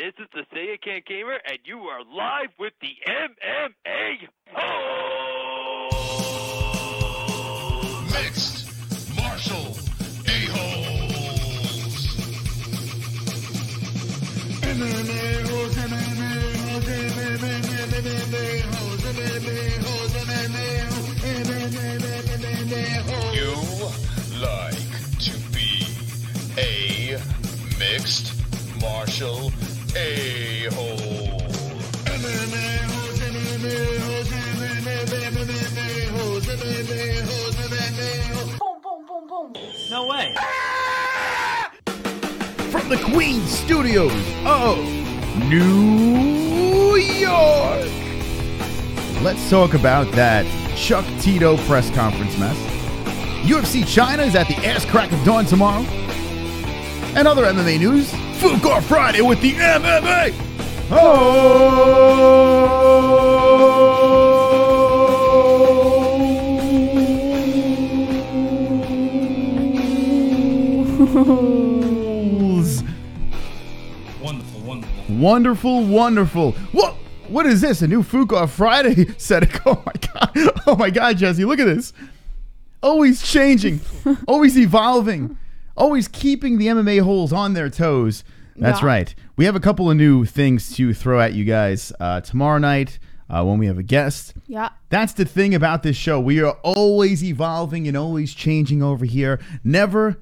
This is the Say It Can't Gamer, and you are live with the MMA-Holes! Mixed Martial A-Holes! MMA-Holes, MMA-Holes, MMA-Holes, MMA-Holes, MMA-Holes. You like to be a mixed martial A-hole. MMA-Holes, MMA-Holes, MMA-Holes, MMA-Holes, MMA-Holes. Boom, boom, boom, boom. No way. From the Queen Studios of New York. Let's talk about that Chuck Tito press conference mess. UFC China is at the ass crack of dawn tomorrow. And other MMA news, Fook Off Friday with the MMA. Holes. Wonderful. Wonderful, wonderful. What is this? A new Fook Off Friday set? Oh my God, Jesse, look at this. Always changing, always evolving, always keeping the MMA holes on their toes. That's right. We have a couple of new things to throw at you guys tomorrow night when we have a guest. Yeah. That's the thing about this show. We are always evolving and always changing over here. Never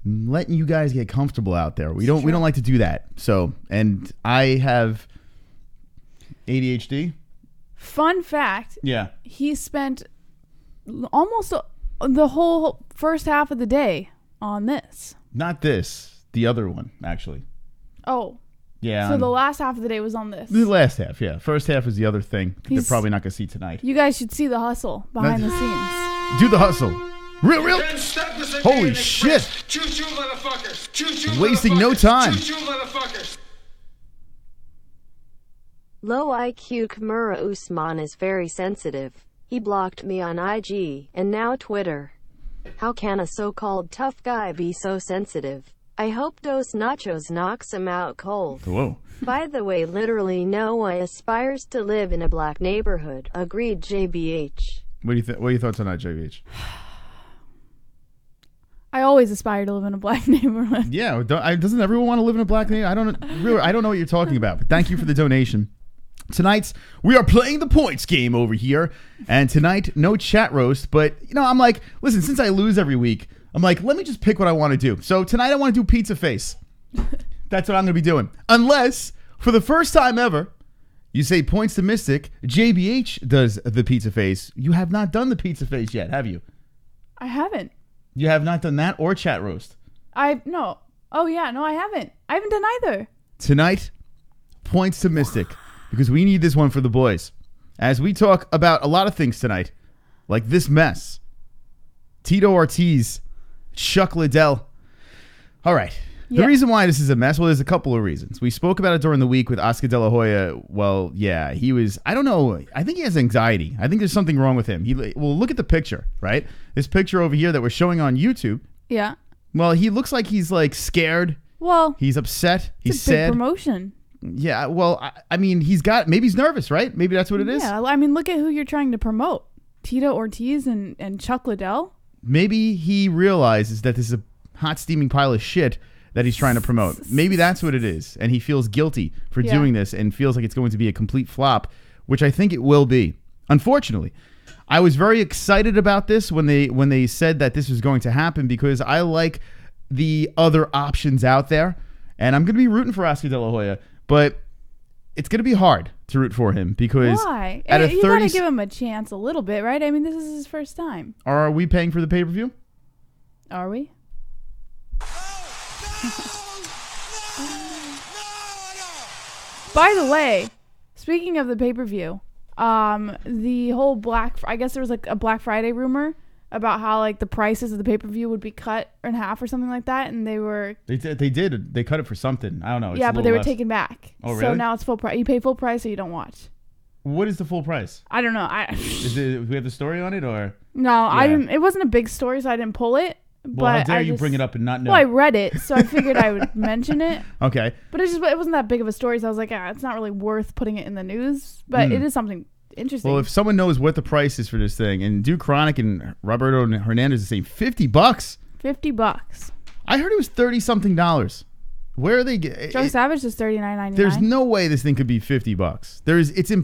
letting you guys get comfortable out there. We don't like to do that. So, and I have ADHD. Fun fact. Yeah. He spent almost the whole first half of the day on this. Not this. The other one, actually. Oh. Yeah. So the last half of the day was on this. The last half, yeah. First half is the other thing they're probably not going to see tonight. You guys should see the hustle behind the scenes. Do the hustle. Real. Holy shit. Choo-choo, motherfuckers. Choo-choo, Wasting no time. Choo-choo, motherfuckers. Low IQ Kimura Usman is very sensitive. He blocked me on IG, and now Twitter. How can a so-called tough guy be so sensitive? I hope Dos Nachos knocks him out cold. Whoa. By the way, literally no one aspires to live in a black neighborhood. Agreed, JBH. What are your thoughts on that, JVH? I always aspire to live in a black neighborhood. Yeah, doesn't everyone want to live in a black neighborhood? I don't know what you're talking about, but thank you for the donation. Tonight, we are playing the points game over here, and tonight, no chat roast, but, I'm like, listen, since I lose every week, I'm like, let me just pick what I want to do. So tonight, I want to do pizza face. That's what I'm going to be doing. Unless, for the first time ever, you say points to Mystic, JBH does the pizza face. You have not done the pizza face yet, have you? I haven't. You have not done that or chat roast? No. Oh, yeah. No, I haven't. I haven't done either. Tonight, points to Mystic. Because we need this one for the boys. As we talk about a lot of things tonight, like this mess. Tito Ortiz, Chuck Liddell. All right. The reason why this is a mess, well, there's a couple of reasons. We spoke about it during the week with Oscar De La Hoya. Well, yeah, he was, I don't know. I think he has anxiety. I think there's something wrong with him. Well, look at the picture, right? This picture over here that we're showing on YouTube. Yeah. Well, he looks like he's like scared. Well, he's upset. He's it's a sad. big promotion. Yeah, well, I mean, maybe he's nervous, right? Maybe that's what it is. Yeah, I mean, look at who you're trying to promote. Tito Ortiz and Chuck Liddell. Maybe he realizes that this is a hot steaming pile of shit that he's trying to promote. Maybe that's what it is. And he feels guilty for doing this and feels like it's going to be a complete flop, which I think it will be. Unfortunately, I was very excited about this when they said that this was going to happen because I like the other options out there. And I'm going to be rooting for Oscar De La Hoya. But it's going to be hard to root for him because why? You got to give him a chance a little bit, right? I mean, this is his first time. Are we paying for the pay-per-view? Are we? By the way, speaking of the pay-per-view, the whole I guess there was like a Black Friday rumor about how like the prices of the pay-per-view would be cut in half or something like that, and they did. They cut it for something. I don't know. Yeah, but they were taken back. Oh, really? So now it's full price. You pay full price or you don't watch. What is the full price? I don't know. Do we have the story on it or? No, yeah. I didn't. It wasn't a big story, so I didn't pull it. Well, how but dare I you just, bring it up and not know? Well, I read it, so I figured I would mention it. Okay. But it wasn't that big of a story, so I was like, it's not really worth putting it in the news. But it is something interesting. Well, if someone knows what the price is for this thing, and Duke Chronic and Roberto Hernandez is saying $50. $50. I heard it was $30-something. Where are they? Joe Savage is $39.99. There's no way this thing could be $50.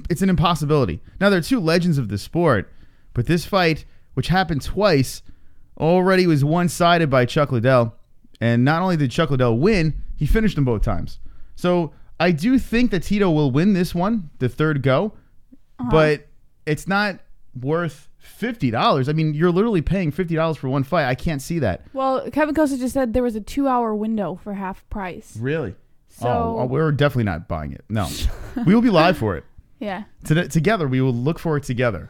It's an impossibility. Now there are two legends of the sport, but this fight, which happened twice, already was one-sided by Chuck Liddell. And not only did Chuck Liddell win, he finished them both times. So I do think that Tito will win this one, the third go, but it's not worth $50. I mean, you're literally paying $50 for one fight. I can't see that. Well, Kevin Costa just said there was a 2-hour window for half price. Really? So we're definitely not buying it. No. We will be live for it. Yeah. Together, we will look for it together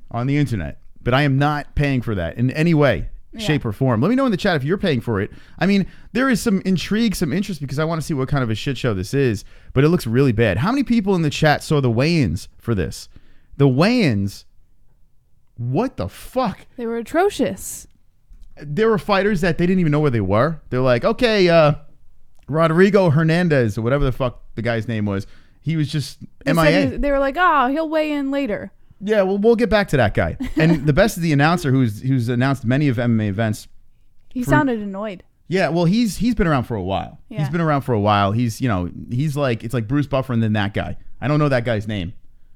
on the internet. But I am not paying for that in any way, shape, or form. Let me know in the chat if you're paying for it. I mean, there is some intrigue, some interest, because I want to see what kind of a shit show this is, but it looks really bad. How many people in the chat saw the weigh-ins for this? The weigh-ins, what the fuck? They were atrocious. There were fighters that they didn't even know where they were. They're like, okay, Rodrigo Hernandez, or whatever the fuck the guy's name was, he was just MIA. They were like, he'll weigh in later. Yeah, well, we'll get back to that guy. And the best is the announcer who's announced many of MMA events. He sounded annoyed. Yeah, well, he's been around for a while. Yeah. He's been around for a while. He's like, it's like Bruce Buffer and then that guy. I don't know that guy's name,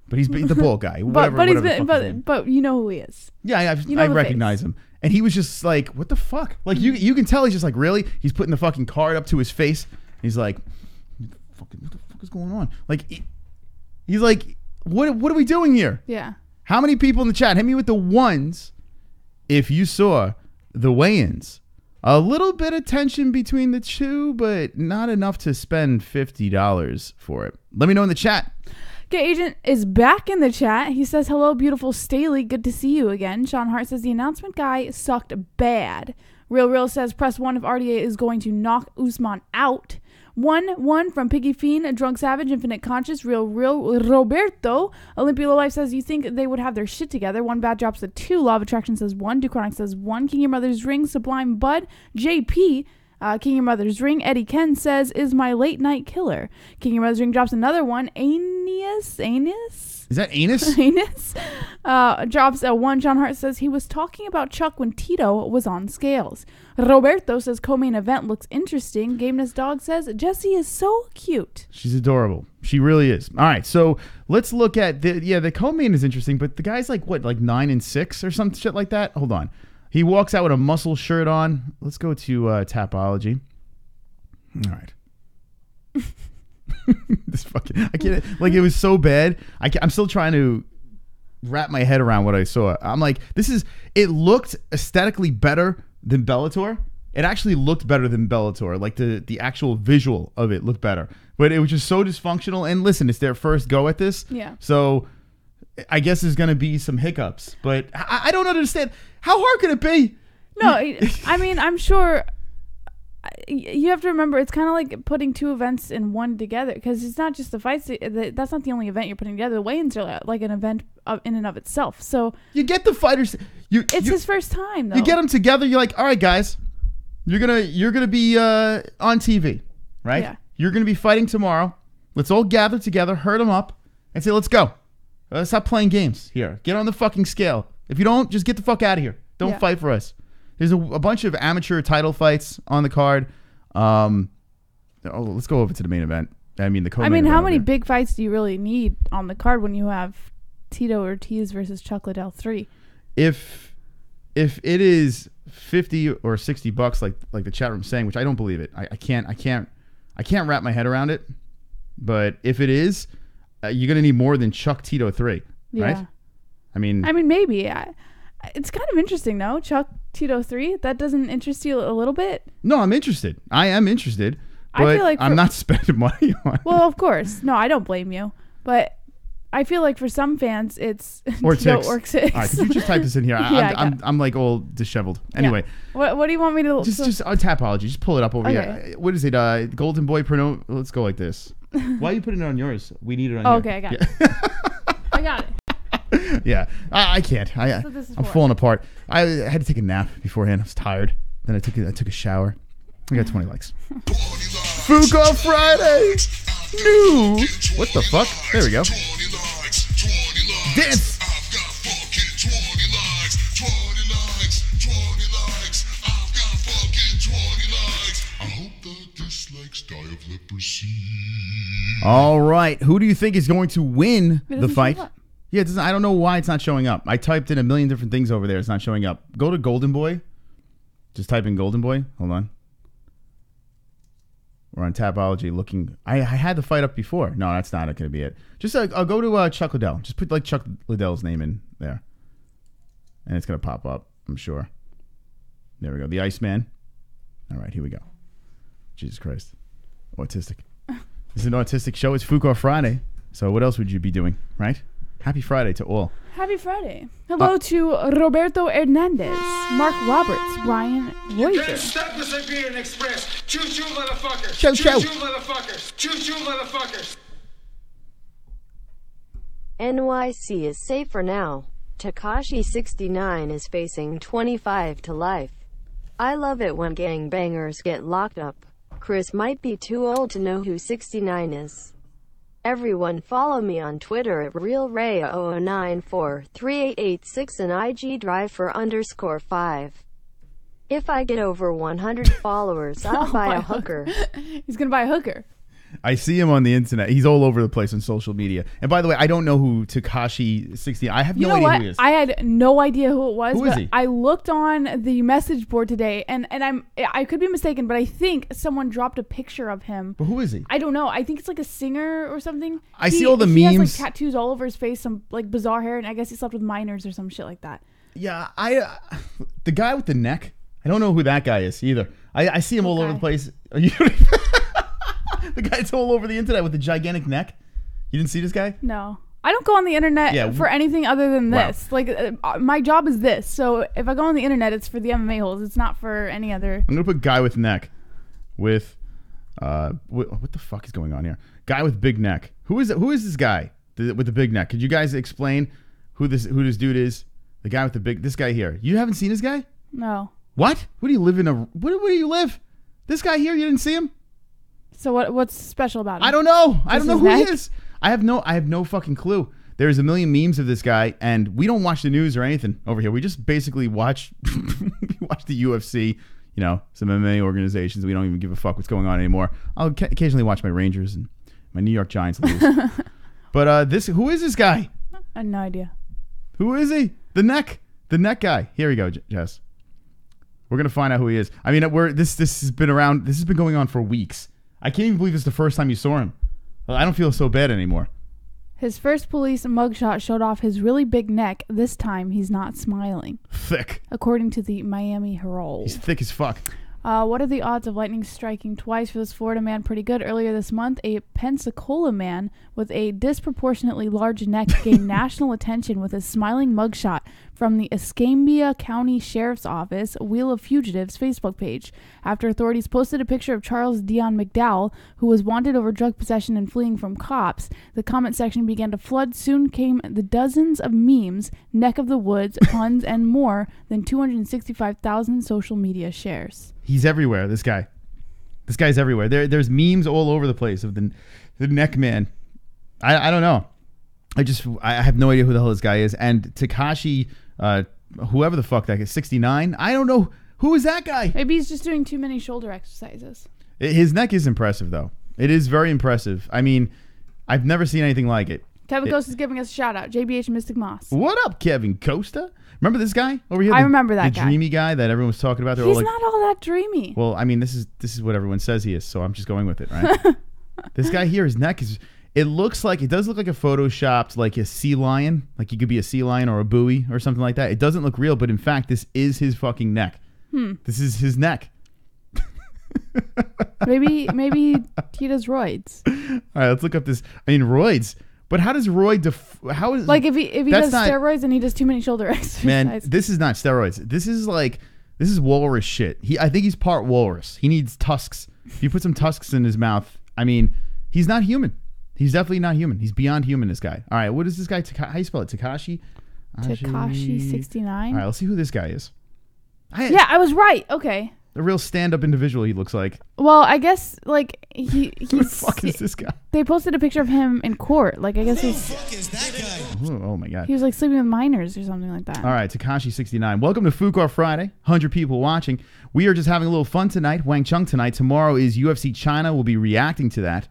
but he's the bull guy. But you know who he is. Yeah, I recognize him. And he was just like, what the fuck? Like, you can tell he's just like, really? He's putting the fucking card up to his face. He's like, what the fuck is going on? Like, he's like, what are we doing here? Yeah. How many people in the chat? Hit me with the ones if you saw the weigh-ins. A little bit of tension between the two, but not enough to spend $50 for it. Let me know in the chat. Gay Agent is back in the chat. He says, hello, beautiful Staley. Good to see you again. Sean Hart says, the announcement guy sucked bad. Real says, press 1 if RDA is going to knock Usman out. 1 from Piggy Fiend, Drunk Savage, Infinite Conscious, Real Roberto. Olympia Life says, you think they would have their shit together. 1 Bad drops to 2. Law of Attraction says 1. Duchronic says 1. King Your Mother's Ring, Sublime Bud. JP, King Your Mother's Ring. Eddie Ken says, is my late night killer. King Your Mother's Ring drops another 1. Aeneas? Is that anus? Anus. Drops a 1. John Hart says, he was talking about Chuck when Tito was on scales. Roberto says, co-main event looks interesting. Gameness Dog says, Jessie is so cute. She's adorable. She really is. All right, so let's look at the co-main is interesting, but the guy's like, what, like 9-6 or some shit like that? Hold on. He walks out with a muscle shirt on. Let's go to Tapology. All right. This fucking, I can't, like, it was so bad. I'm still trying to wrap my head around what I saw. I'm like, it looked aesthetically better than Bellator. It actually looked better than Bellator. Like the actual visual of it looked better, but it was just so dysfunctional. And listen, it's their first go at this. Yeah. So I guess there's going to be some hiccups, but I don't understand. How hard can it be? No, I mean, I'm sure you have to remember it's kind of like putting 2 events in one together, because it's not just the fights. That's not the only event you're putting together. The weigh-ins are like an event in and of itself. So you get the fighters. It's his first time, though. You get them together. You're like, all right, guys, you're gonna be on TV, right? Yeah. You're gonna be fighting tomorrow. Let's all gather together, herd them up, and say, let's go. Let's stop playing games here. Get on the fucking scale. If you don't, just get the fuck out of here. Don't fight for us. There's a bunch of amateur title fights on the card. Let's go over to the main event. I mean, the co-main event how many big fights do you really need on the card when you have Tito Ortiz versus Chuck Liddell 3? If it is $50 or $60, like the chat room's saying, which I don't believe it. I can't wrap my head around it. But if it is, you're gonna need more than Chuck Tito 3, right? I mean, maybe. It's kind of interesting, though. Chuck Tito 3. That doesn't interest you a little bit? No, I'm interested. I am interested, but I feel like I'm not spending money on it. Well, of course. No, I don't blame you. But I feel like for some fans, it's or Tito or 6. All right, could you just type this in here? I'm like all disheveled. Anyway. Yeah. What do you want me to... Just Tapology. Just pull it up over here. What is it? Golden Boy Prono... Let's go like this. Why are you putting it on yours? We need it on yours. Okay, I got it. I got it. Yeah, I can't. I'm falling apart. I had to take a nap beforehand. I was tired. Then I took a shower. I got 20 likes. Fook Off Friday. New. What the fuck? There we go. Dance. All right. Who do you think is going to win the fight? Yeah, I don't know why it's not showing up. I typed in a million different things over there. It's not showing up. Go to Golden Boy. Just type in Golden Boy. Hold on. We're on Tapology looking. I had the fight up before. No, that's not going to be it. Just I'll go to Chuck Liddell. Just put like Chuck Liddell's name in there. And it's going to pop up, I'm sure. There we go. The Iceman. All right, here we go. Jesus Christ. Autistic. This is an autistic show. It's Fook Off Friday. So what else would you be doing, right? Happy Friday to all. Happy Friday. Hello to Roberto Hernandez, Mark Roberts, Brian Voyager. Stop the Siberian Express. Choo-choo, motherfuckers. Choo-choo. Choo-choo, motherfuckers. Choo-choo, motherfuckers. NYC is safer now. Takashi 69 is facing 25 to life. I love it when gangbangers get locked up. Chris might be too old to know who 69 is. Everyone follow me on Twitter at RealRay00943886 and IG Drive for _5. If I get over 100 followers, I'll buy a hooker. He's going to buy a hooker. I see him on the internet. He's all over the place on social media. And by the way, I don't know who Takashi 60. I have no idea who he is. I had no idea who it was. Who is he? I looked on the message board today, and I could be mistaken, but I think someone dropped a picture of him. But who is he? I don't know. I think it's like a singer or something. I see all the he memes. has like tattoos all over his face, some like bizarre hair, and I guess he slept with minors or some shit like that. Yeah, the guy with the neck. I don't know who that guy is either. I see him all over the place. Are you? The guy's all over the internet with the gigantic neck. You didn't see this guy? No. I don't go on the internet for anything other than this. Wow. Like, my job is this. So if I go on the internet, it's for the MMA-Holes. It's not for any other. I'm going to put guy with neck with, what the fuck is going on here? Guy with big neck. Who is this guy with the big neck? Could you guys explain who this dude is? The guy with the big, this guy here. You haven't seen this guy? No. What? What do you live in where do you live? This guy here, you didn't see him? So what's special about him? I don't know. I don't know who neck? he is. I have no fucking clue. There's a million memes of this guy, and we don't watch the news or anything over here. We just basically watch watch the UFC, you know, some MMA organizations. We don't even give a fuck what's going on anymore. I'll occasionally watch my Rangers and my New York Giants lose. But who is this guy? I have no idea. Who is he? The neck guy. Here we go, Jess. We're gonna find out who he is. I mean, this has been around. This has been going on for weeks. I can't even believe it's the first time you saw him. I don't feel so bad anymore. His first police mugshot showed off his really big neck. This time, he's not smiling. Thick. According to the Miami Herald. He's thick as fuck. What are the odds of lightning striking twice for this Florida man? Pretty good. Earlier this month, a Pensacola man with a disproportionately large neck gained national attention with a smiling mugshot from the Escambia County Sheriff's Office Wheel of Fugitives Facebook page. After authorities posted a picture of Charles Dion McDowell, who was wanted over drug possession and fleeing from cops, the comment section began to flood. Soon came the dozens of memes, neck of the woods, puns, and more than 265,000 social media shares. He's everywhere, this guy. This guy's everywhere. There's memes all over the place of the neck man. I don't know. I have no idea who the hell this guy is. And Takashi, whoever the fuck that is, 69. I don't know. Who is that guy? Maybe he's just doing too many shoulder exercises. His neck is impressive, though. It is very impressive. I mean, I've never seen anything like it. Kevin Costa is giving us a shout out. JBH Mystic Moss. What up, Kevin Costa? Remember this guy over here? I remember that guy. The dreamy guy that everyone was talking about. He's not all that dreamy. Well, I mean, this is what everyone says he is, so I'm just going with it, right? This guy here, his neck is. It does look like a photoshopped, like a sea lion. Like he could be a sea lion or a buoy or something like that. It doesn't look real, but in fact, this is his fucking neck. This is his neck. maybe he does roids. All right, let's look up this. I mean, roids. But how does roid how is like if he does steroids and he does too many shoulder exercises? Man, this is not steroids. This is walrus shit. I think he's part walrus. He needs tusks. If you put some tusks in his mouth, I mean, he's not human. He's definitely not human. He's beyond human, this guy. All right, what is this guy? How you spell it? Takashi? Takashi 69. All right, let's see who this guy is. I was right. Okay. a real stand-up individual. He looks like. Well, I guess like he's. Who the fuck is this guy? They posted a picture of him in court. Like I guess he's. Oh my god. He was like sleeping with minors or something like that. All right, Takashi 69. Welcome to Fook Off Friday. 100 people watching. We are just having a little fun tonight. Wang Chung tonight. Tomorrow is UFC China. We'll be reacting to that.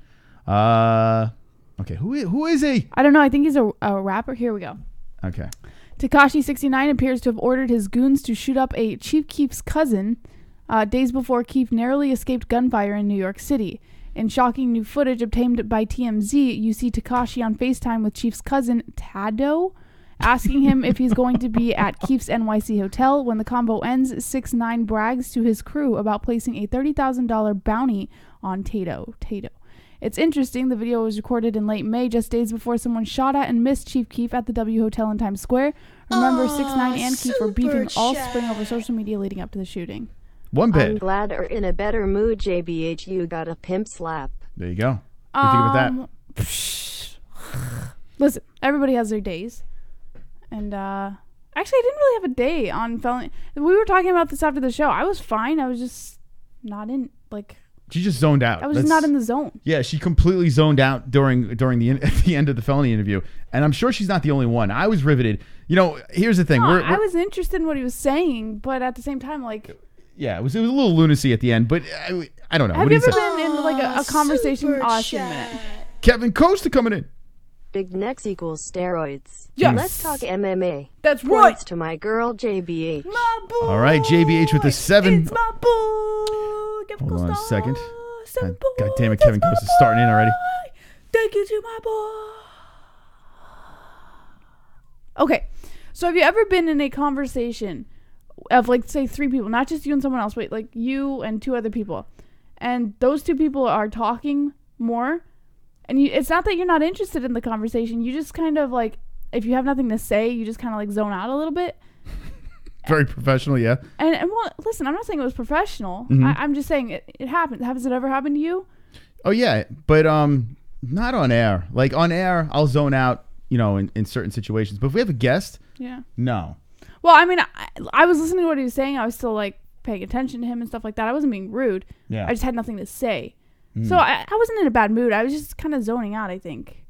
Okay, who is he? I don't know. I think he's a rapper. Here we go. Okay. Takashi 69 appears to have ordered his goons to shoot up a Chief Keef's cousin days before Keef narrowly escaped gunfire in New York City. In shocking new footage obtained by TMZ, you see Takashi on FaceTime with Chief's cousin, Tado, asking him if he's going to be at Keef's NYC hotel. When the combo ends, 6ix9ine brags to his crew about placing a $30,000 bounty on Tito. It's interesting, the video was recorded in late May, just days before someone shot at and missed Chief Keef at the W Hotel in Times Square. Remember, 6ix9ine and Keef were beefing all spring over social media leading up to the shooting. One bit. I'm glad you're in a better mood, JBH. You got a pimp slap. There you go. What do you think about that? Listen, everybody has their days. And, actually, I didn't really have a day on Felony. We were talking about this after the show. I was fine. I was just not in, like... She just zoned out. I was just not in the zone. Yeah, she completely zoned out during at the end of the Felony interview. And I'm sure she's not the only one. I was riveted. You know, here's the thing. No, I was interested in what he was saying, but at the same time, like... Yeah, it was a little lunacy at the end, but I don't know. Have you ever been in like a conversation? A minute. Kevin Costa coming in. Big necks equals steroids. Yes. Let's talk MMA. That's right. Points to my girl, JBH. My boy. All right, JBH with the 7. It's my boy. Kevin Hold on a Costa. second. Seven God damn it, boys, Kevin that's my Costa's starting in already. boy. Thank you to my boy. Okay, so have you ever been in a conversation of like say 3 people, not just you and someone else, but like you and 2 other people, and those 2 people are talking more, and it's not that you're not interested in the conversation, you just kind of like, if you have nothing to say, you just kind of like zone out a little bit. Very professional, yeah. And well, listen, I'm not saying it was professional. Mm-hmm. I'm just saying it happened. Has it ever happened to you? Oh yeah, but not on air. Like on air, I'll zone out, you know, in certain situations. But if we have a guest, Yeah. no. Well, I mean, I was listening to what he was saying. I was still like paying attention to him and stuff like that. I wasn't being rude. Yeah. I just had nothing to say. So I wasn't in a bad mood. I was just kind of zoning out, I think.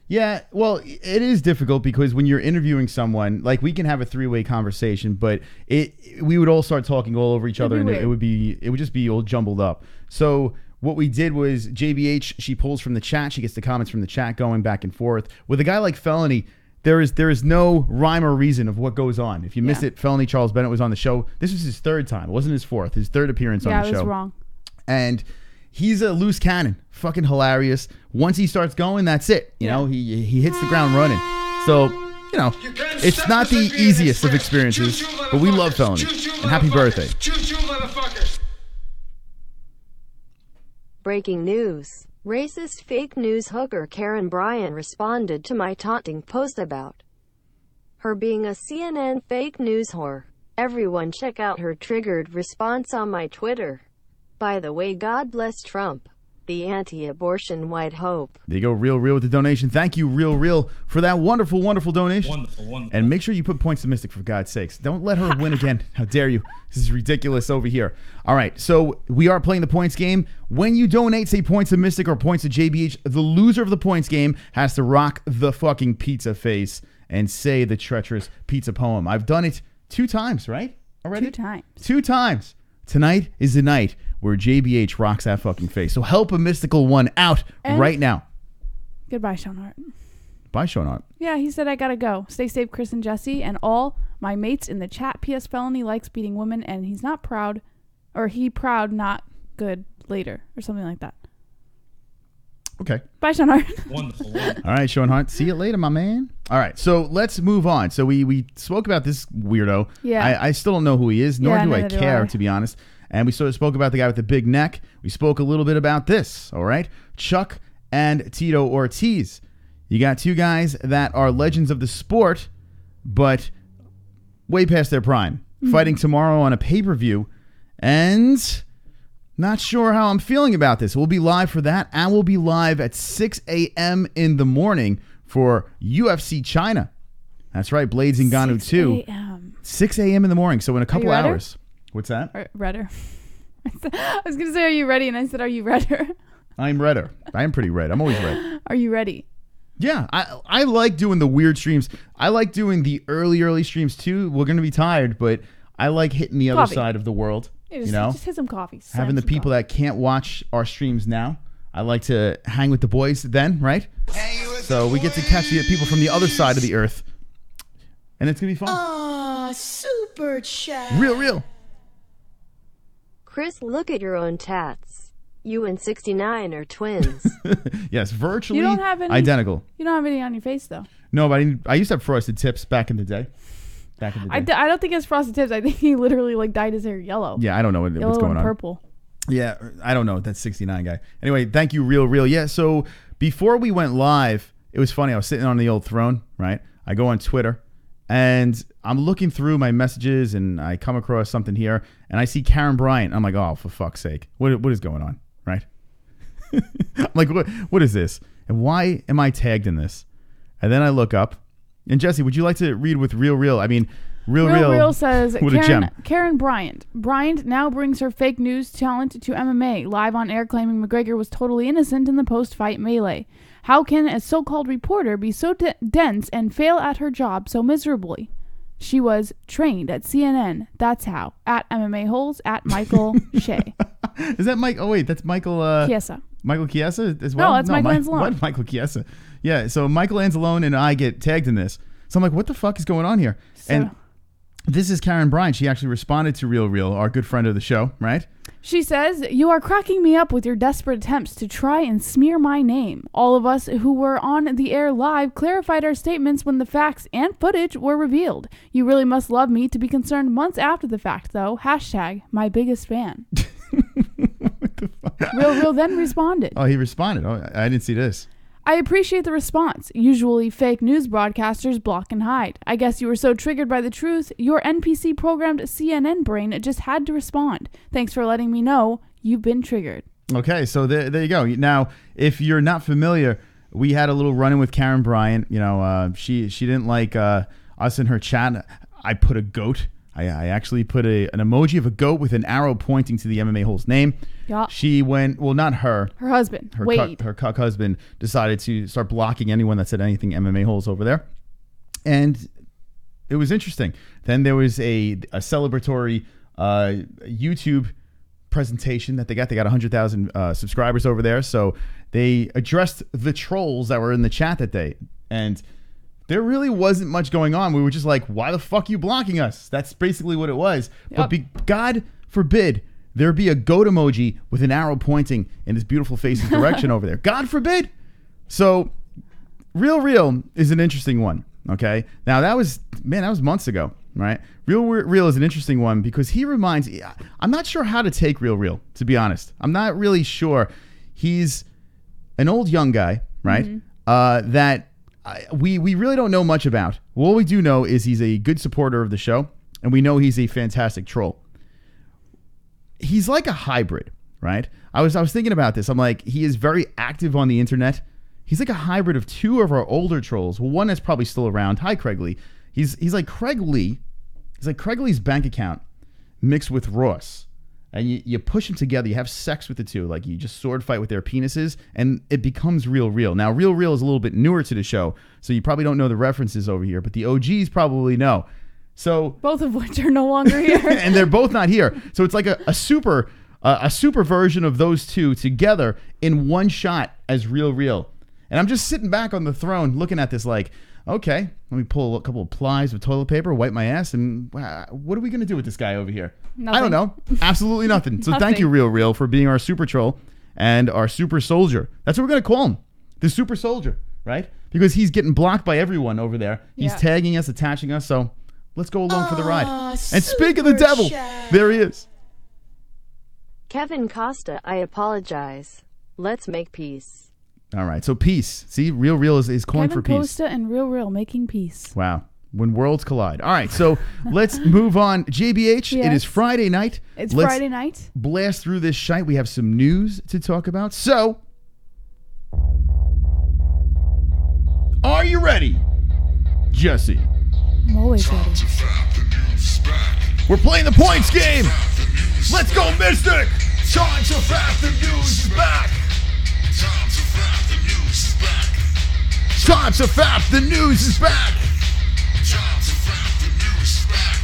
Yeah, well, it is difficult because when you're interviewing someone, like we can have a 3-way conversation, but we would all start talking all over each other, and it would just be all jumbled up. So what we did was JBH, she pulls from the chat, she gets the comments from the chat going back and forth. With a guy like Felony, there is no rhyme or reason of what goes on. If you missed it, Felony Charles Bennett was on the show. This was his 3rd time. It wasn't his 4th. His 3rd appearance on the show. Yeah, I was wrong. And he's a loose cannon. Fucking hilarious. Once he starts going, that's it. You know, he hits the ground running. So, you know, it's not the easiest of experiences, but we love Felony. And happy birthday. Choo-choo, motherfuckers. Breaking news. Racist fake news hooker Karyn Bryant responded to my taunting post about her being a CNN fake news whore. Everyone check out her triggered response on my Twitter. By the way, God bless Trump, the anti-abortion white hope. There you go, Real with the donation. Thank you, Real, for that wonderful, wonderful donation. Wonderful. And make sure you put points to Mystic, for God's sakes. Don't let her win again. How dare you? This is ridiculous over here. All right, so we are playing the points game. When you donate, say points to Mystic or points to JBH, the loser of the points game has to rock the fucking pizza face and say the treacherous pizza poem. I've done it 2 times, right? Already? 2 times. 2 times. Tonight is the night where JBH rocks that fucking face. So help a mystical one out right now. Goodbye, Sean Hart. Bye, Sean Hart. Yeah, he said I gotta go. Stay safe, Chris and Jessie, and all my mates in the chat. P.S. Felony likes beating women, and he's not proud, or he proud, not good later, or something like that. Okay. Bye, Sean Hart. Wonderful. All right, Sean Hart. See you later, my man. All right, so let's move on. So we spoke about this weirdo. Yeah. I still don't know who he is, nor do I neither do care, I. to be honest. And we sort of spoke about the guy with the big neck. We spoke a little bit about this, all right? Chuck and Tito Ortiz. You got 2 guys that are legends of the sport, but way past their prime. Fighting tomorrow on a pay-per-view. And not sure how I'm feeling about this. We'll be live for that. And we'll be live at 6 a.m. in the morning for UFC China. That's right, Blaydes Ngannou 2. 6 a.m. 6 a.m. in the morning, so in a couple redder? hours. What's that? Redder. I was gonna say, are you ready? And I said, are you redder? I'm redder. I am pretty red. I'm always red. Are you ready? Yeah, I like doing the weird streams. I like doing the early streams too. We're gonna be tired, but I like hitting the other side of the world. Yeah, just hit some coffee. Having the people that can't watch our streams now. I like to hang with the boys then, right? So we get to catch the people from the other side of the earth, and it's gonna be fun. Aw, super chat. Real. Chris, look at your own tats. You and 69 are twins. Yes, virtually You don't have any, identical. You don't have any on your face though. No, but I used to have frosted tips back in the day. I don't think it's frosted tips. I think he literally like dyed his hair yellow. Yeah, I don't know what's going on. Purple. Yeah, I don't know. That's 69 guy. Anyway, thank you, Real. Yeah, so before we went live, it was funny. I was sitting on the old throne, right? I go on Twitter, and I'm looking through my messages, and I come across something here, and I see Karyn Bryant. I'm like, oh, for fuck's sake. What is going on, right? I'm like, what is this? And why am I tagged in this? And then I look up, and Jessie, would you like to read with Real? I mean, Real says, what a gem. Karyn Bryant. Bryant now brings her fake news talent to MMA, live on air claiming McGregor was totally innocent in the post-fight melee. How can a so-called reporter be so dense and fail at her job so miserably? She was trained at CNN. That's how. At MMA-Holes, at Michael Shea. Is that Mike? Oh, wait, that's Michael... Chiesa. Michael Chiesa as well? No, it's Michael Anzalone. What? Michael Chiesa. Yeah, so Michael Anzalone and I get tagged in this. So I'm like, what the fuck is going on here? And this is Karyn Bryant. She actually responded to Real, our good friend of the show, right? She says, you are cracking me up with your desperate attempts to try and smear my name. All of us who were on the air live clarified our statements when the facts and footage were revealed. You really must love me to be concerned months after the fact, though. Hashtag my biggest fan. What the fuck? Real then responded. Oh, he responded. Oh, I didn't see this. I appreciate the response. Usually fake news broadcasters block and hide. I guess you were so triggered by the truth, your NPC-programmed CNN brain just had to respond. Thanks for letting me know you've been triggered. Okay, so there you go. Now, if you're not familiar, we had a little run-in with Karyn Bryant. You know, she didn't like us in her chat. I put a goat. I actually put an emoji of a goat with an arrow pointing to the MMA-Holes name. Yeah. She went, well, not her. Her husband, Wade. Her cuck husband decided to start blocking anyone that said anything MMA-Holes over there. And it was interesting. Then there was a celebratory YouTube presentation that they got. They got 100,000 subscribers over there. So they addressed the trolls that were in the chat that day. And there really wasn't much going on. We were just like, why the fuck are you blocking us? That's basically what it was. Yep. But God forbid there be a goat emoji with an arrow pointing in this beautiful face's direction over there. God forbid. So Real is an interesting one. Okay. Now that was months ago, right? Real is an interesting one because he reminds, I'm not sure how to take Real, to be honest. I'm not really sure. He's an old young guy, right? Mm-hmm. That we really don't know much about. All we do know is he's a good supporter of the show, and we know he's a fantastic troll. He's like a hybrid, right? I was thinking about this. I'm like, he is very active on the internet. He's like a hybrid of two of our older trolls. Well, one that's probably still around. Hi, Craig Lee. He's like Craig Lee. He's like Craig Lee's bank account mixed with Ross. And you push them together. You have sex with the two. Like, you just sword fight with their penises, and it becomes Real. Now, Real is a little bit newer to the show, so you probably don't know the references over here, but the OGs probably know. So both of which are no longer here. And they're both not here. So it's like a super version of those two together in one shot as Real. And I'm just sitting back on the throne looking at this like, okay, let me pull a couple of plies of toilet paper, wipe my ass, and what are we going to do with this guy over here? Nothing. I don't know. Absolutely nothing. So thank you, Real, for being our super troll and our super soldier. That's what we're going to call him. The super soldier, right? Because he's getting blocked by everyone over there. He's tagging us, attaching us, so let's go along for the ride. And speak of the devil, there he is. Kevin Costa, I apologize. Let's make peace. All right, so peace. See, Real is calling Kevin for peace. Costa and Real making peace. Wow. When worlds collide. All right, so let's move on. JBH, It is Friday night. Let's Friday night. Blast through this shite. We have some news to talk about. So, are you ready, Jessie? I'm always ready. We're playing the points game. Let's go, Mystic! Time to fact, the news is back! Time to fact, the news is back. Time to fact, the news is back! Time to fact, the news is back.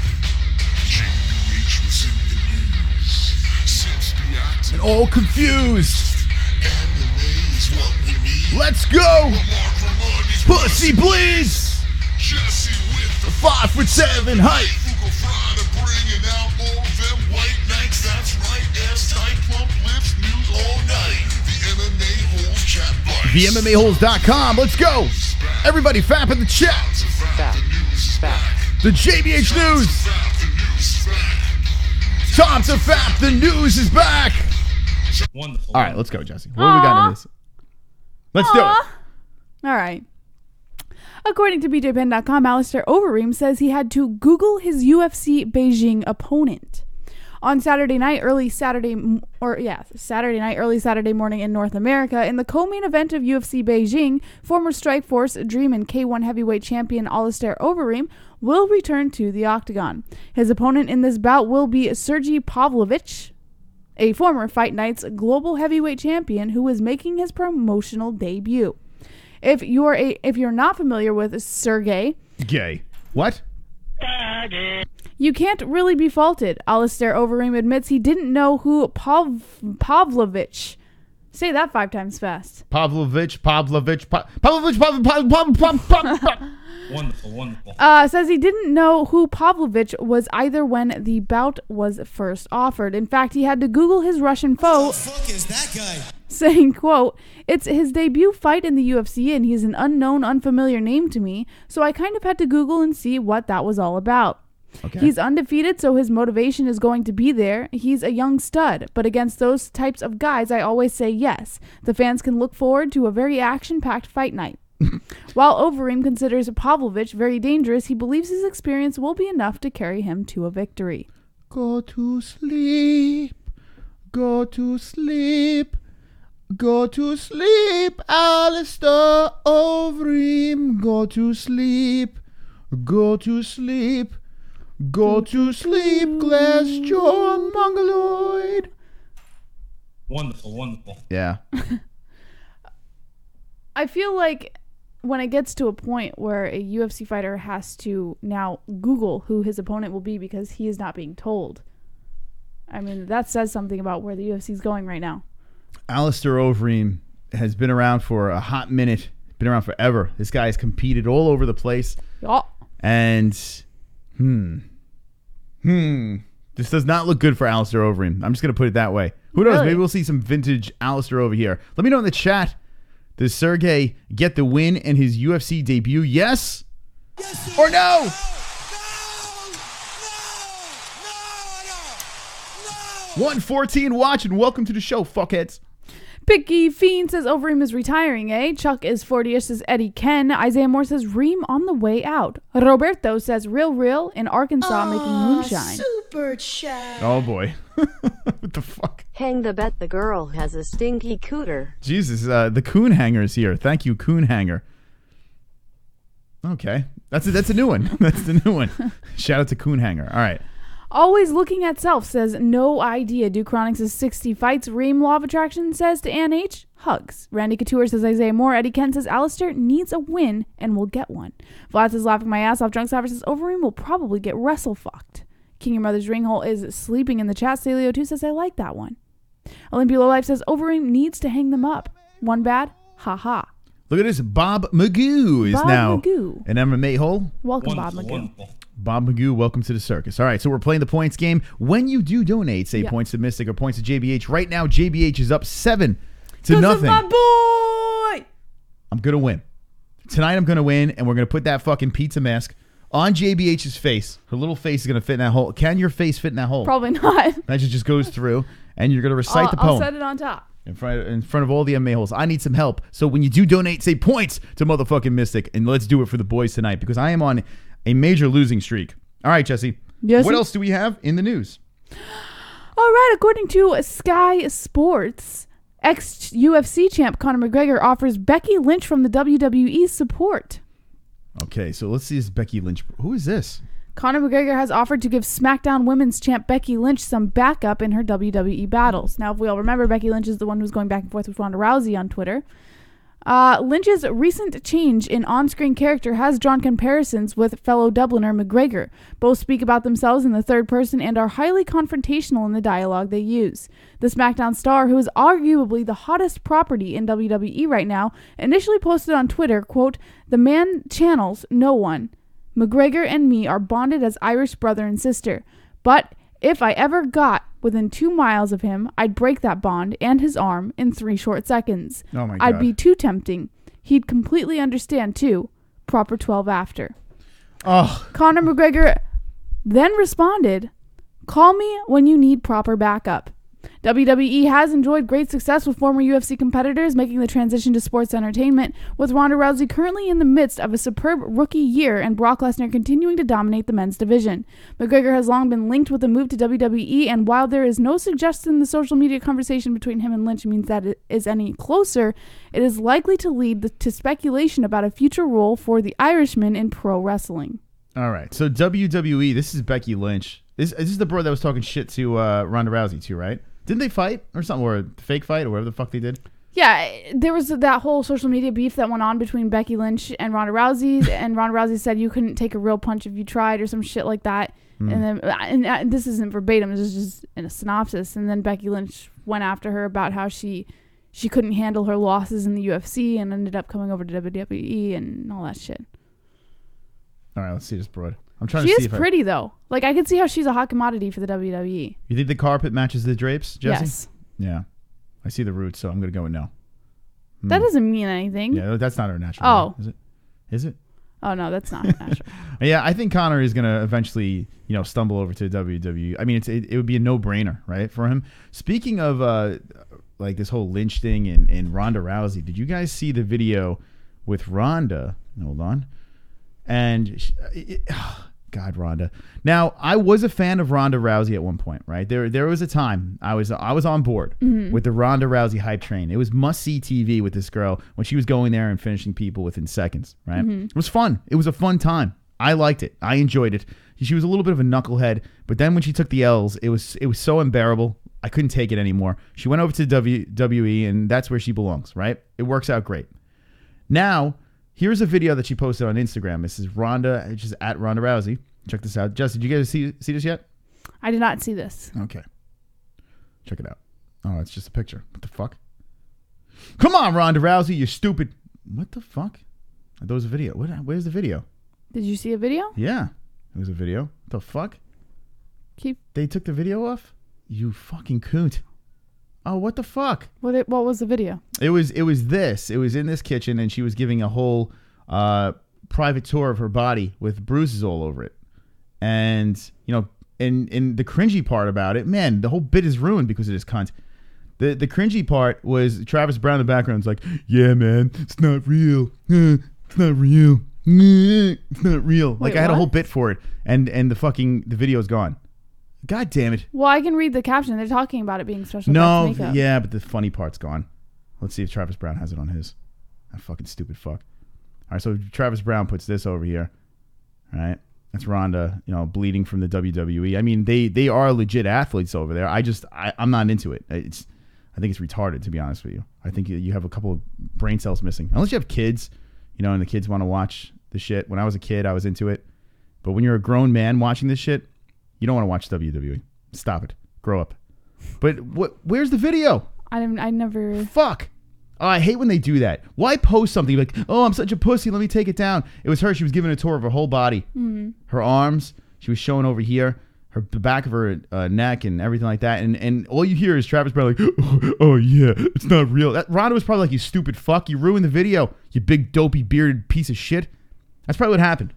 JESSIE was in the news. Since the acting And all confused. MMA is what we need. Let's go! Mark Ramoney's Pussy bleeds! JESSIE with the 5'7" height! Fook Off Friday, bringing out all them white nights. That's right, ass tight, plump lips, news all night. The MMA-Holes chat bites. TheMMAHoles.com. Let's go! Everybody fap in the chat! Fact, the news is back. The JBH News! Fact, the news is back. Time to fap, the news is back! Wonderful. All right, let's go, Jesse. What do we got in this? Let's do it. All right. According to BJPen.com, Alistair Overeem says he had to Google his UFC Beijing opponent. On Saturday night, early Saturday morning in North America, in the co-main event of UFC Beijing, former Strikeforce, Dream, and K1 heavyweight champion Alistair Overeem will return to the octagon. His opponent in this bout will be Sergey Pavlovich, a former Fight Night's global heavyweight champion who is making his promotional debut. If you're not familiar with Sergey, Gay. What? you can't really be faulted. Alistair Overeem admits he didn't know who Pavlovich. Say that 5 times fast. Pavlovich. Wonderful. Says he didn't know who Pavlovich was either when the bout was first offered. In fact, he had to Google his Russian foe. Who the fuck is that guy? Saying, quote, "It's his debut fight in the UFC and he's an unknown, unfamiliar name to me, so I kind of had to Google and see what that was all about." Okay. He's undefeated, so his motivation is going to be there. He's a young stud, but against those types of guys, I always say yes. The fans can look forward to a very action-packed fight night. While Overeem considers Pavlovich very dangerous, he believes his experience will be enough to carry him to a victory. Go to sleep. Go to sleep. Go to sleep, Alistair Overeem. Go to sleep. Go to sleep. Go to sleep, Glassjaw Mongoloid. Wonderful. Yeah. I feel like when it gets to a point where a UFC fighter has to now Google who his opponent will be because he is not being told, I mean, that says something about where the UFC is going right now. Alistair Overeem has been around for a hot minute. Been around forever. This guy has competed all over the place. Yeah. And, this does not look good for Alistair Overeem. I'm just going to put it that way. Who knows? Really? Maybe we'll see some vintage Alistair over here. Let me know in the chat. Does Sergey get the win in his UFC debut? Yes? Or no? 114 watching. Welcome to the show, fuckheads. Picky Fiend says Overeem is retiring, eh? Chuck is 40ish, says Eddie Ken. Isaiah Moore says Reem on the way out. Roberto says Real in Arkansas making moonshine. Super chat. Oh, boy. What the fuck? Hang the bet the girl has a stinky cooter. Jesus, the Coon Hanger is here. Thank you, Coon Hanger. Okay. That's a new one. That's the new one. Shout out to Coon Hanger. All right. Always looking at self says no idea. Duke Chronic says 60 fights. Reem Law of Attraction says to Ann H, hugs. Randy Couture says Isaiah Moore. Eddie Ken says Alistair needs a win and will get one. Vlad says laughing my ass off. Drunk Savage says Overeem will probably get wrestle fucked. King Your Mother's Ringhole is sleeping in the chat. Stalio 2 says I like that one. Olympia Low Life says Overeem needs to hang them up. One bad? Ha ha. Look at this. Bob Magoo is Bob now Magoo. an MMA hole. Welcome, Bob Wonderful. Magoo. Bob Magoo, welcome to the circus. All right, so we're playing the points game. When you do donate, say Yeah. points to Mystic or points to JBH, right now JBH is up 7-0. Because of my boy! I'm going to win. Tonight I'm going to win, and we're going to put that fucking pizza mask on JBH's face. Her little face is going to fit in that hole. Can your face fit in that hole? Probably not. That just goes through, and you're going to recite the poem. I'll set it on top. In front of all the MMA holes. I need some help. So when you do donate, say points to motherfucking Mystic, and let's do it for the boys tonight, because I am on a major losing streak. All right, Jesse. Yes. What else do we have in the news? All right, according to Sky Sports, ex-UFC champ Conor McGregor offers Becky Lynch from the WWE support. Okay, so let's see this Becky Lynch. Who is this? Conor McGregor has offered to give SmackDown Women's champ Becky Lynch some backup in her WWE battles. Now, if we all remember, Becky Lynch is the one who's going back and forth with Ronda Rousey on Twitter. Lynch's recent change in on-screen character has drawn comparisons with fellow Dubliner McGregor. Both speak about themselves in the third person and are highly confrontational in the dialogue they use. The SmackDown star, who is arguably the hottest property in WWE right now, initially posted on Twitter, quote, "The man channels no one. McGregor and me are bonded as Irish brother and sister. But if I ever got within 2 miles of him, I'd break that bond and his arm in 3 short seconds. Oh my God. I'd be too tempting. He'd completely understand too. Proper 12 after." Oh, Conor McGregor then responded, "Call me when you need proper backup." WWE has enjoyed great success with former UFC competitors making the transition to sports entertainment, with Ronda Rousey currently in the midst of a superb rookie year and Brock Lesnar continuing to dominate the men's division. McGregor has long been linked with a move to WWE, and while there is no suggestion in the social media conversation between him and Lynch means that it is any closer, it is likely to lead to speculation about a future role for the Irishman in pro wrestling. all right. So WWE, this is Becky Lynch. This is the bro that was talking shit to Ronda Rousey too, right? Didn't they fight or something, or a fake fight, or whatever the fuck they did? Yeah, there was that whole social media beef that went on between Becky Lynch and Ronda Rousey, and Ronda Rousey said you couldn't take a real punch if you tried, or some shit like that. And then, this isn't verbatim; this is just in a synopsis. And then Becky Lynch went after her about how she couldn't handle her losses in the UFC and ended up coming over to WWE and all that shit. All right, let's see this broad. I'm trying She to see is pretty though. Like, I can see how she's a hot commodity for the WWE. You think the carpet matches the drapes, Jessie? Yes. Yeah. I see the roots, so I'm going to go with no. That doesn't mean anything. Yeah, that's not her natural. Oh. Is it? Is it? Oh no, that's not natural. Yeah, I think Conor is going to eventually, stumble over to WWE. I mean, it would be a no-brainer, right, for him. Speaking of like this whole Lynch thing and Ronda Rousey, did you guys see the video with Ronda? Hold on. And God, Ronda. Now, I was a fan of Ronda Rousey at one point, right? There was a time I was on board with the Ronda Rousey hype train. It was must-see TV with this girl when she was going there and finishing people within seconds, right? It was fun. It was a fun time. I liked it. I enjoyed it. She was a little bit of a knucklehead, but then when she took the L's, it was so unbearable. I couldn't take it anymore. She went over to WWE, and that's where she belongs, right? It works out great. Now, here's a video that she posted on Instagram. This is Ronda, which is at Ronda Rousey. Check this out. Jess, did you guys see this yet? I did not see this. Okay. Check it out. Oh, it's just a picture. What the fuck? Come on, Ronda Rousey, you stupid. What the fuck? There was a video. Where's the video? Did you see a video? Yeah. It was a video. What the fuck? They took the video off? You fucking coot. Oh, what the fuck? What was the video? It was this. It was in this kitchen, and she was giving a whole private tour of her body with bruises all over it. And, and the cringy part about it, man, the whole bit is ruined because of this cunt. The cringy part was Travis Brown in the background. It's like, yeah, man, it's not real. It's not real. It's not real. Wait, like, I had a what? whole bit for it, and the video's gone. God damn it. Well, I can read the caption. They're talking about it being special No, effects makeup. yeah, but the funny part's gone. Let's see if Travis Brown has it on his. That fucking stupid fuck. All right, so Travis Brown puts this over here. All right, that's Ronda, bleeding from the WWE. I mean, they are legit athletes over there. I'm not into it. I think it's retarded, to be honest with you. I think you have a couple of brain cells missing. Unless you have kids, and the kids want to watch the shit. When I was a kid, I was into it. But when you're a grown man watching this shit, you don't want to watch WWE. Stop it. Grow up. But where's the video? I never. Fuck. Oh, I hate when they do that. Why post something like, oh, I'm such a pussy, let me take it down? It was her. She was giving a tour of her whole body. Her arms. She was showing over here. The back of her neck and everything like that. And all you hear is Travis Brown like, oh yeah, it's not real. Ronda was probably like, you stupid fuck. You ruined the video. You big dopey bearded piece of shit. That's probably what happened.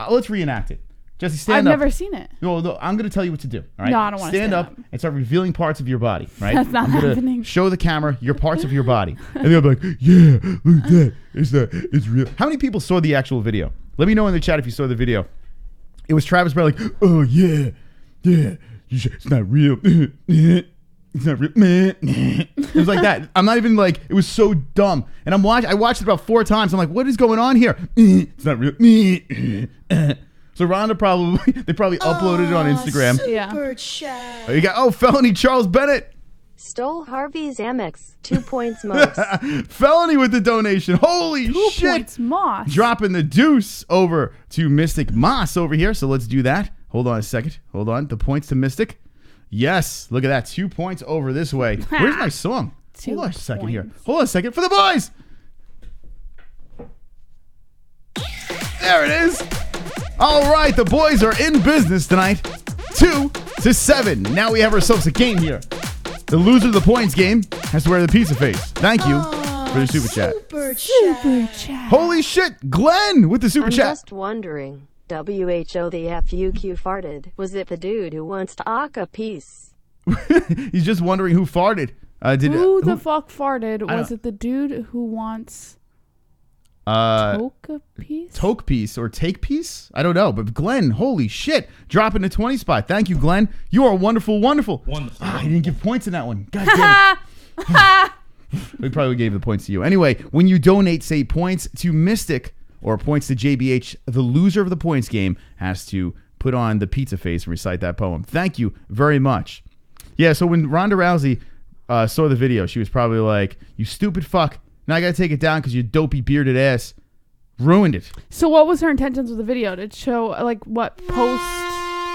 Let's reenact it. Jessie, stand up. I've never seen it. No, I'm going to tell you what to do. All right? No, I don't want to stand up and start revealing parts of your body. Right? That's not I'm gonna happening. show the camera your parts of your body, and they'll be like, "Yeah, look at that. It's real." How many people saw the actual video? Let me know in the chat if you saw the video. It was Travis Brown like, "Oh yeah, it's not real. It's not real." It was like that. I'm not even like. It was so dumb. And I watched it about 4 times. I'm like, what is going on here? It's not real. So Ronda they probably uploaded it on Instagram. Super chat. You got Felony Charles Bennett. Stole Harvey's Amex. 2 points most. Felony with the donation. Holy 2 shit. points Moss. Dropping the deuce over to Mystic Moss over here. So let's do that. Hold on a second. Hold on. The points to Mystic. Yes. Look at that. 2 points over this way. Where's my song? Hold on a second here. Hold on a second for the boys. There it is. All right. The boys are in business tonight. 2-7. Now we have ourselves a game here. The loser of the points game has to wear the pizza face. Thank you for the super chat. Super chat. Holy shit, Glenn with the super I'm chat. just wondering. WHO the FUQ farted. Was it the dude who wants to ock a piece? He's just wondering who farted. Who the fuck farted? Was it the dude who wants toke a piece? Toke piece or take piece? I don't know. But Glenn, holy shit, dropping the 20 spot. Thank you, Glenn. You are wonderful, wonderful. Wonderful. I didn't give points in that one. God damn it. We probably gave the points to you. Anyway, when you donate, say, points to Mystic or points to JBH, the loser of the points game has to put on the pizza face and recite that poem. Thank you very much. Yeah, so when Ronda Rousey saw the video, she was probably like, you stupid fuck. Now I got to take it down because your dopey bearded ass ruined it. So what was her intentions with the video? Did it show, like, what, post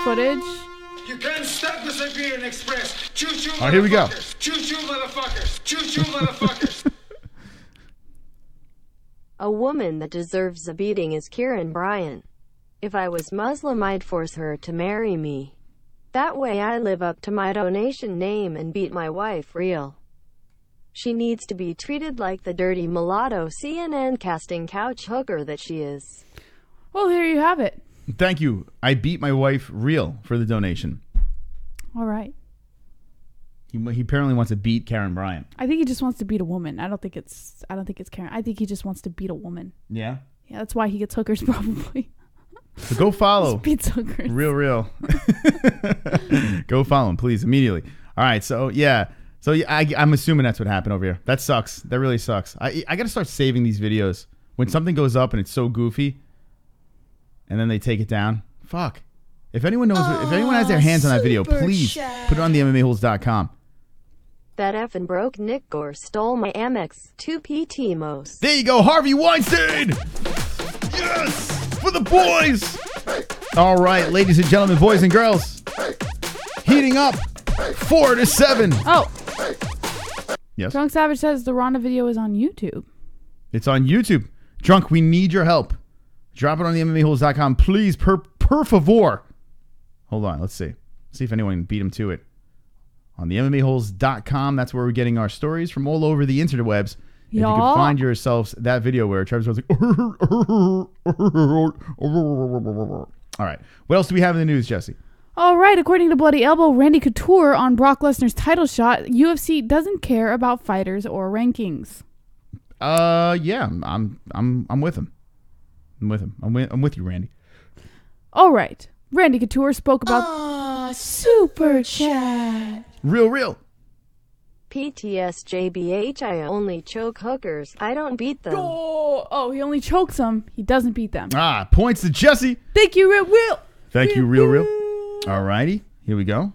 footage? You can't stop the Siberian Express. Choo-choo, All right, here we go. Choo-choo, motherfuckers. Choo-choo, motherfuckers. A woman that deserves a beating is Karyn Bryant. If I was Muslim, I'd force her to marry me. That way I live up to my donation name and beat my wife real. She needs to be treated like the dirty mulatto CNN casting couch hooker that she is. Well, here you have it. Thank you. I beat my wife real for the donation. All right. He apparently wants to beat Karyn Bryant. I think he just wants to beat a woman. I don't think it's Karyn. I think he just wants to beat a woman. Yeah? Yeah, that's why he gets hookers probably. So go follow. Beats hookers. Real. Go follow him, please, immediately. All right, so yeah. So I'm assuming that's what happened over here. That sucks. That really sucks. I got to start saving these videos. When something goes up and it's so goofy, and then they take it down. Fuck. If anyone knows, if anyone has their hands on that video, please put it on the MMA-Holes.com. That effing broke Nick Gore stole my Amex 2 PT most. There you go, Harvey Weinstein. Yes, for the boys. All right, ladies and gentlemen, boys and girls, heating up 4-7. Oh. Yes. Drunk Savage says the Ronda video is on YouTube. It's on YouTube. Drunk, we need your help. Drop it on the MMAHoles.com, please, per favor. Hold on, let's see. See if anyone beat him to it. On the MMAHoles.com, that's where we're getting our stories from all over the interwebs. If you could find yourselves that video where Travis was like, all right. What else do we have in the news, Jesse? All right, according to Bloody Elbow, Randy Couture on Brock Lesnar's title shot, UFC doesn't care about fighters or rankings. Yeah, I'm with him. I'm with him. I'm with you, Randy. All right. Randy Couture spoke about super chat. Real. PTSJBH, I only choke hookers. I don't beat them. Oh, he only chokes them. He doesn't beat them. Points to Jesse. Thank you, Real. Thank you, Real. All righty. Here we go.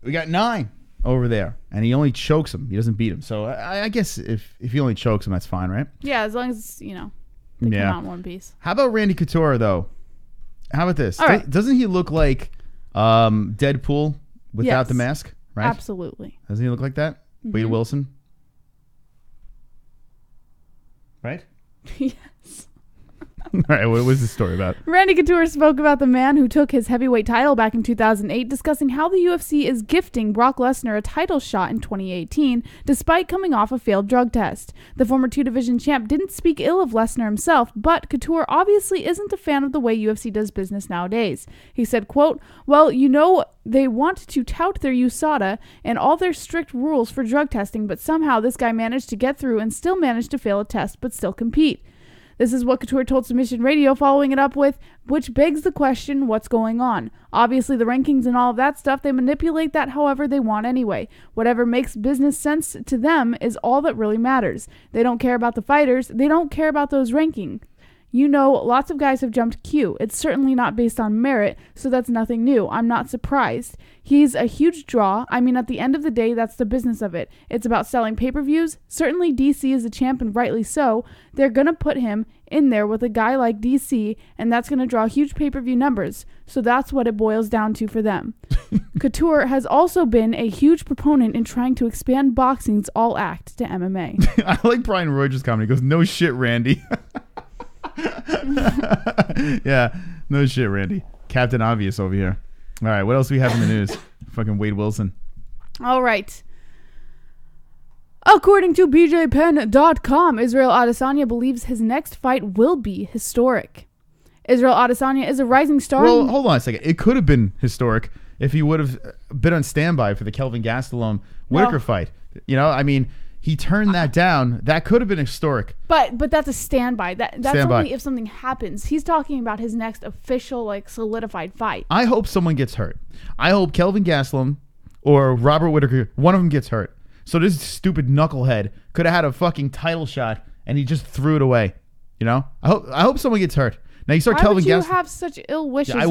We got 9 over there, and he only chokes him. He doesn't beat him. So I guess if he only chokes him, that's fine, right? Yeah, as long as, they come out in one piece. How about Randy Couture, though? How about this? All right. Doesn't he look like Deadpool without the mask? Right? Absolutely. Doesn't he look like that? Mm-hmm. Wade Wilson? Right? Yes. All right, what was the story about? Randy Couture spoke about the man who took his heavyweight title back in 2008, discussing how the UFC is gifting Brock Lesnar a title shot in 2018, despite coming off a failed drug test. The former 2-division champ didn't speak ill of Lesnar himself, but Couture obviously isn't a fan of the way UFC does business nowadays. He said, quote, well, they want to tout their USADA and all their strict rules for drug testing, but somehow this guy managed to get through and still managed to fail a test, but still compete. This is what Couture told Submission Radio, following it up with, which begs the question, what's going on? Obviously, the rankings and all of that stuff, they manipulate that however they want anyway. Whatever makes business sense to them is all that really matters. They don't care about the fighters. They don't care about those rankings. You know, lots of guys have jumped Q. It's certainly not based on merit, so that's nothing new. I'm not surprised. He's a huge draw. I mean, at the end of the day, that's the business of it. It's about selling pay-per-views. Certainly DC is a champ, and rightly so. They're going to put him in there with a guy like DC, and that's going to draw huge pay-per-view numbers. So that's what it boils down to for them. Couture has also been a huge proponent in trying to expand boxing's all act to MMA. I like Brian Rogers' comment. He goes, no shit, Randy. Yeah, no shit, Randy. Captain Obvious over here. All right, what else do we have in the news? Fucking Wade Wilson. All right. According to BJPenn.com, Israel Adesanya believes his next fight will be historic. Israel Adesanya is a rising star. Well, hold on a second. It could have been historic if he would have been on standby for the Kelvin Gastelum Whitaker fight. You know, I mean, he turned that down. That could have been historic. But that's a standby. That's standby. Only if something happens. He's talking about his next official, like, solidified fight. I hope someone gets hurt. I hope Kelvin Gastelum or Robert Whitaker, one of them gets hurt. So this stupid knucklehead could have had a fucking title shot and he just threw it away. You know? I hope someone gets hurt. Now you start Kelvin Gastelum. Why would you have such ill wishes? Yeah,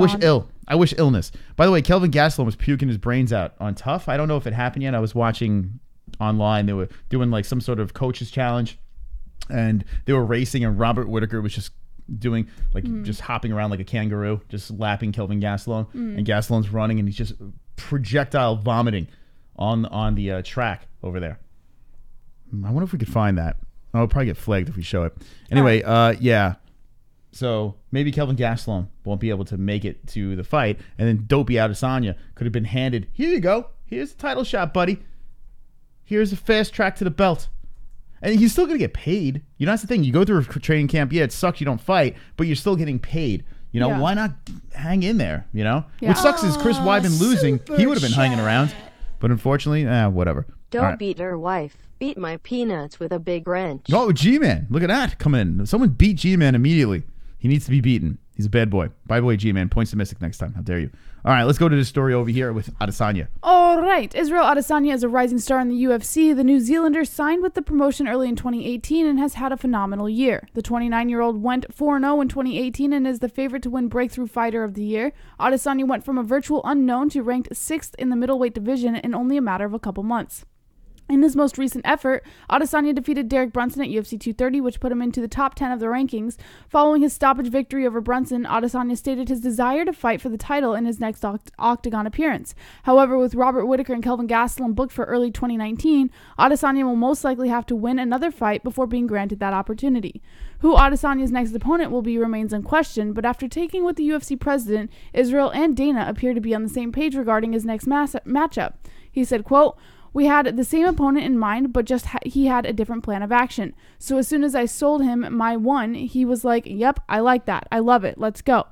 I wish illness. By the way, Kelvin Gastelum was puking his brains out on Tough. I don't know if it happened yet. I was watching online. They were doing like some sort of coaches challenge, and they were racing, and Robert Whitaker was just doing like just hopping around like a kangaroo, just lapping Kelvin Gastelum, and Gastelum's running, and he's just projectile vomiting on the track over there. I wonder if we could find that. Oh, we'll probably get flagged if we show it. Anyway, yeah. So maybe Kelvin Gastelum won't be able to make it to the fight, and then dopey Adesanya could have been handed, here you go. Here's the title shot, buddy. Here's a fast track to the belt. And he's still going to get paid. You know, that's the thing. You go through a training camp. Yeah, it sucks you don't fight, but you're still getting paid. You know, why not hang in there, you know? Yeah. Which sucks is Chris Weidman losing. He would have been hanging around. But unfortunately, whatever. Don't beat her wife. Beat my peanuts with a big wrench. Oh, G-Man. Look at that. Come in. Someone beat G-Man immediately. He needs to be beaten. He's a bad boy. By the way, G-Man, points to Mystic next time. How dare you? All right, let's go to this story over here with Adesanya. All right. Israel Adesanya is a rising star in the UFC. The New Zealander signed with the promotion early in 2018 and has had a phenomenal year. The 29-year-old went 4-0 in 2018 and is the favorite to win Breakthrough Fighter of the Year. Adesanya went from a virtual unknown to ranked 6th in the middleweight division in only a matter of a couple months. In his most recent effort, Adesanya defeated Derek Brunson at UFC 230, which put him into the top 10 of the rankings. Following his stoppage victory over Brunson, Adesanya stated his desire to fight for the title in his next octagon appearance. However, with Robert Whitaker and Kelvin Gastelum booked for early 2019, Adesanya will most likely have to win another fight before being granted that opportunity. Who Adesanya's next opponent will be remains unquestioned, but after taking with the UFC president, Israel and Dana appear to be on the same page regarding his next matchup. He said, quote, "We had the same opponent in mind, but just he had a different plan of action. So as soon as I sold him my one, he was like, yep, I like that. I love it. Let's go.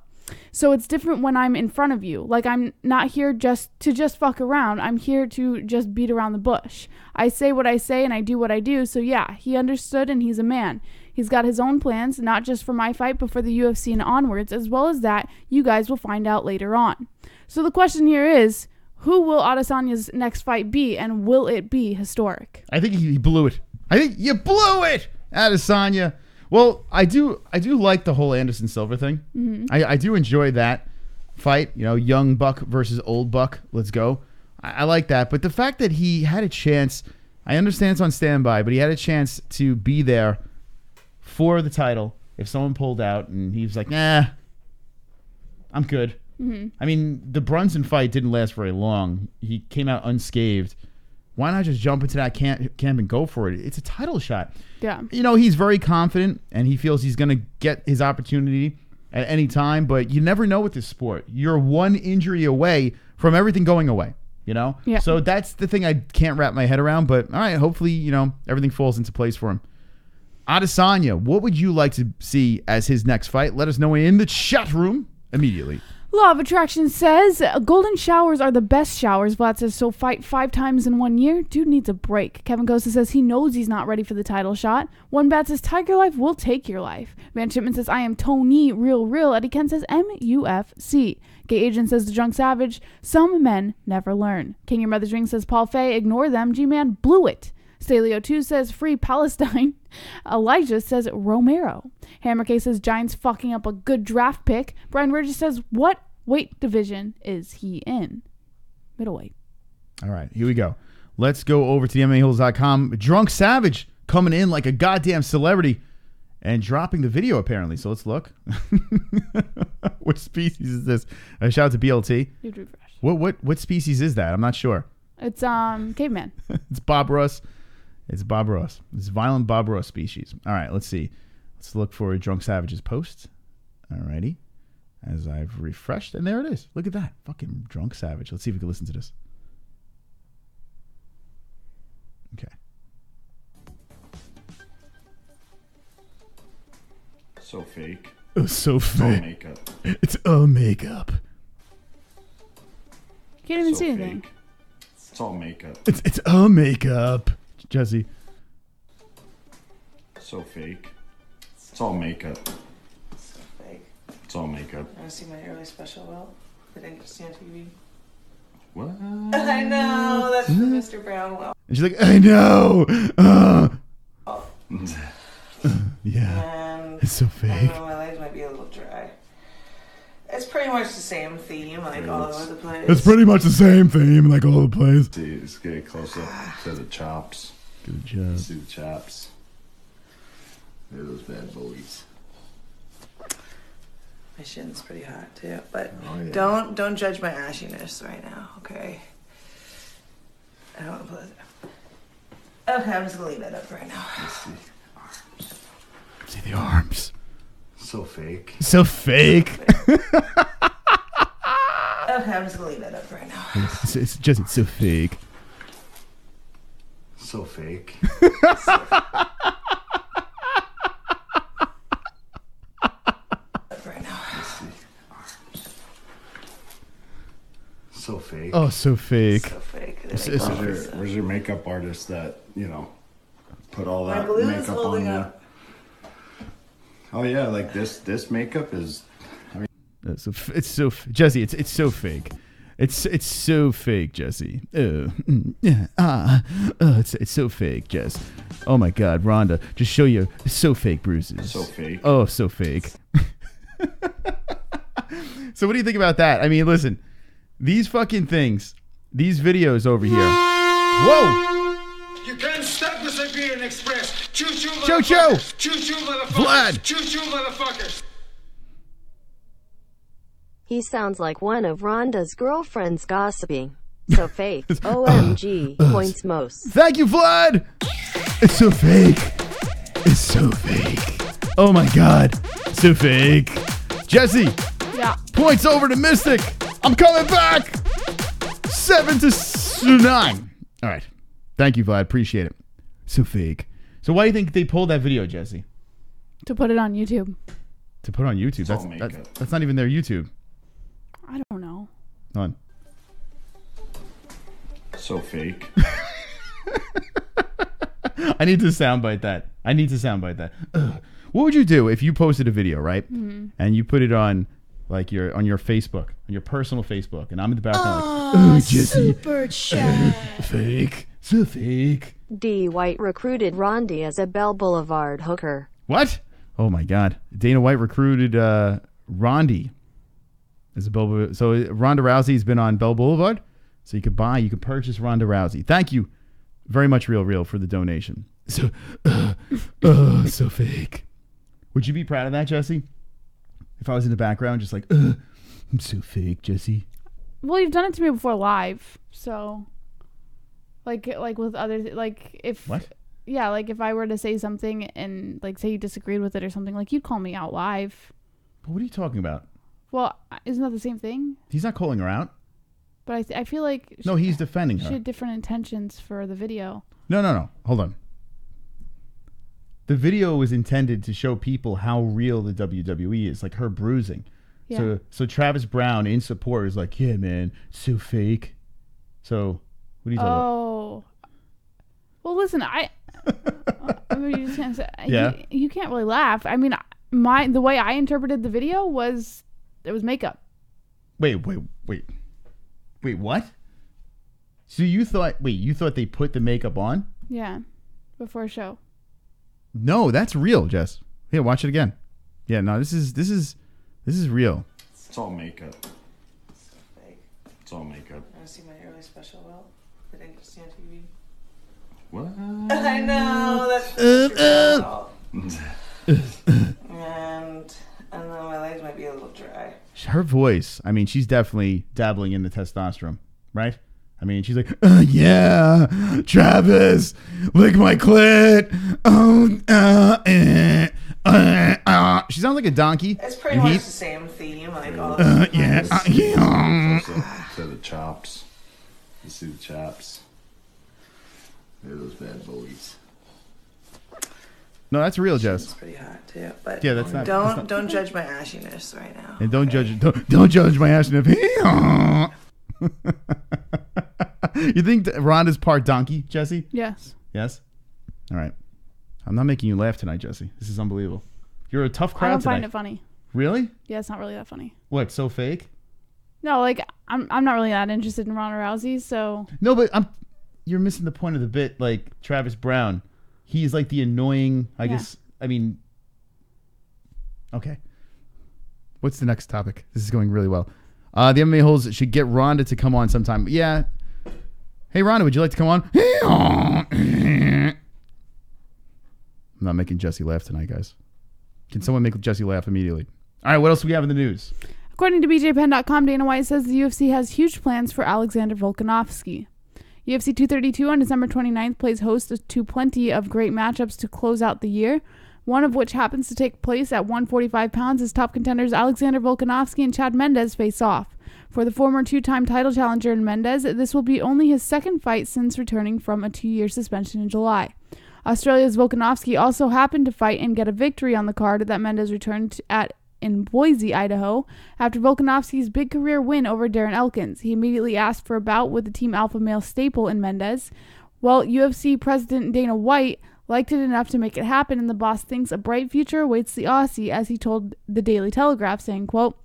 So it's different when I'm in front of you. Like, I'm not here just to fuck around. I'm here to just beat around the bush. I say what I say and I do what I do. So yeah, he understood and he's a man. He's got his own plans, not just for my fight, but for the UFC and onwards, as well as that you guys will find out later on. So the question here is, who will Adesanya's next fight be, and will it be historic? I think he blew it. I think you blew it, Adesanya. Well, I do like the whole Anderson Silva thing. Mm-hmm. I do enjoy that fight. You know, young buck versus old buck. Let's go. I like that. But the fact that he had a chance, I understand it's on standby, but he had a chance to be there for the title if someone pulled out, and he was like, nah, I'm good. Mm-hmm. I mean, the Brunson fight didn't last very long. He came out unscathed. Why not just jump into that camp and go for it? It's a title shot. Yeah. You know, he's very confident, and he feels he's going to get his opportunity at any time, but you never know with this sport. You're one injury away from everything going away, you know? Yeah. So that's the thing I can't wrap my head around, but all right, hopefully, you know, everything falls into place for him. Adesanya, what would you like to see as his next fight? Let us know in the chat room immediately. Law of Attraction says, golden showers are the best showers. Vlad says, so fight 5 times in 1 year? Dude needs a break. Kevin Gosa says he knows he's not ready for the title shot. One Bat says, TygerLyfe will take your life. Van Shipman says, I am Tony Real. Eddie Ken says, MUFC. Gay Agent says, The Drunk Savage, some men never learn. King Your Mother's Ring says, Paul Fay, ignore them. G-Man blew it. Staleo2 says free Palestine. Elijah says Romero. Hammer K says Giants fucking up a good draft pick. Brian Regis says what weight division is he in? Middleweight. All right, here we go. Let's go over to the MMAHoles.com. Drunk Savage coming in like a goddamn celebrity and dropping the video apparently. So let's look. What species is this? Shout out to BLT. You'd refresh. What species is that? I'm not sure. It's caveman. It's Bob Ross. It's Bob Ross. It's violent Bob Ross species. All right, let's see. Let's look for Drunk Savage's post. All righty. As I've refreshed, and there it is. Look at that. Fucking Drunk Savage. Let's see if we can listen to this. Okay. So fake. Oh, so It's all fake. makeup. It's all makeup. Can't even So see anything. fake. It's all makeup. It's all makeup. Jesse. So fake. It's all makeup. So fake. It's all makeup. Want to see my early special well? That I didn't get to see on TV. What? I know, that's the Mr. Brown well. And she's like, I know. Yeah. And It's so I fake. know my legs might be a little dry. It's pretty much the same theme, like all over the place. It's pretty much the same theme, like all the plays. See, let's get a close up to the chops. Good job. See the chops. They're those bad boys. My shin's pretty hot too, but Oh, yeah. don't judge my ashiness right now, okay? I don't want to put it. Okay, I'm just gonna leave that up right now. Let's see. See the arms. So fake. So fake. Okay, I'm just gonna leave that up right now. It's just, it's so fake. So fake. Right now. Let's see. So fake. Oh, so fake. So fake. Where's your makeup artist that, put all My that glue is makeup on holding you? up. Oh yeah, like this makeup is. It's so Jesse. It's so fake. It's so fake, Jesse. It's so fake, Jess. Oh my God, Ronda, just show you so fake bruises. So fake. Oh, so fake. So what do you think about that? I mean, listen, these fucking things, these videos over here. Whoa. You can't stop this agreeing express. Choo-choo, Choo-choo. motherfuckers. Choo-choo, motherfuckers. Vlad. Choo-choo, motherfuckers. He sounds like one of Rhonda's girlfriends gossiping. So fake. OMG. Points most. Thank you, Vlad. It's so fake. It's so fake. Oh my God. So fake. Jesse. Yeah. Points over to Mystic. I'm coming back. 7-9. All right. Thank you, Vlad. Appreciate it. So fake. So why do you think they pulled that video, Jesse? To put it on YouTube. To put on YouTube. all makeup. That's not even their YouTube. I don't know. Hold on. So fake. I need to soundbite that. What would you do if you posted a video, right? Mm-hmm. And you put it on like your Facebook, on your personal Facebook, and I'm in the background like, Jesse. Super chat. Fake. So fake. D. White recruited Rondi as a Bell Boulevard hooker. What? Oh my God. Dana White recruited Rondi as a Bell. So Ronda Rousey's been on Bell Boulevard. So you could purchase Ronda Rousey. Thank you very much, Real, for the donation. So, so fake. Would you be proud of that, Jesse? If I was in the background, just like, I'm so fake, Jesse. Well, you've done it to me before live, so like with other like if What? Yeah, like if I were to say something and like say you disagreed with it or something, like you'd call me out live. What are you talking about? Well, isn't that the same thing? He's not calling her out. But I feel like No, he's defending she her. had different intentions for the video. No. Hold on. The video was intended to show people how real the WWE is, like her bruising. Yeah. So Travis Brown in support is like, yeah, man, so fake. So what are you talking about? Oh. Well, listen, I mean, you just can't say, Yeah. you can't really laugh. I mean, the way I interpreted the video was it was makeup. Wait, what? So you thought they put the makeup on? Yeah. before a show. No, that's real, Jess. Here, watch it again. Yeah, no, this is real. It's all makeup. So fake. It's all makeup. I want to see my early special belt that I didn't see on TV. What? I know that's and then my legs might be a little dry. Her voice, I mean, she's definitely dabbling in the testosterone, right? I mean, she's like, yeah, Travis, lick my clit. She sounds like a donkey. It's pretty much the same theme, like all yeah. So the chops. You see the chops. They're those bad boys. No, that's real, Jess. It's pretty hot too, but yeah, that's not. Don't judge my ashiness right now. And don't judge my ashiness. You think Ronda's part donkey, Jessie? Yes. Yes. All right. I'm not making you laugh tonight, Jessie. This is unbelievable. You're a tough crowd I don't tonight. find it funny. Really? Yeah, it's not really that funny. What? So fake? No, like I'm not really that interested in Ronda Rousey, so. No, but you're missing the point of the bit. Like Travis Brown, he's like the annoying. I guess. I mean. Okay. What's the next topic? This is going really well. The MMA-Holes should get Ronda to come on sometime. Yeah. Hey, Ronda, would you like to come on? I'm not making Jessie laugh tonight, guys. Can someone make Jessie laugh immediately? All right, what else do we have in the news? According to BJPenn.com, Dana White says the UFC has huge plans for Alexander Volkanovski. UFC 232 on December 29th plays host to plenty of great matchups to close out the year, one of which happens to take place at 145 pounds as top contenders Alexander Volkanovski and Chad Mendes face off. For the former two-time title challenger in Mendes, this will be only his second fight since returning from a 2-year suspension in July. Australia's Volkanovski also happened to fight and get a victory on the card that Mendes returned at in Boise, Idaho. After Volkanovski's big career win over Darren Elkins, he immediately asked for a bout with the Team Alpha male staple in Mendes. Well, UFC President Dana White liked it enough to make it happen, and the boss thinks a bright future awaits the Aussie, as he told the Daily Telegraph, saying, quote,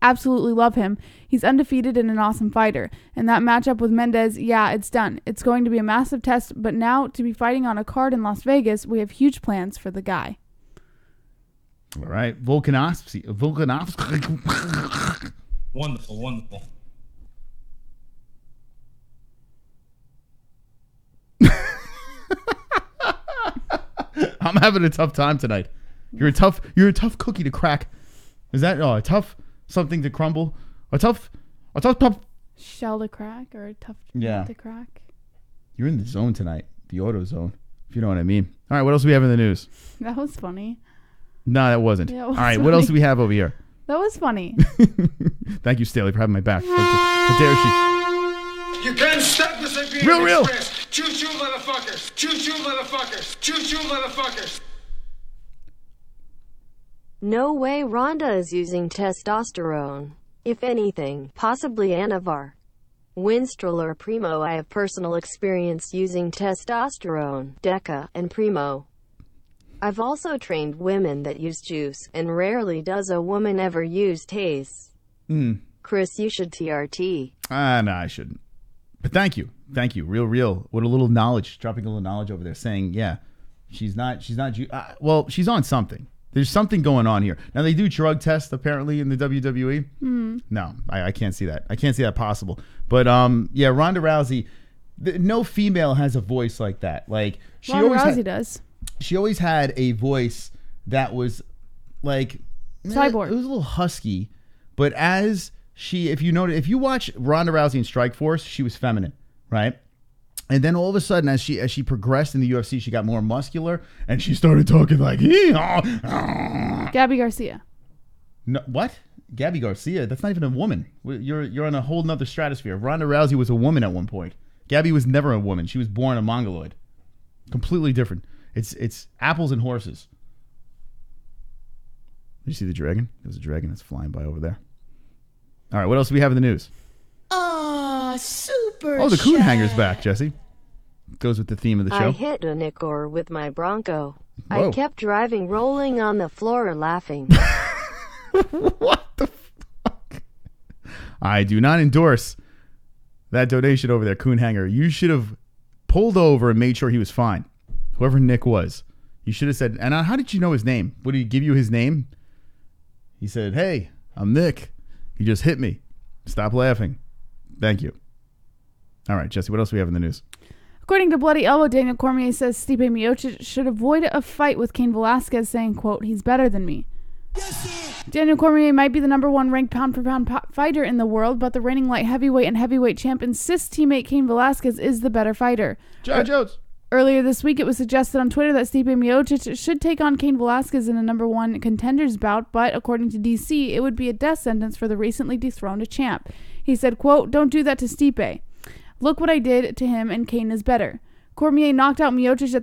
"Absolutely love him. He's undefeated and an awesome fighter. And that matchup with Mendes, yeah, it's done. It's going to be a massive test, but now to be fighting on a card in Las Vegas, we have huge plans for the guy." All right. Volkanovski. Wonderful, wonderful. I'm having a tough time tonight. You're a tough cookie to crack. Is that a tough something to crumble? A tough shell to crack or a tough nut to crack? You're in the zone tonight, the auto zone, if you know what I mean. All right, what else do we have in the news? That was funny. No, that wasn't. Yeah, it All was right, funny. what else do we have over here? That was funny. Thank you, Staley, for having my back. How dare she? You can't stop this agreement Real. express. Choo-choo, motherfuckers. Choo-choo, motherfuckers. Choo-choo, motherfuckers. No way Ronda is using testosterone. If anything, possibly Anavar. Winstrel or Primo. I have personal experience using testosterone, Deca, and Primo. I've also trained women that use juice, and rarely does a woman ever use Taze. Chris, you should TRT. No, I shouldn't. But thank you. Real. What a little knowledge, dropping a little knowledge over there, saying, yeah, she's not, well, she's on something. There's something going on here. Now, they do drug tests, apparently, in the WWE. No, I can't see that. I can't see that possible. But, yeah, Ronda Rousey, no female has a voice like that. Like, Ronda Rousey does. She always had a voice that was, like... Cyborg. It was a little husky. But as she... If you watch Ronda Rousey in Strikeforce, she was feminine, right? And then all of a sudden, as she progressed in the UFC, she got more muscular, and she started talking like, Gabby Garcia. No, what? Gabby Garcia? That's not even a woman. You're on a whole nother stratosphere. Ronda Rousey was a woman at one point. Gabby was never a woman. She was born a mongoloid. Completely different. It's apples and horses. You see the dragon? There's a dragon that's flying by over there. All right, what else do we have in the news? Super. Oh, the coon hanger's back, Jessie. Goes with the theme of the show. I hit a Nicor with my Bronco. Whoa. I kept driving, rolling on the floor, laughing. What the fuck? I do not endorse that donation over there, coon hanger. You should have pulled over and made sure he was fine. whoever Nick was. You should have said, and how did you know his name? Would he give you his name? He said, hey, I'm Nick. He just hit me. Stop laughing. Thank you. All right, Jesse, what else do we have in the news? According to Bloody Elbow, Daniel Cormier says Stipe Miocic should avoid a fight with Cain Velasquez, saying, quote, he's better than me. Daniel Cormier might be the number 1 ranked pound-for-pound fighter in the world, but the reigning light heavyweight and heavyweight champ insists teammate Cain Velasquez is the better fighter. John Jones. Earlier this week, it was suggested on Twitter that Stipe Miocic should take on Cain Velasquez in a number 1 contenders bout, but according to DC, it would be a death sentence for the recently dethroned champ. He said, quote, don't do that to Stipe. Look what I did to him, and Cain is better. Cormier knocked out Miocic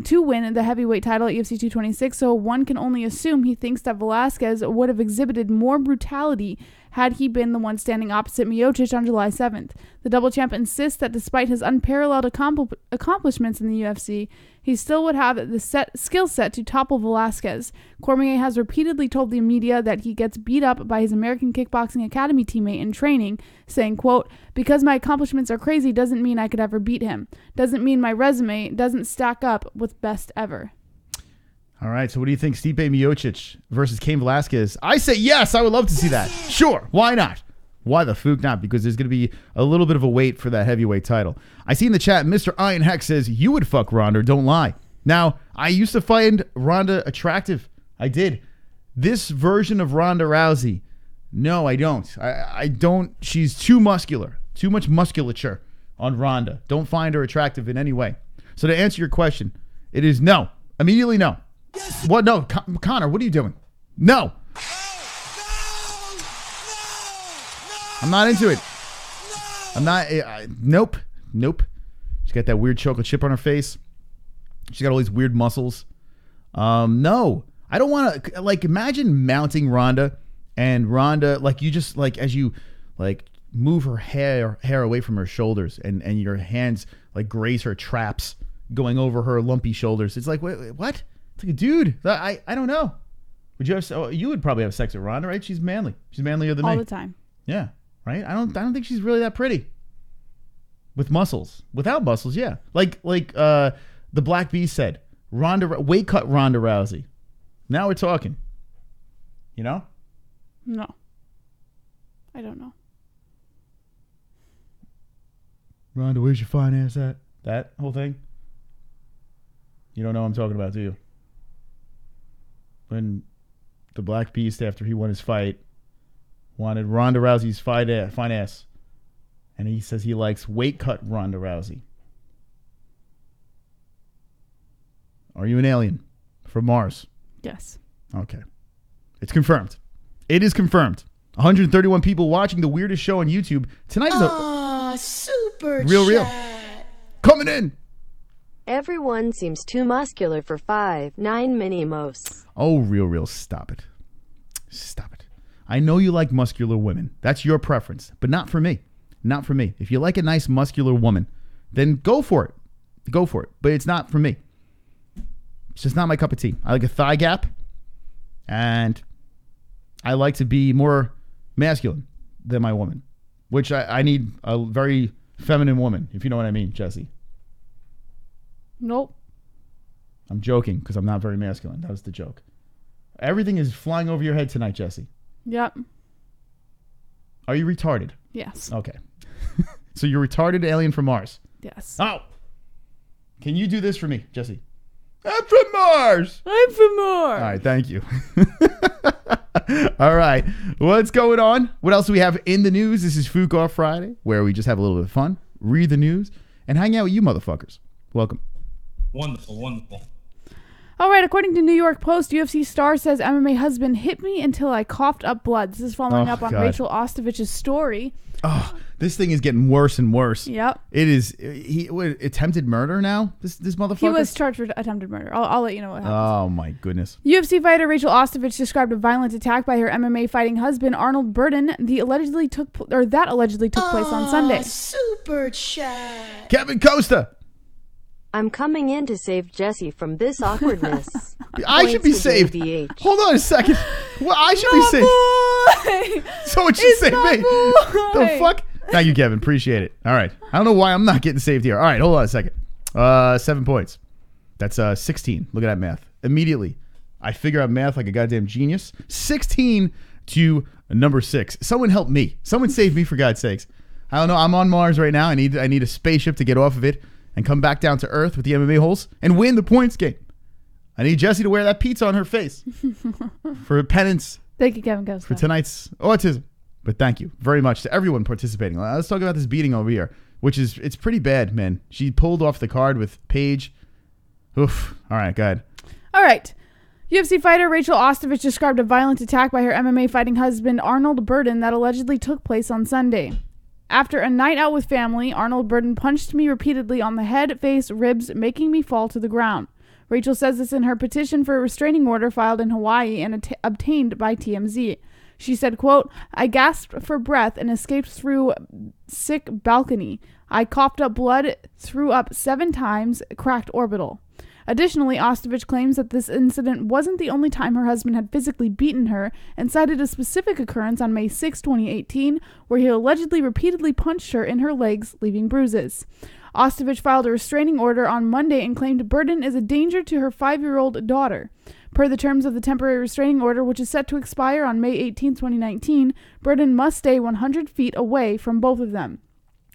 to win the heavyweight title at UFC 226, so one can only assume he thinks that Velasquez would have exhibited more brutality had he been the one standing opposite Miocic on July 7th. The double champ insists that despite his unparalleled accomplishments in the UFC, he still would have the skill set to topple Velasquez. Cormier has repeatedly told the media that he gets beat up by his American Kickboxing Academy teammate in training, saying, quote, because my accomplishments are crazy doesn't mean I could ever beat him. Doesn't mean my resume doesn't stack up with best ever. All right, so what do you think, Stipe Miocic versus Cain Velasquez? I say yes, I would love to see that. Sure, why not? Why the Fook not? Because there's going to be a little bit of a wait for that heavyweight title. I see in the chat, Mr. Iron Heck says, you would fuck Ronda, don't lie. Now, I used to find Ronda attractive. I did. This version of Ronda Rousey, no, I don't. I don't. She's too muscular. Too much musculature on Ronda. Don't find her attractive in any way. So to answer your question, it is no. Immediately no. What? No, Connor, what are you doing? No. I'm not into it. I'm not. Nope. She's got that weird chocolate chip on her face. She's got all these weird muscles. No, I don't want to. Like, imagine mounting Ronda, and Ronda, like, you just, like, as you, like, move her hair away from her shoulders, and your hands, like, graze her traps going over her lumpy shoulders. It's like, what? It's like, dude, I don't know. Would you have? You would probably have sex with Ronda, right? She's manly. She's manlier than me. All the time. Yeah, right. I don't think she's really that pretty. With muscles, without muscles, yeah. Like the Black Beast said, weight cut Ronda Rousey. Now we're talking. You know? No. I don't know. Ronda, where's your fine ass at? That whole thing? You don't know what I'm talking about, do you? When the Black Beast, after he won his fight, wanted Ronda Rousey's fine ass. And he says he likes weight cut Ronda Rousey. Are you an alien from Mars? Yes. Okay. It's confirmed. It is confirmed. 131 people watching the weirdest show on YouTube. Tonight is a super real. Coming in. Everyone seems too muscular for 5'9" Minimos. Oh, real. Stop it. Stop it. I know you like muscular women. That's your preference, but not for me. Not for me. If you like a nice muscular woman, then go for it. Go for it. But it's not for me. It's just not my cup of tea. I like a thigh gap, and I like to be more masculine than my woman, which I need a very feminine woman, if you know what I mean, Jessie. Nope. I'm joking because I'm not very masculine. That was the joke. Everything is flying over your head tonight, Jessie. Yep. Are you retarded? Yes. Okay. So you're retarded alien from Mars? Yes. Oh. Can you do this for me, Jessie? I'm from Mars. I'm from Mars. All right, thank you. All right, what's going on? What else do we have in the news? This is Fook Off Friday, where we just have a little bit of fun, read the news, and hang out with you motherfuckers. Welcome. Wonderful. All right, according to New York Post, UFC star says MMA husband hit me until I coughed up blood. This is following up on Rachel Ostovich's story. Oh, this thing is getting worse and worse. Yep. It is. He attempted murder now. This motherfucker. He was charged for attempted murder. I'll let you know what happens. Oh my goodness. UFC fighter Rachel Ostovich described a violent attack by her MMA fighting husband Arnold Burden that allegedly took place on Sunday. Super chat. Kevin Costa. I'm coming in to save Jessie from this awkwardness. I should be saved. Hold on a second. Well, I should be saved. Someone should save me. The fuck? Thank you, Kevin. Appreciate it. All right. I don't know why I'm not getting saved here. All right. Hold on a second. 7 points. That's 16. Look at that math. Immediately, I figure out math like a goddamn genius. 16 to number 6. Someone help me. Someone save me, for God's sakes. I don't know. I'm on Mars right now. I need a spaceship to get off of it and come back down to Earth with the MMA-Holes and win the points game. I need Jessie to wear that pizza on her face for penance. Thank you, Kevin Costa. For tonight's autism. But thank you very much to everyone participating. Let's talk about this beating over here, which is, it's pretty bad, man. She pulled off the card with Paige. Oof. All right, go ahead. All right. UFC fighter Rachel Ostovich described a violent attack by her MMA fighting husband Arnold Burden that allegedly took place on Sunday. After a night out with family, Arnold Burden punched me repeatedly on the head, face, ribs, making me fall to the ground. Rachel says this in her petition for a restraining order filed in Hawaii and obtained by TMZ. She said, quote, I gasped for breath and escaped through sick balcony. I coughed up blood, threw up 7 times, cracked orbital. Additionally, Ostovich claims that this incident wasn't the only time her husband had physically beaten her and cited a specific occurrence on May 6, 2018, where he allegedly repeatedly punched her in her legs, leaving bruises. Ostovich filed a restraining order on Monday and claimed Burden is a danger to her 5-year-old daughter. Per the terms of the temporary restraining order, which is set to expire on May 18, 2019, Burden must stay 100 feet away from both of them.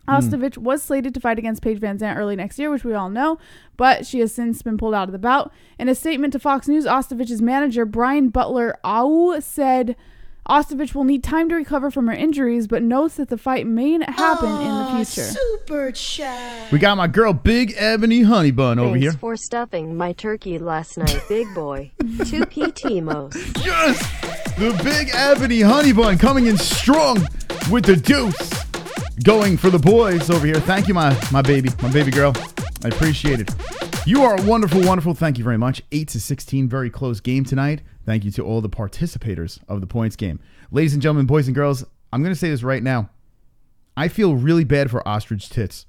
Ostovich was slated to fight against Paige Van Zandt early next year, which we all know, but she has since been pulled out of the bout. In a statement to Fox News, Ostovich's manager, Brian Butler Au, said Ostovich will need time to recover from her injuries, but notes that the fight may happen in the future. Super chat. We got my girl Big Ebony Honey Bun over here. Thanks for stuffing my turkey last night, big boy. 2PT most. Yes! The Big Ebony Honey Bun coming in strong with the deuce. Going for the boys over here. Thank you, my baby girl. I appreciate it. You are wonderful, wonderful. Thank you very much. 8-16, very close game tonight. Thank you to all the participators of the points game. Ladies and gentlemen, boys and girls, I'm going to say this right now. I feel really bad for Ostrich Tits.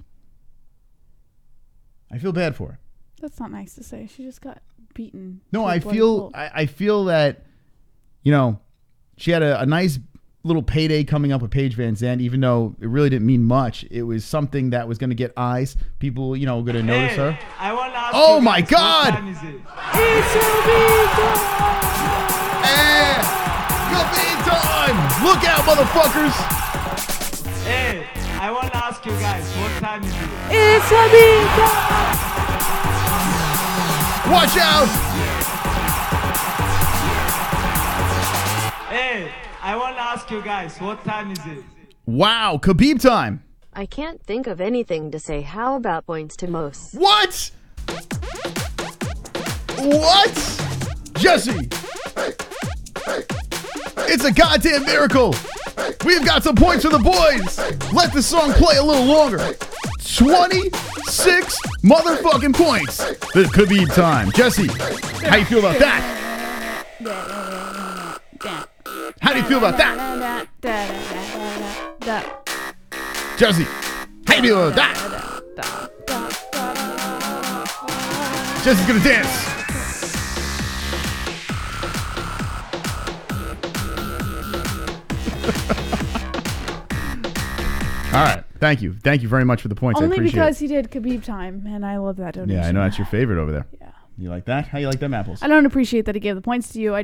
I feel bad for her. That's not nice to say. She just got beaten. No, I feel that, you know, she had a nice little payday coming up with Paige Van Zandt, even though it really didn't mean much. It was something that was going to get eyes. People, you know, going to notice her. I want to ask oh my God! It's Combine time! Look out, motherfuckers! Hey, I want to ask you guys, what time is it? It's Combine time! Watch out! Hey, I want to ask you guys, what time is it? Wow, Khabib time! I can't think of anything to say. How about points to most? What? What? Jessie! It's a goddamn miracle! We've got some points for the boys! Let the song play a little longer. 26 motherfucking points! The Khabib time. Jessie, how you feel about that? How do you feel about that? Jessie, how you feel about that? Jessie's gonna dance. All right. Thank you. Thank you very much for the points. Only I appreciate because it. he did Khabib time, and I love that donation. Yeah, I know that's your favorite over there. Yeah. You like that? How you like them apples? I don't appreciate that he gave the points to you. I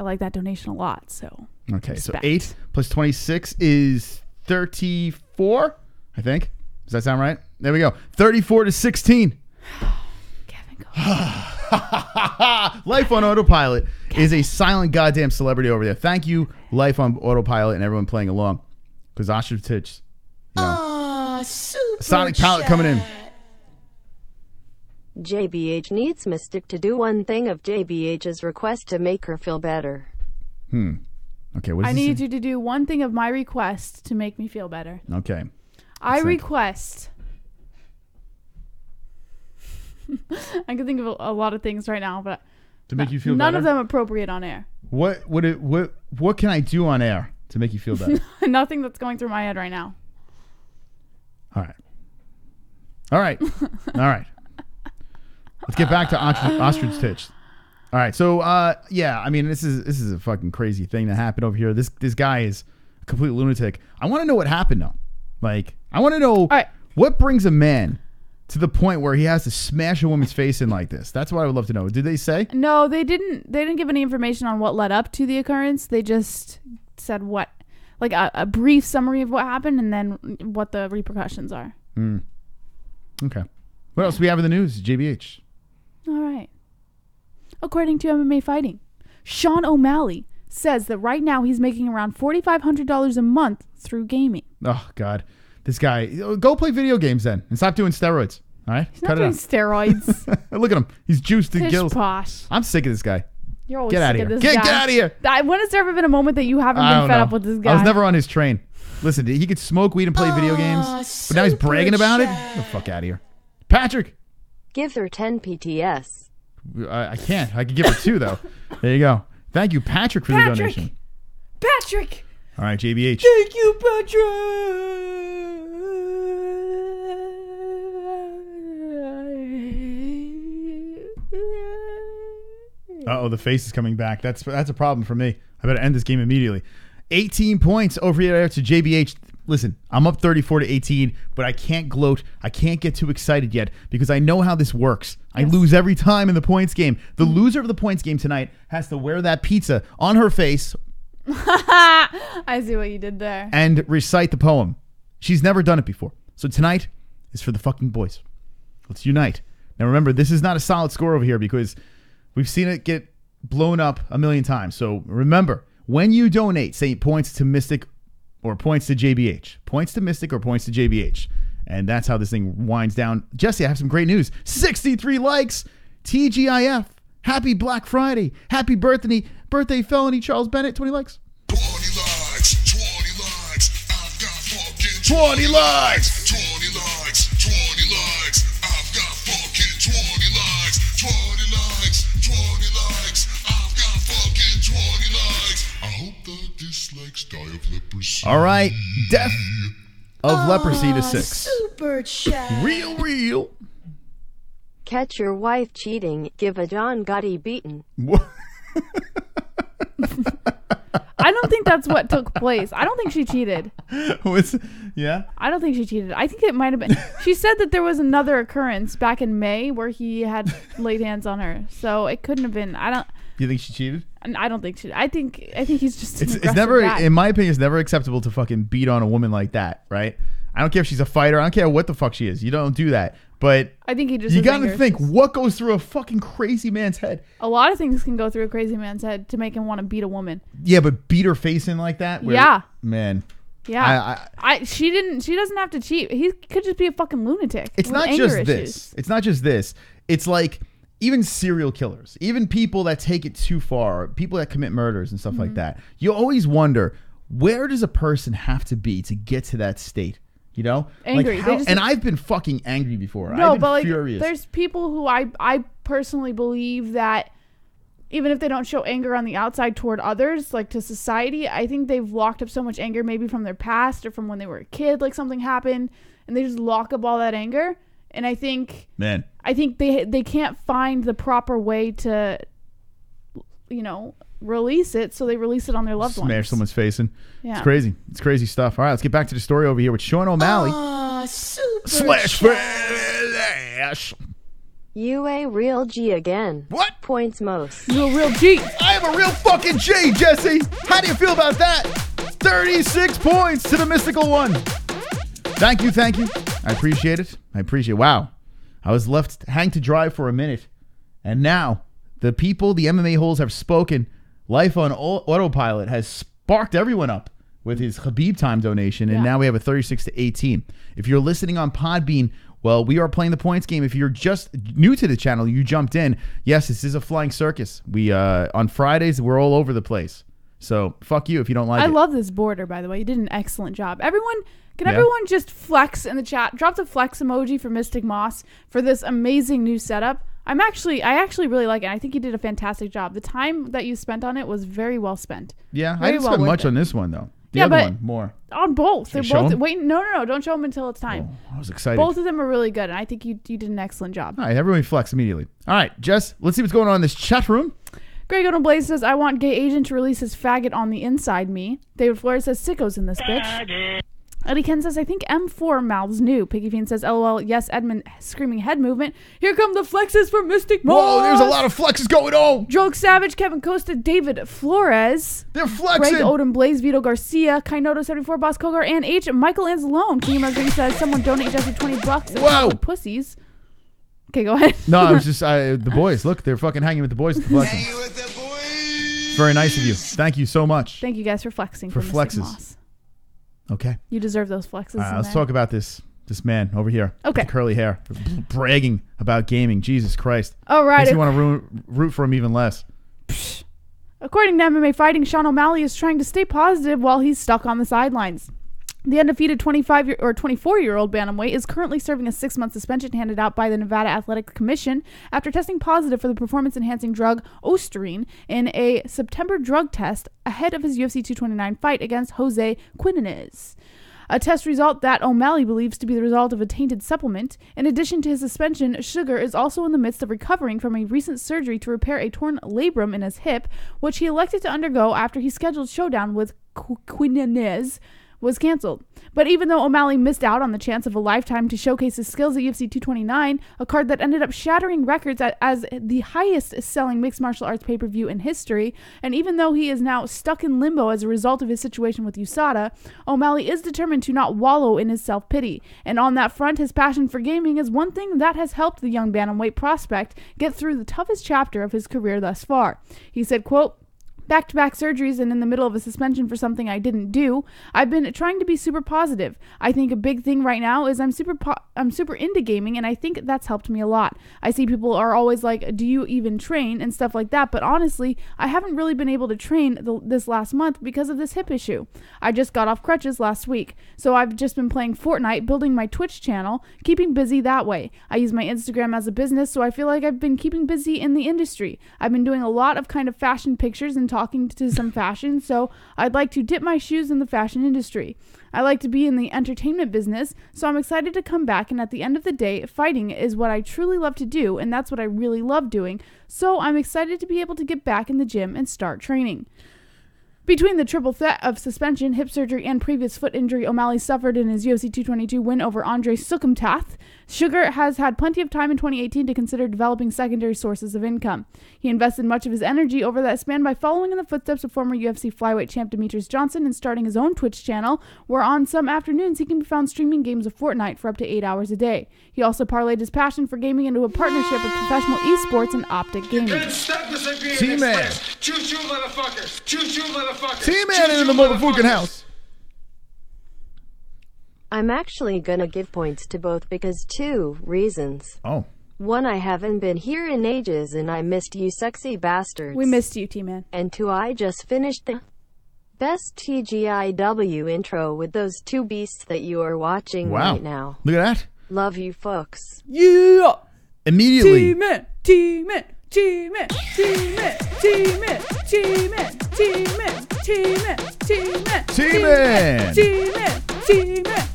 like that donation a lot. So okay, respect. so 8 plus 26 is 34, I think. Does that sound right? There we go. 34-16. Kevin, go. Life on Autopilot is a silent goddamn celebrity over there. Thank you, Life on Autopilot, and everyone playing along. Because Ostrich Tits. You know. Super Sonic Palette coming in. JBH needs Mystic to do one thing of JBH's request to make her feel better. Okay, what is I need you to do one thing of my request to make me feel better. Okay. I request. I can think of a lot of things right now, but to make you feel none better? of them appropriate on air. What can I do on air to make you feel better? Nothing that's going through my head right now. All right. Let's get back to Ostrich Tits. All right, so yeah, I mean this is a fucking crazy thing that happened over here. This guy is a complete lunatic. I want to know what happened though. Like I want to know what brings a man to the point where he has to smash a woman's face in like this? That's what I would love to know. Did they say? No, they didn't give any information on what led up to the occurrence. They just said like a brief summary of what happened and then what the repercussions are. Okay. What else do we have in the news, JBH? All right. According to MMA Fighting, Sean O'Malley says that right now he's making around $4,500 a month through gaming. Oh, God. This guy, go play video games then and stop doing steroids. All right? He's not doing steroids. Look at him. He's juiced to Pish gills. posh. I'm sick of this guy. You're always Get out sick of here. of this guy. Get out of here. When has there ever been a moment that you haven't been fed up with this guy? I was never on his train. Listen, he could smoke weed and play video games, but now he's bragging about it? Get the fuck out of here. Patrick. Give her 10 PTS. I can't. I could give her 2, though. There you go. Thank you, Patrick, for the donation. Patrick. All right, JBH. Thank you, Patrick. Uh-oh, the face is coming back. That's a problem for me. I better end this game immediately. 18 points over here to JBH. Listen, I'm up 34-18, but I can't gloat. I can't get too excited yet because I know how this works. I lose every time in the points game. The loser of the points game tonight has to wear that pizza on her face. I see what you did there. And recite the poem. She's never done it before. So tonight is for the fucking boys. Let's unite. Now remember, this is not a solid score over here because we've seen it get blown up a million times. So remember, when you donate, say points to Mystic or points to JBH. Points to Mystic or points to JBH. And that's how this thing winds down. Jessie, I have some great news. 63 likes. TGIF. Happy Black Friday. Happy birthday, Felony Charles Bennett. 20 likes. 20 likes. 20 likes. I've got fucking 20 likes. 20 likes. 20 likes. I've got fucking 20 likes. 20 likes. 20 likes. I've got fucking 20 likes. I hope the dislikes die of leprosy. All right. Death of leprosy to 6. Super chat. Real. Catch your wife cheating. Give a John Gotti beaten. I don't think that's what took place. I don't think she cheated. Yeah? I don't think she cheated. I think it might have been. She said that there was another occurrence back in May where he had laid hands on her. So it couldn't have been. Do you think she cheated? I don't think she. I think he's just. It's never, in my opinion, it's never acceptable to fucking beat on a woman like that, right? I don't care if she's a fighter. I don't care what the fuck she is. You don't do that. But I think he just. You gotta think what goes through a fucking crazy man's head. A lot of things can go through a crazy man's head to make him want to beat a woman. Yeah, but beat her face in like that. Yeah, man. Yeah, she didn't. She doesn't have to cheat. He could just be a fucking lunatic. It's not just this. It's not just this. It's like even serial killers, even people that take it too far, people that commit murders and stuff like that. You always wonder, where does a person have to be to get to that state? You know, angry. Like and I've been fucking angry before. No, I've been but like, furious. there's people who I personally believe that even if they don't show anger on the outside toward others, like to society, I think they've locked up so much anger, maybe from their past or from when they were a kid, like something happened, and they just lock up all that anger. And I think, they can't find the proper way to, release it, so they release it on their loved ones. Smash someone's face in. Yeah. It's crazy. It's crazy stuff. All right, let's get back to the story over here with Sean O'Malley. // You a real G again. What? Points most. You a real G. I am a real fucking G, Jesse. How do you feel about that? 36 points to the mystical one. Thank you. I appreciate it. Wow. I was left hang to dry for a minute. And now, the people, the MMA-Holes have spoken. Life on Autopilot has sparked everyone up with his Khabib time donation. And now we have a 36-18. If you're listening on Podbean, well, we are playing the points game. If you're just new to the channel, you jumped in. Yes, this is a flying circus. We on Fridays, we're all over the place. So fuck you if you don't like it. I love this border, by the way. You did an excellent job. Everyone just flex in the chat? Drop the flex emoji for Mystic Moss for this amazing new setup. I actually really like it. I think you did a fantastic job. The time that you spent on it was very well spent. Yeah, I didn't spend much on this one though. The other one more. On both. They're both. Them? Wait, no, don't show them until it's time. Oh, I was excited. Both of them are really good, and I think you did an excellent job. All right, everyone flex immediately. All right, Jess, let's see what's going on in this chat room. Greg on Blaydes says, I want gay agent to release his faggot on the inside me. David Flores says, sickos in this bitch. Eddie Ken says, I think M4 mouths new. Piggy Fiend says, LOL, yes, Edmund screaming head movement. Here come the flexes for Mystic Moss. Whoa, there's a lot of flexes going on. Joke Savage, Kevin Costa, David Flores. They're flexing. Greg Odom, Blaze, Vito Garcia, Kainoto 74, Boss Kogar, and H. Michael Anzalone. King Marguerite says, someone donate Jesse $20. Whoa. Pussies. Okay, go ahead. No, I was just, the boys. Look, they're fucking hanging with the boys. Hanging with the boys. Very nice of you. Thank you so much. Thank you guys for flexing. For Mystic flexes. Moss. Okay. You deserve those flexes. All right, let's talk about this man over here. Okay. With the curly hair. Bragging about gaming. Jesus Christ. All right. Makes you want to root for him even less. According to MMA Fighting, Sean O'Malley is trying to stay positive while he's stuck on the sidelines. The undefeated 24-year-old bantamweight is currently serving a 6-month suspension handed out by the Nevada Athletic Commission after testing positive for the performance-enhancing drug Osterine in a September drug test ahead of his UFC 229 fight against Jose Quinones. A test result that O'Malley believes to be the result of a tainted supplement. In addition to his suspension, Sugar is also in the midst of recovering from a recent surgery to repair a torn labrum in his hip, which he elected to undergo after his scheduled showdown with Quinones was canceled. But even though O'Malley missed out on the chance of a lifetime to showcase his skills at UFC 229, a card that ended up shattering records as the highest selling mixed martial arts pay-per-view in history, and even though he is now stuck in limbo as a result of his situation with USADA, O'Malley is determined to not wallow in his self-pity. And on that front, his passion for gaming is one thing that has helped the young bantamweight prospect get through the toughest chapter of his career thus far. He said, quote, back-to-back surgeries and in the middle of a suspension for something I didn't do, I've been trying to be super positive. I think a big thing right now is I'm super into gaming, and I think that's helped me a lot. I see people are always like, do you even train and stuff like that, but honestly, I haven't really been able to train this last month because of this hip issue. I just got off crutches last week, so I've just been playing Fortnite, building my Twitch channel, keeping busy that way. I use my Instagram as a business, so I feel like I've been keeping busy in the industry. I've been doing a lot of kind of fashion pictures and talking to some fashion, so I'd like to dip my shoes in the fashion industry. I like to be in the entertainment business, so I'm excited to come back, and at the end of the day, fighting is what I truly love to do, and that's what I really love doing, so I'm excited to be able to get back in the gym and start training. Between the triple threat of suspension, hip surgery, and previous foot injury O'Malley suffered in his UFC 222 win over Andre Sukumtath, Sugar has had plenty of time in 2018 to consider developing secondary sources of income. He invested much of his energy over that span by following in the footsteps of former UFC flyweight champ Demetrius Johnson and starting his own Twitch channel, where on some afternoons he can be found streaming games of Fortnite for up to 8 hours a day. He also parlayed his passion for gaming into a partnership with professional esports and Optic Gaming. T-Man! Choo-choo, motherfuckers! Choo-choo, motherfuckers! T-Man in the motherfucking house! I'm actually gonna give points to both because 2 reasons. Oh. 1, I haven't been here in ages and I missed you sexy bastards. We missed you, T-Man. And 2, I just finished the best TGIW intro with those 2 beasts that you are watching right now. Look at that. Love you, folks. Yeah! Immediately. T-Man! T-Man! T-Man! T-Man! T-Man! T-Man! T-Man! T-Man! T-Man! T-Man! T-Man! T-Man!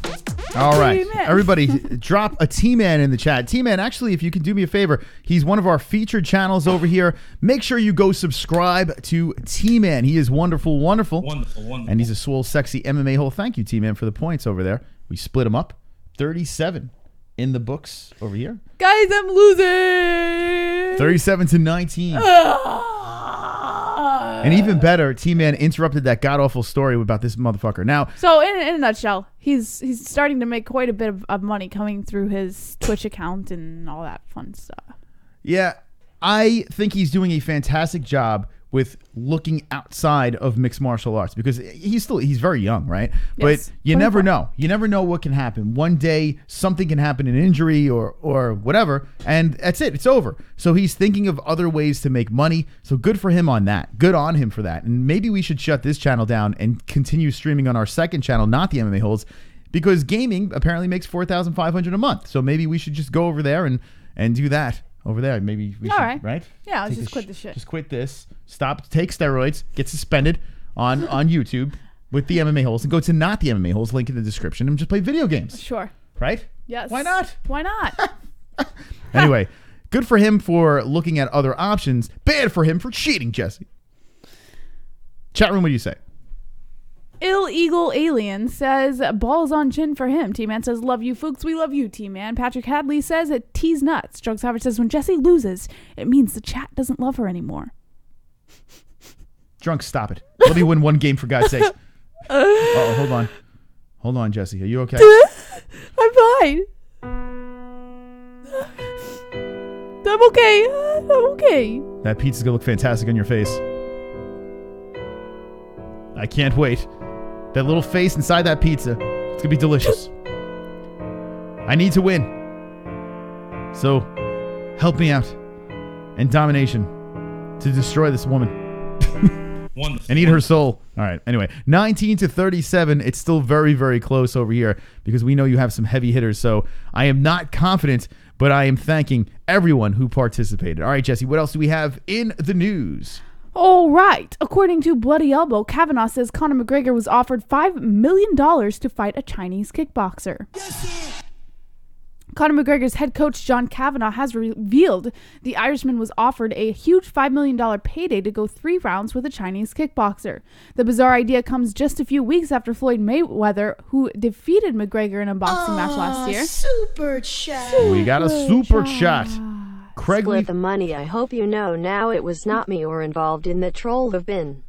All right. T-Man. Everybody, drop a T-Man in the chat. T-Man, actually, if you can do me a favor, he's one of our featured channels over here. Make sure you go subscribe to T-Man. He is wonderful, wonderful. Wonderful. And he's a swole, sexy MMA hole. Thank you, T-Man, for the points over there. We split him up. 37 in the books over here. Guys, I'm losing! 37 to 19. And even better, T-Man interrupted that god-awful story about this motherfucker. Now, so in a nutshell, he's starting to make quite a bit of money coming through his Twitch account and all that fun stuff. Yeah, I think he's doing a fantastic job with looking outside of mixed martial arts because he's very young, right? Yes. But you never know. You never know what can happen. One day something can happen, an injury or whatever, and that's it. It's over. So he's thinking of other ways to make money. So good for him on that. Good on him for that. And maybe we should shut this channel down and continue streaming on our second channel, not the MMA-Holes, because gaming apparently makes $4,500 a month. So maybe we should just go over there and do that. Over there, maybe we should, right? Yeah, let's just quit this shit. Just quit this. Stop, take steroids, get suspended on YouTube with the MMA-Holes, and go to not the MMA-Holes, link in the description, and just play video games. Sure. Right? Yes. Why not? Why not? Anyway, good for him for looking at other options. Bad for him for cheating, Jesse. Chat room, what do you say? Illegal Alien says balls on chin for him. T-Man says love you Fooks, we love you T-Man. Patrick Hadley says T's nuts. Drug Savage says when Jessie loses, it means the chat doesn't love her anymore. Drunk, stop it. Let me win one game for God's sake. Hold on. Hold on, Jessie. Are you okay? I'm fine. I'm okay. I'm okay. That pizza's gonna look fantastic on your face. I can't wait. That little face inside that pizza, it's gonna be delicious. I need to win. So, help me out. And domination to destroy this woman. And eat her soul. All right. Anyway, 19-37. It's still very, very close over here because we know you have some heavy hitters. So I am not confident, but I am thanking everyone who participated. All right, Jessie, what else do we have in the news? All right. According to Bloody Elbow, Kavanaugh says Conor McGregor was offered $5 million to fight a Chinese kickboxer. Conor McGregor's head coach, John Kavanagh, has revealed the Irishman was offered a huge $5 million payday to go 3 rounds with a Chinese kickboxer. The bizarre idea comes just a few weeks after Floyd Mayweather, who defeated McGregor in a boxing match last year. Super chat. We got a super chat. Craig Split the money. I hope you know now it was not me or involved in the troll have been.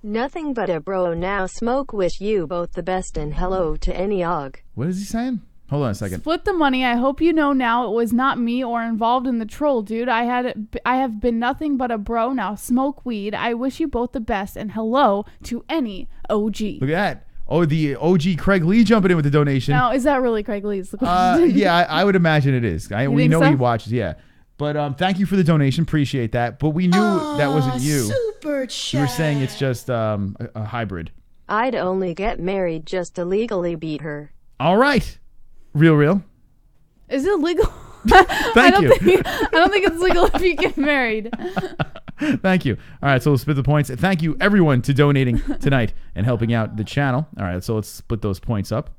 Nothing but a bro now. Smoke wish you both the best and hello to any og. What is he saying? Hold on a second. Split the money. I hope you know now it was not me or involved in the troll, dude. I have been nothing but a bro. Now smoke weed. I wish you both the best and hello to any OG. Look at that. Oh, the OG Craig Lee jumping in with the donation. Now, is that really Craig Lee's? Yeah, I would imagine it is. We know so? he watches, yeah. But thank you for the donation. Appreciate that. But we knew that wasn't you. Super chat. You were saying it's just a hybrid. I'd only get married just to legally beat her. All right. Real. Is it legal? Thank you. I don't think it's legal if you get married. Thank you. All right, so we'll split the points. Thank you, everyone, to donating tonight and helping out the channel. All right, so let's split those points up.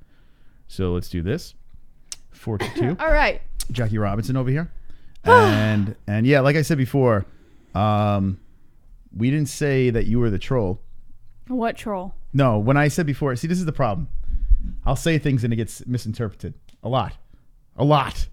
So let's do this. 4-2. All right. Jackie Robinson over here. and yeah, like I said before, we didn't say that you were the troll. What troll? No, when I said before, see, this is the problem. I'll say things and it gets misinterpreted. A lot.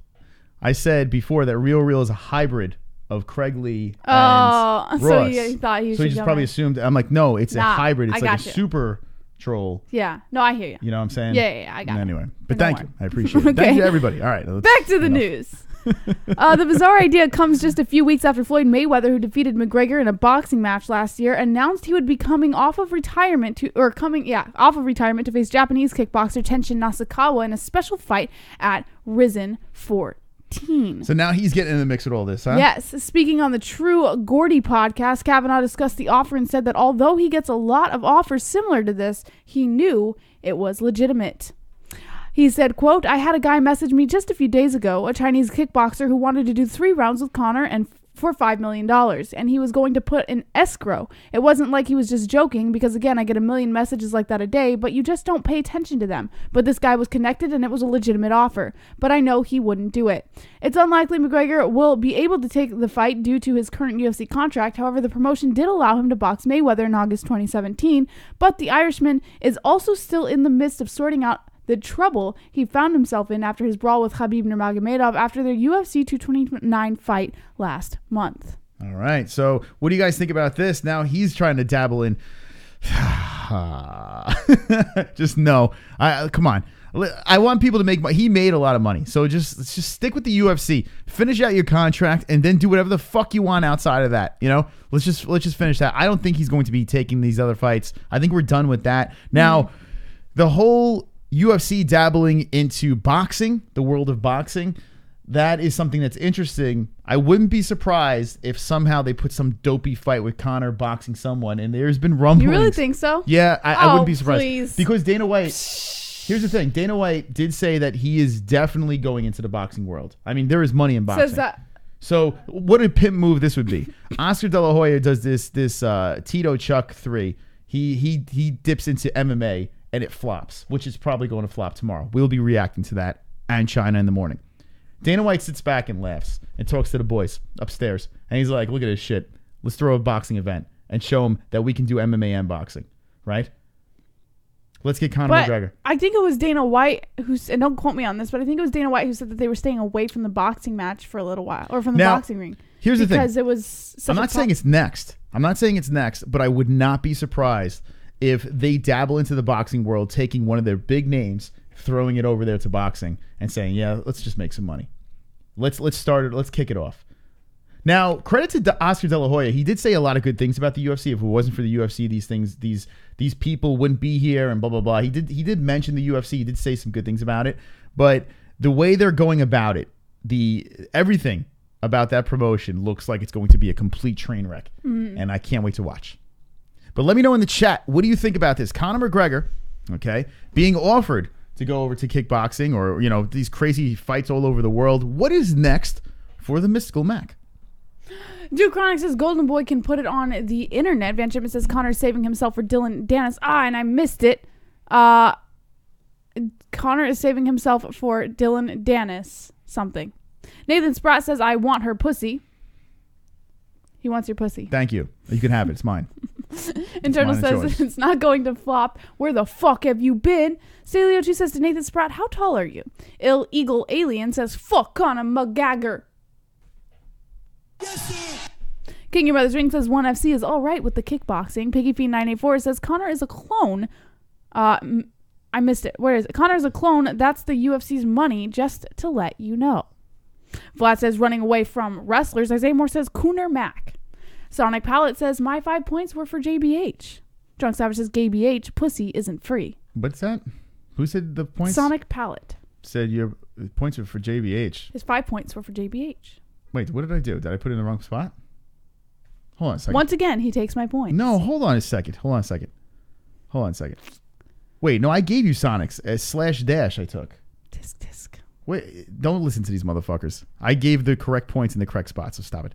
I said before that Real is a hybrid of Craig Lee and Ross. So you thought he So he just probably assumed. I'm like, no, it's a hybrid. It's like a super troll. Yeah. No, I hear you. You know what I'm saying? Yeah, I got it. Anyway, but thank you. I appreciate it. Thank you to everybody. All right. Back to the news. The bizarre idea comes just a few weeks after Floyd Mayweather, who defeated McGregor in a boxing match last year, announced he would be coming off of retirement to face Japanese kickboxer Tenshin Nasukawa in a special fight at Risen 14. So now he's getting in the mix with all this, huh? Yes. Speaking on the True Gordy podcast, Kavanaugh discussed the offer and said that although he gets a lot of offers similar to this, he knew it was legitimate. He said, quote, I had a guy message me just a few days ago, a Chinese kickboxer who wanted to do 3 rounds with Conor and for $5 million, and he was going to put in escrow. It wasn't like he was just joking, because again, I get a million messages like that a day, but you just don't pay attention to them. But this guy was connected and it was a legitimate offer, but I know he wouldn't do it. It's unlikely McGregor will be able to take the fight due to his current UFC contract. However, the promotion did allow him to box Mayweather in August 2017, but the Irishman is also still in the midst of sorting out the trouble he found himself in after his brawl with Khabib Nurmagomedov after their UFC 229 fight last month. All right. So what do you guys think about this? Now he's trying to dabble in. Just no. Come on. I want people to make money. He made a lot of money. So let's just stick with the UFC. Finish out your contract and then do whatever the fuck you want outside of that. You know, let's just finish that. I don't think he's going to be taking these other fights. I think we're done with that. Now, the whole UFC dabbling into boxing, the world of boxing, that is something that's interesting. I wouldn't be surprised if somehow they put some dopey fight with Conor boxing someone, and there's been rumblings. You really think so? Yeah, I wouldn't be surprised. Please. Because Dana White, here's the thing. Dana White did say that he is definitely going into the boxing world. I mean, there is money in boxing. Says that. So what a pimp move this would be. Oscar De La Hoya does this Tito Chuck 3. He dips into MMA. And it flops, which is probably going to flop tomorrow. We'll be reacting to that and China in the morning. Dana White sits back and laughs and talks to the boys upstairs. And he's like, look at this shit. Let's throw a boxing event and show them that we can do MMA and boxing, right? Let's get Conor But McGregor. I think it was Dana White and don't quote me on this, but I think it was Dana White who said that they were staying away from the boxing match for a little while, or from the boxing ring. Here's the thing. Because it was I'm not saying it's next. But I would not be surprised if they dabble into the boxing world, taking one of their big names, throwing it over there to boxing, and saying, "Yeah, let's just make some money. Let's start it. Let's kick it off." Now, credit to Oscar De La Hoya. He did say a lot of good things about the UFC. If it wasn't for the UFC, these people wouldn't be here, and blah blah blah. He did mention the UFC. He did say some good things about it, but the way they're going about it, everything about that promotion looks like it's going to be a complete train wreck, and I can't wait to watch. But let me know in the chat, what do you think about this? Conor McGregor, okay, being offered to go over to kickboxing, or these crazy fights all over the world. What is next for the Mystical Mac? Duke Chronic says Golden Boy can put it on the internet. Van Chipman says Conor's saving himself for Dylan Dennis. And I missed it. Conor is saving himself for Dylan Dennis something. Nathan Spratt says I want her pussy. He wants your pussy. Thank you. You can have it. It's mine. Internal says it's not going to flop. Where the fuck have you been? Salio2 says to Nathan Spratt, how tall are you? Ill Eagle Alien says fuck Conor McGregor. King Your Mother's Ring says 1FC is all right with the kickboxing. PiggyFiend984 says Conor is a clone. I missed it. Where is it? Conor is a clone. That's the UFC's money, just to let you know. Vlad says running away from wrestlers. Isaiah Moore says Cooner Mac. Sonic Palette says my 5 points were for JBH. Drunk Savage says GBH pussy isn't free. What's that? Who said the points? Sonic Palette said your points were for JBH. His 5 points were for JBH. Wait, what did I do? Did I put it in the wrong spot? Hold on a second. Once again, he takes my points. No, hold on a second. Wait, no, I gave you Sonic's /dash I took. Disc. Wait, don't listen to these motherfuckers. I gave the correct points in the correct spot, so stop it.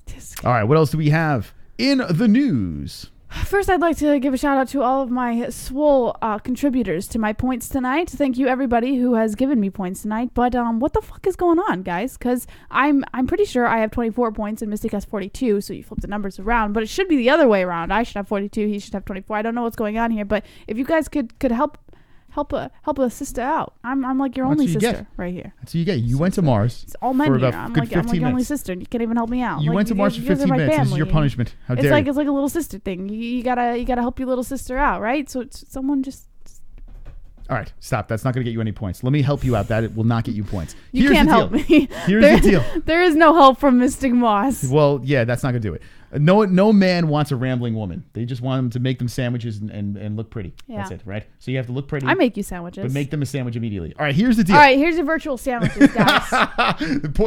Disc. All right, what else do we have in the news? First, I'd like to give a shout out to all of my swole contributors to my points tonight. Thank you, everybody who has given me points tonight. But what the fuck is going on, guys? Because I'm pretty sure I have 24 points and Mystic has 42. So you flip the numbers around, but it should be the other way around. I should have 42. He should have 24. I don't know what's going on here, but if you guys could help a sister out, I'm like your only sister right here. That's what you get. You went to Mars. It's all men here. I'm like your only sister. You can't even help me out. You went to Mars for 15 minutes. This is your punishment. How dare you? It's like a little sister thing. You gotta help your little sister out, right? So it's someone just. All right, stop. That's not going to get you any points. Let me help you out. That will not get you points. You can't help me. Here's the deal. There is no help from Mystic Moss. Well, yeah, that's not going to do it. No man wants a rambling woman. They just want them to make them sandwiches and look pretty. Yeah. That's it, right? So you have to look pretty. I make you sandwiches. But make them a sandwich immediately. All right, here's the deal. All right, here's your virtual sandwiches, guys.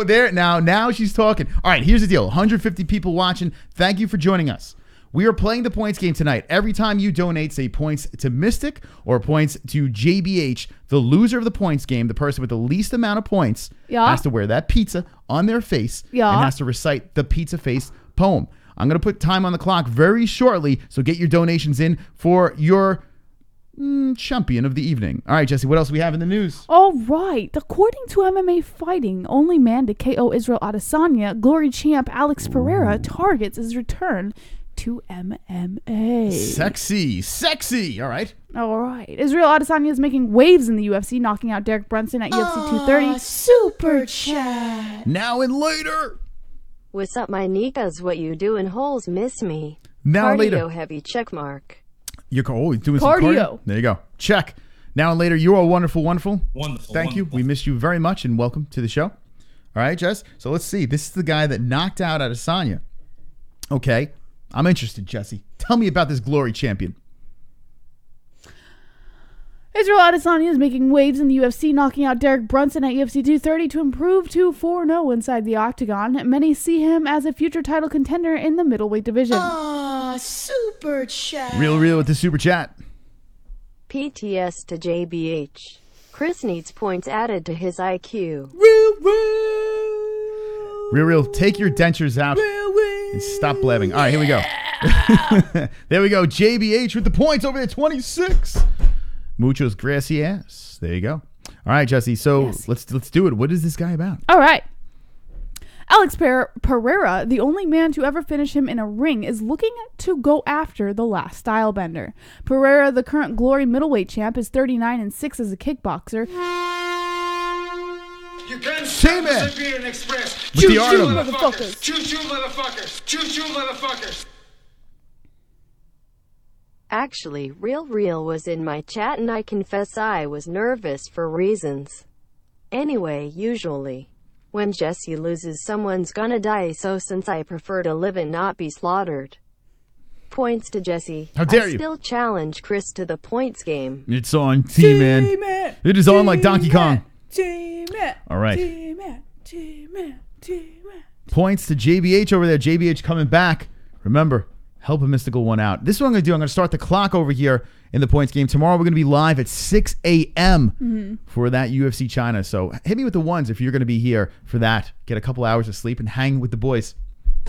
There, now she's talking. All right, here's the deal. 150 people watching. Thank you for joining us. We are playing the points game tonight. Every time you donate, say points to Mystic or points to JBH, the loser of the points game, the person with the least amount of points, has to wear that pizza on their face and has to recite the pizza face poem. I'm going to put time on the clock very shortly, so get your donations in for your champion of the evening. All right, Jessie, what else do we have in the news? All right. According to MMA Fighting, only man to KO Israel Adesanya, glory champ Alex Pereira targets his return to MMA. Sexy. All right. Israel Adesanya is making waves in the UFC, knocking out Derek Brunson at UFC 230. Super chat. Now and later. What's up, my Nikas? What you doing? Holes miss me. Now and cardio later. Heavy check mark. You're doing some cardio. There you go. Check. Now and later. You are wonderful. Thank you. We miss you very much, and welcome to the show. All right, Jess. So let's see. This is the guy that knocked out Adesanya. Okay. I'm interested, Jessie. Tell me about this glory champion. Israel Adesanya is making waves in the UFC, knocking out Derek Brunson at UFC 230 to improve to 4-0 inside the octagon. Many see him as a future title contender in the middleweight division. Super chat. Real with the super chat. PTS to JBH. Chris needs points added to his IQ. Real. Take your dentures out and stop blabbing. All right, here we go. There we go. JBH with the points over there, 26. Muchos gracias. There you go. All right, Jessie. So let's do it. What is this guy about? All right. Alex Pereira, the only man to ever finish him in a ring, is looking to go after the last stylebender. Pereira, the current Glory middleweight champ, is 39-6 as a kickboxer. You can't stop the Siberian Express. Choo-choo, motherfuckers. Choo-choo, motherfuckers. Choo-choo, motherfuckers. Actually, Real was in my chat and I confess I was nervous for reasons. Anyway, usually, when Jessie loses, someone's gonna die, so since I prefer to live and not be slaughtered. Points to Jessie. How dare I you? still challenge Chris to the points game. It's on, T-Man. It is on like Donkey Kong. All right. Points to JBH over there. JBH coming back. Remember, help a mystical one out. This is what I'm going to do. I'm going to start the clock over here in the points game. Tomorrow we're going to be live at 6 a.m. For that UFC China. So hit me with the ones if you're going to be here for that. Get a couple hours of sleep and hang with the boys.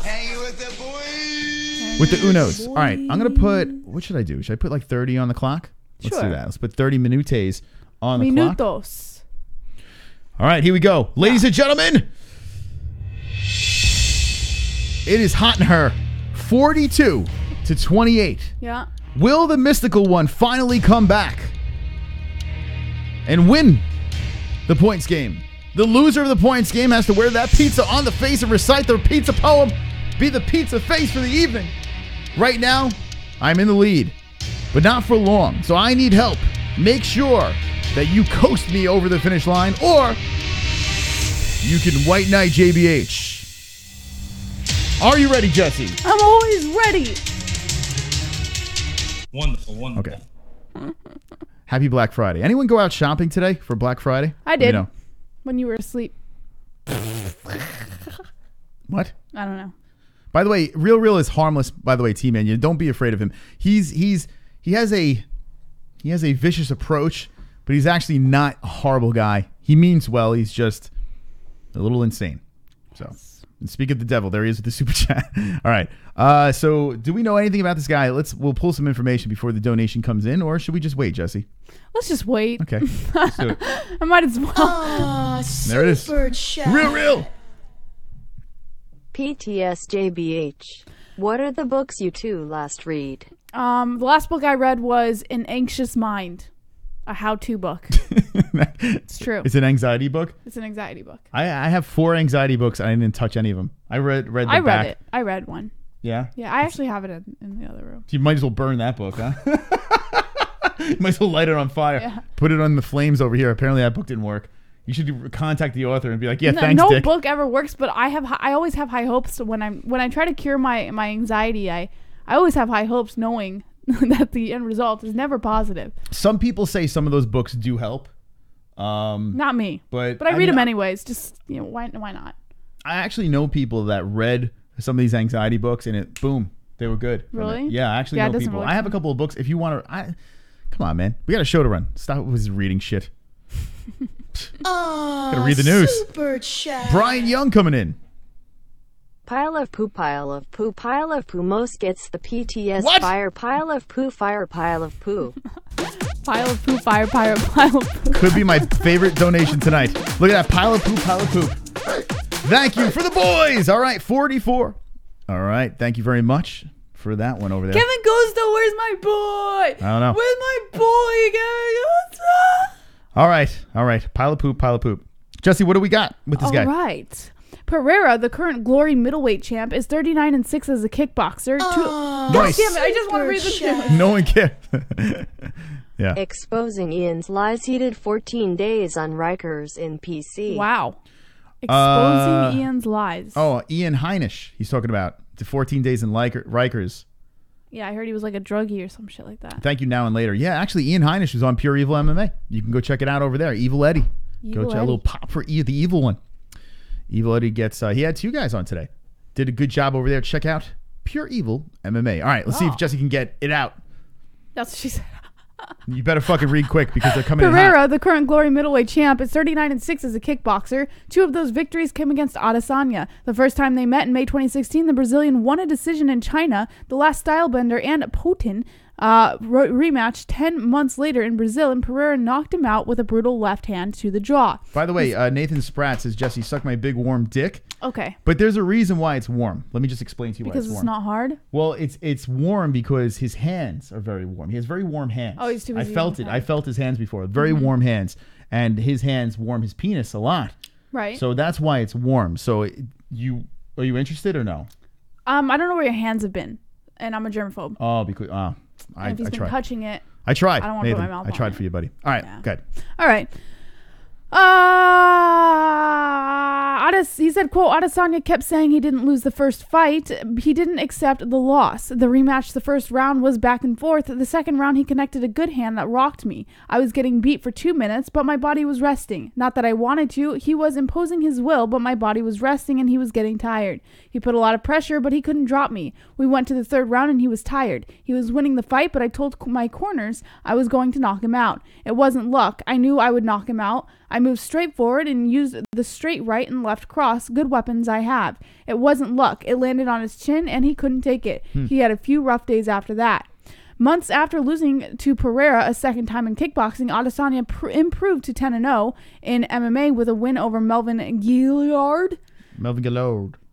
Hang with the boys. With the Unos. All right. I'm going to put, what should I do? Should I put like 30 on the clock? Let's do that. Let's put 30 minutes on the clock. All right, here we go. Ladies and gentlemen, it is hot in her. 42-28. Yeah. Will the mystical one finally come back and win the points game? The loser of the points game has to wear that pizza on the face and recite the pizza poem, be the pizza face for the evening. Right now, I'm in the lead, but not for long, so I need help. Make sure that you coast me over the finish line, or you can white knight JBH. Are you ready, Jessie? I'm always ready. Wonderful. Okay. Happy Black Friday. Anyone go out shopping today for Black Friday? I did. When you were asleep. What? I don't know. By the way, Real is harmless. By the way, T-Man, you don't be afraid of him. He has a vicious approach, but he's actually not a horrible guy. He means well. He's just a little insane. So, and speak of the devil, there he is with the super chat. All right. So, do we know anything about this guy? We'll pull some information before the donation comes in, or should we just wait, Jessie? Let's just wait. Okay. Let's do it. I might as well. There it is. Real. PTS JBH. What are the books you two last read? The last book I read was An Anxious Mind, a how-to book. It's true. It's an anxiety book? It's an anxiety book. I have 4 anxiety books. I didn't touch any of them. I read the back. I read it. I read one. Yeah? Yeah, I actually have it in the other room. You might as well burn that book, huh? You might as well light it on fire. Yeah. Put it on the flames over here. Apparently that book didn't work. You should contact the author and be like, thanks, no Dick. book ever works, but I always have high hopes when I try to cure my anxiety. I always have high hopes knowing that the end result is never positive. Some people say some of those books do help. Not me. But I read them anyways. Just, why not? I actually know people that read some of these anxiety books and boom, they were good. Really? Yeah, I actually know people. I have a couple of books. If you want to, come on, man. We got a show to run. Stop with reading shit. Gotta read the news. Super chat. Brian Young coming in. Pile of poo, most gets the PTS. What? Fire, pile of poo, fire, pile of poo. Pile of poo, fire, pile of poo. Could be my favorite donation tonight. Look at that pile of poop. Thank you for the boys. All right, 44. All right, thank you very much for that one over there. Kevin Costa, where's my boy? I don't know. Where's my boy, Kevin Costa? All right. Pile of poop. Jessie, what do we got with this guy? All right. Pereira, the current Glory middleweight champ, is 39-6 as a kickboxer. Nice. Damn it, I just want to read the news. No one cares. Yeah. Exposing Ian's lies. He did 14 days on Rikers in PC. Wow. Exposing Ian's lies. Oh, Ian Heinisch. He's talking about the 14 days in Rikers. Yeah, I heard he was like a druggie or some shit like that. Thank you, Now and Later. Yeah, actually, Ian Heinisch was on Pure Evil MMA. You can go check it out over there. Evil Eddie. Go check a little pop for the evil one. Evil Eddie gets, he had 2 guys on today. Did a good job over there. Check out Pure Evil MMA. All right, let's see if Jessie can get it out. That's what she said. You better fucking read quick because they're coming in hot. Pereira, the current Glory middleweight champ, is 39-6 as a kickboxer. 2 of those victories came against Adesanya. The first time they met in May 2016, the Brazilian won a decision in China. The last stylebender and Putin rematch 10 months later in Brazil, and Pereira knocked him out with a brutal left hand to the jaw. By the way, Nathan Spratt says, Jessie, suck my big warm dick. Okay. But there's a reason why it's warm. Let me just explain to you why it's warm. Because it's not hard? Well, it's warm because his hands are very warm. He has very warm hands. Oh, he's too busy. I felt it. I felt his hands before. Very warm hands. And his hands warm his penis a lot. Right. So that's why it's warm. So are you interested or no? I don't know where your hands have been. And I'm a germaphobe. Oh, because if he's been touching it. I tried. I don't want to put my mouth on I tried it. for you, buddy. All right, good. All right. He said, quote, Adesanya kept saying he didn't lose the first fight. He didn't accept the loss. The rematch, the first round was back and forth. The second round, he connected a good hand that rocked me. I was getting beat for 2 minutes, but my body was resting. Not that I wanted to. He was imposing his will, but my body was resting and he was getting tired. He put a lot of pressure, but he couldn't drop me. We went to the third round and he was tired. He was winning the fight, but I told my corners I was going to knock him out. It wasn't luck. I knew I would knock him out. I moved straight forward and used the straight right and left cross, good weapons I have. It wasn't luck. It landed on his chin and he couldn't take it. He had a few rough days after that. Months after losing to Pereira a second time in kickboxing, Adesanya improved to 10-0 in MMA with a win over Melvin Guillard.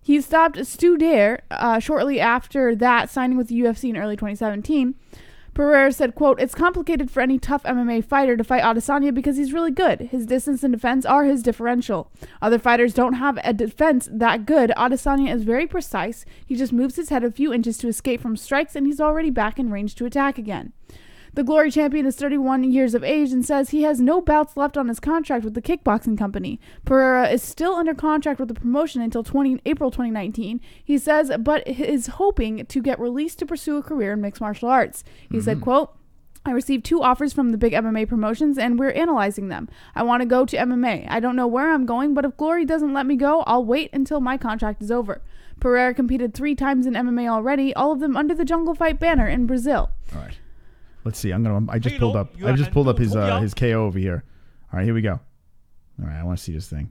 He stopped Stu Dare shortly after that, signing with the UFC in early 2017. Pereira said, quote, it's complicated for any tough MMA fighter to fight Adesanya because he's really good. His distance and defense are his differential. Other fighters don't have a defense that good. Adesanya is very precise. He just moves his head a few inches to escape from strikes and he's already back in range to attack again. The Glory champion is 31 years of age and says he has no bouts left on his contract with the kickboxing company. Pereira is still under contract with the promotion until April 2019, he says, but is hoping to get released to pursue a career in mixed martial arts. He said, quote, I received 2 offers from the big MMA promotions and we're analyzing them. I want to go to MMA. I don't know where I'm going, but if Glory doesn't let me go, I'll wait until my contract is over. Pereira competed 3 times in MMA already, all of them under the Jungle Fight banner in Brazil. All right. Let's see. I just pulled up his KO over here. All right, here we go. All right, I want to see this thing.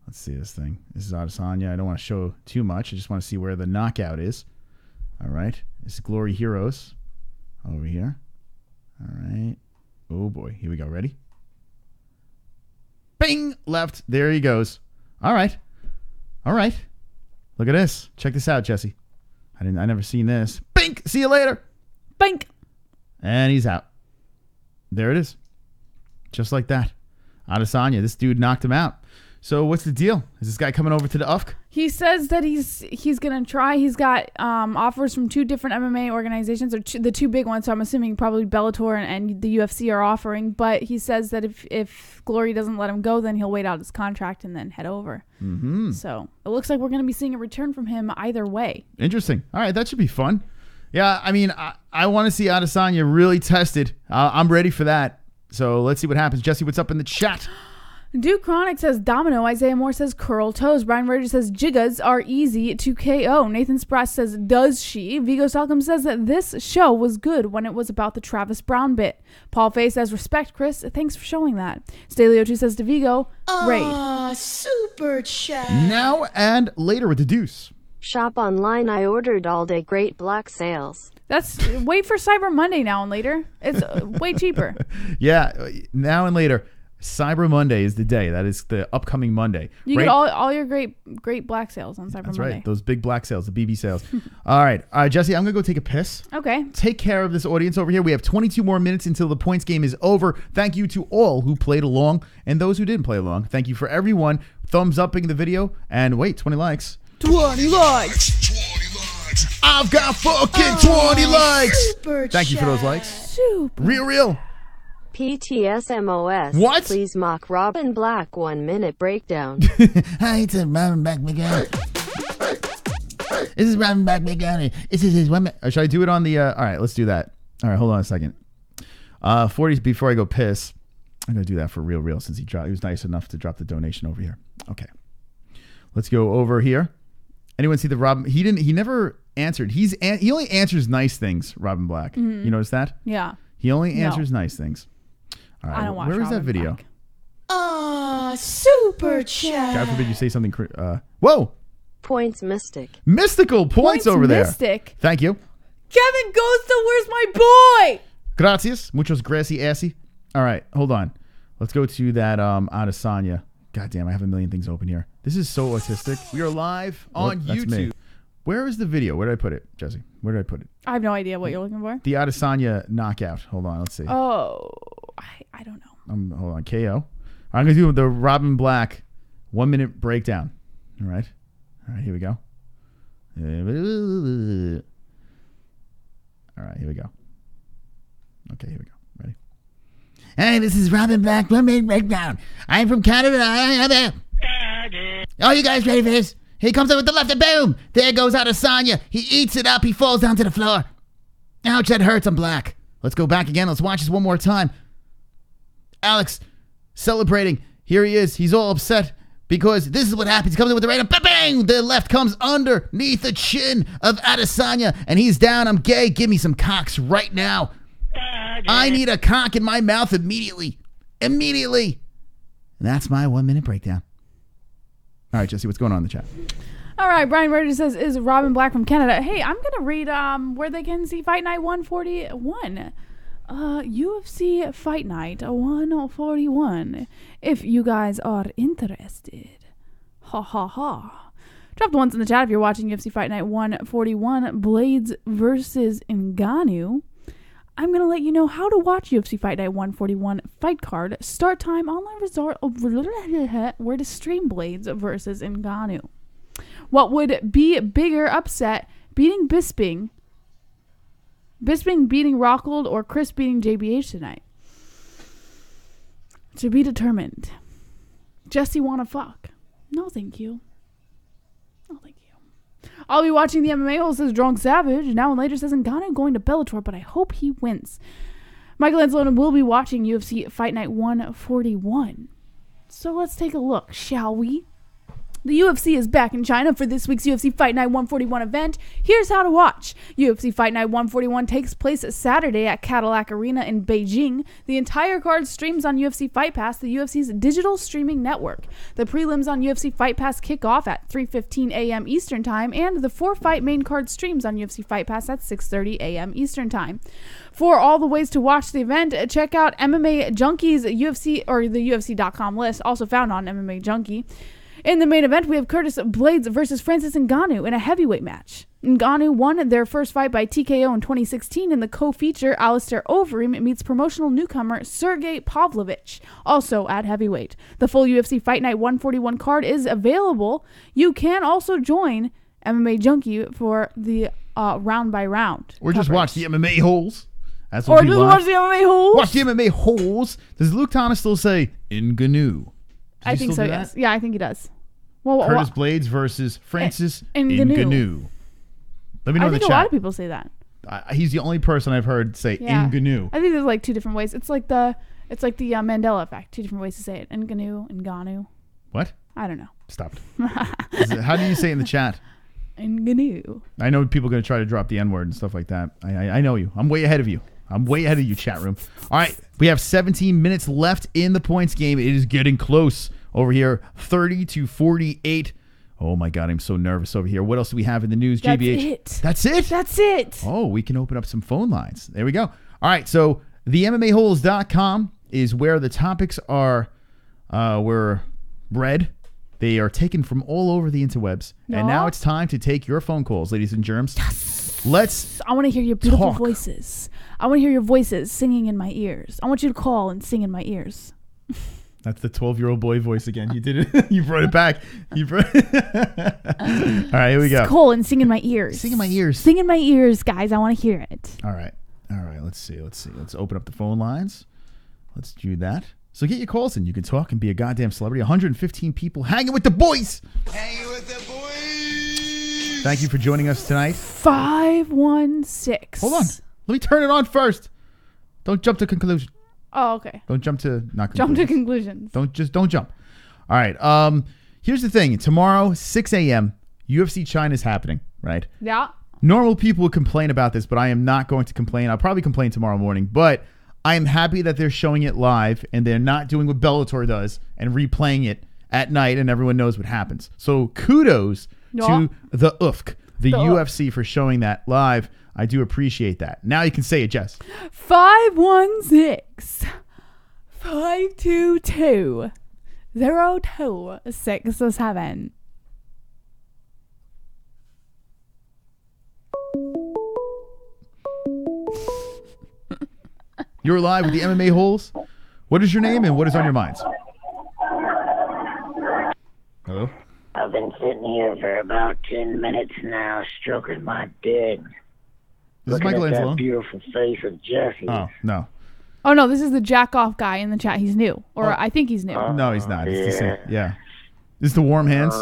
Let's see this thing. This is Adesanya. I don't want to show too much. I just want to see where the knockout is. All right. This is Glory Heroes over here. All right. Oh boy. Here we go. Ready? Bing! Left. There he goes. All right. All right. Look at this. Check this out, Jessie. I never seen this. Bink! See you later. Bink! And he's out. There it is. Just like that. Adesanya, this dude knocked him out. So what's the deal? Is this guy coming over to the UFC? He says that he's going to try. He's got offers from 2 different MMA organizations, or the 2 big ones. So I'm assuming probably Bellator and the UFC are offering. But he says that if Glory doesn't let him go, then he'll wait out his contract and then head over. Mm-hmm. So it looks like we're going to be seeing a return from him either way. Interesting. All right, that should be fun. Yeah, I mean, I want to see Adesanya really tested. I'm ready for that. So let's see what happens. Jessie, what's up in the chat? Duke Chronic says domino. Isaiah Moore says curl toes. Brian Rager says jiggas are easy to KO. Nathan Spratt says does she? Vigo Salcom says that this show was good when it was about the Travis Brown bit. Paul Fay says respect, Chris. Thanks for showing that. Staley02 says to Vigo, raid. Super chat. Now and later with the deuce. Shop online. I ordered all day. Great black sales. Wait for Cyber Monday now and later. It's way cheaper. Yeah, now and later. Cyber Monday is the day. That is the upcoming Monday. You get all your great black sales on Cyber Monday. That's right. Those big black sales, the BB sales. All right, Jessie, I'm going to go take a piss. Okay. Take care of this audience over here. We have 22 more minutes until the points game is over. Thank you to all who played along and those who didn't play along. Thank you for everyone. Thumbs upping the video. And wait, 20 likes. 20 likes. 20 likes. I've got fucking 20 likes. Thank you for those likes. Super. Real. PTSMOS. What? Please mock Robin Black 1 minute breakdown. Hi, it's Robin Black McGarry. This is Robin Black McGarry. This is his women. Should I do it on the... all right, let's do that. All right, hold on a second. 40 before I go piss. I'm going to do that for real since he was nice enough to drop the donation over here. Okay. Let's go over here. Anyone see the Robin? He never answered. He only answers nice things, Robin Black. Mm-hmm. You notice that? Yeah. He only answers nice things. All right. I don't watch Where is that video? Super chat. God forbid you say something. Whoa. Points Mystic. Mystical points over there. Mystic. Thank you. Kevin Gosta, where's my boy? Gracias. Muchos gracias. All right, hold on. Let's go to that Adesanya. God damn, I have a million things open here. This is so autistic. We are live on YouTube. Where is the video? Where did I put it, Jessie? Where did I put it? I have no idea what you're looking for. The Adesanya knockout. Hold on, let's see. Oh, I don't know. Hold on, KO. I'm going to do the Robin Black 1 minute breakdown. All right, here we go. All right, here we go. Okay, here we go. Ready? Hey, this is Robin Black, 1 minute breakdown. I'm from Canada. Oh, you guys ready for this? He comes up with the left and boom. There goes Adesanya. He eats it up. He falls down to the floor. Ouch, that hurts. I'm black. Let's go back again. Let's watch this one more time. Alex celebrating. Here he is. He's all upset because this is what happens. He comes in with the right and bang! The left comes underneath the chin of Adesanya, and he's down. I'm gay. Give me some cocks right now. I need a cock in my mouth immediately. Immediately. And that's my 1 minute breakdown. All right, Jessie, what's going on in the chat? All right, Brian Rogers says, is Robin Black from Canada. Hey, I'm going to read where they can see Fight Night 141. UFC Fight Night 141. If you guys are interested. Ha ha ha. Drop the ones in the chat if you're watching UFC Fight Night 141. Blaydes versus Ngannou. I'm going to let you know how to watch UFC Fight Night 141 fight card, start time, online resort, where to stream Blaydes versus Ngannou. What would be a bigger upset, beating Bisping beating Rockhold, or Chris beating JBH tonight? To be determined. Jessie wanna fuck? No, thank you. No, thank you. I'll be watching the MMA-Holes, says Drunk Savage. Now and later says Ngannou going to Bellator, but I hope he wins. Michael Anzalone will be watching UFC Fight Night 141. So let's take a look, shall we? The UFC is back in China for this week's UFC Fight Night 141 event. Here's how to watch. UFC Fight Night 141 takes place Saturday at Cadillac Arena in Beijing. The entire card streams on UFC Fight Pass, the UFC's digital streaming network. The prelims on UFC Fight Pass kick off at 3:15 a.m. Eastern Time, and the 4-fight main card streams on UFC Fight Pass at 6:30 a.m. Eastern Time. For all the ways to watch the event, check out MMA Junkie's UFC or the UFC.com list, also found on MMA Junkie. In the main event, we have Curtis Blaydes versus Francis Ngannou in a heavyweight match. Ngannou won their first fight by TKO in 2016, and the co-feature Alistair Overeem meets promotional newcomer Sergey Pavlovich, also at heavyweight. The full UFC Fight Night 141 card is available. You can also join MMA Junkie for the round by round. Or just watch the MMA-Holes. That's what watch the MMA-Holes. Watch the MMA-Holes. Does Luke Thomas still say Ngannou? I think so, yes. Yeah, I think he does. Well, Curtis Blaydes versus Francis Ngannou. Let me know in the chat. I think a lot of people say that. He's the only person I've heard say Ngannou. I think there's like two different ways. It's like the Mandela effect. Two different ways to say it. Ngannou. What? I don't know. Stop it. How do you say it in the chat? Ngannou. I know people are going to try to drop the N-word and stuff like that. I know you. I'm way ahead of you. Chat room. All right, we have 17 minutes left in the points game. It is getting close over here, 30-48. Oh my God, I'm so nervous over here. What else do we have in the news, JBH? That's it? That's it. Oh, we can open up some phone lines. There we go. All right, so the MMAholes.com is where the topics were read. They are taken from all over the interwebs. No. And now it's time to take your phone calls, ladies and germs. Yes. I want to hear your beautiful voices. I want to hear your voices singing in my ears. I want you to call and sing in my ears. That's the 12-year-old boy voice again. You did it. You brought it back. All right, here we go. Call and sing in my ears. Sing in my ears. Sing in my ears, guys. I want to hear it. All right. Let's see. Let's open up the phone lines. Let's do that. So get your calls in. You can talk and be a goddamn celebrity. 115 people hanging with the boys. Hanging with the boys. Thank you for joining us tonight. 516. Hold on. Let me turn it on first. Don't jump to conclusion. Oh, okay. Don't jump to not conclusions. Jump to conclusions. Don't jump. All right. Here's the thing. Tomorrow, 6 a.m., UFC China is happening, right? Yeah. Normal people would complain about this, but I am not going to complain. I'll probably complain tomorrow morning, but I am happy that they're showing it live and they're not doing what Bellator does and replaying it at night and everyone knows what happens. So kudos to the UFC, the UFC for showing that live. I do appreciate that. Now you can say it, Jess. 516-522-0267. You're live with the MMA-Holes. What is your name and what is on your minds? Hello? I've been sitting here for about 10 minutes now, stroking my dick. This is Looking Michael at that Angelo. beautiful face of Jessie. Oh, no. Oh, no, this is the jack-off guy in the chat. He's new. Or I think he's new. No, he's not. It's the same. Yeah. This is the warm hands.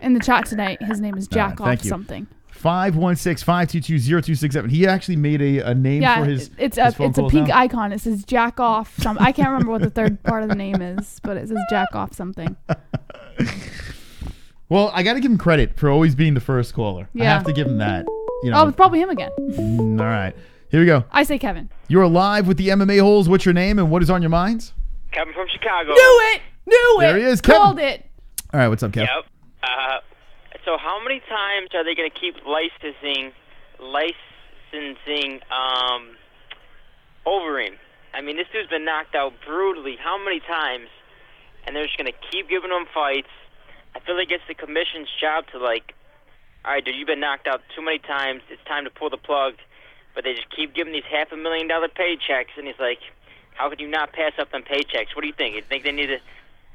In the chat tonight, his name is Jack-off thank you. something. 516-522-0267. He actually made a name Yeah, for his it's his a calls pink now. icon. It says jack-off something. I can't remember what the third part of the name is, but it says jack-off something. Well, I got to give him credit for always being the first caller. I Yeah. have to give him that. You know. Oh, it's probably him again. All right. Here we go. I say Kevin. You're live with the MMA-Holes. What's your name and what is on your minds? Kevin from Chicago. Knew it! There he is, Kevin. Called it. All right, what's up, Kev? Yep. So how many times are they going to keep licensing Overeem? I mean, this dude's been knocked out brutally. How many times? And they're just going to keep giving him fights. I feel like it's the commission's job to, like, all right, dude, you've been knocked out too many times. It's time to pull the plug. But they just keep giving these $500,000 paychecks. And he's like, how could you not pass up them paychecks? What do you think? You think they need to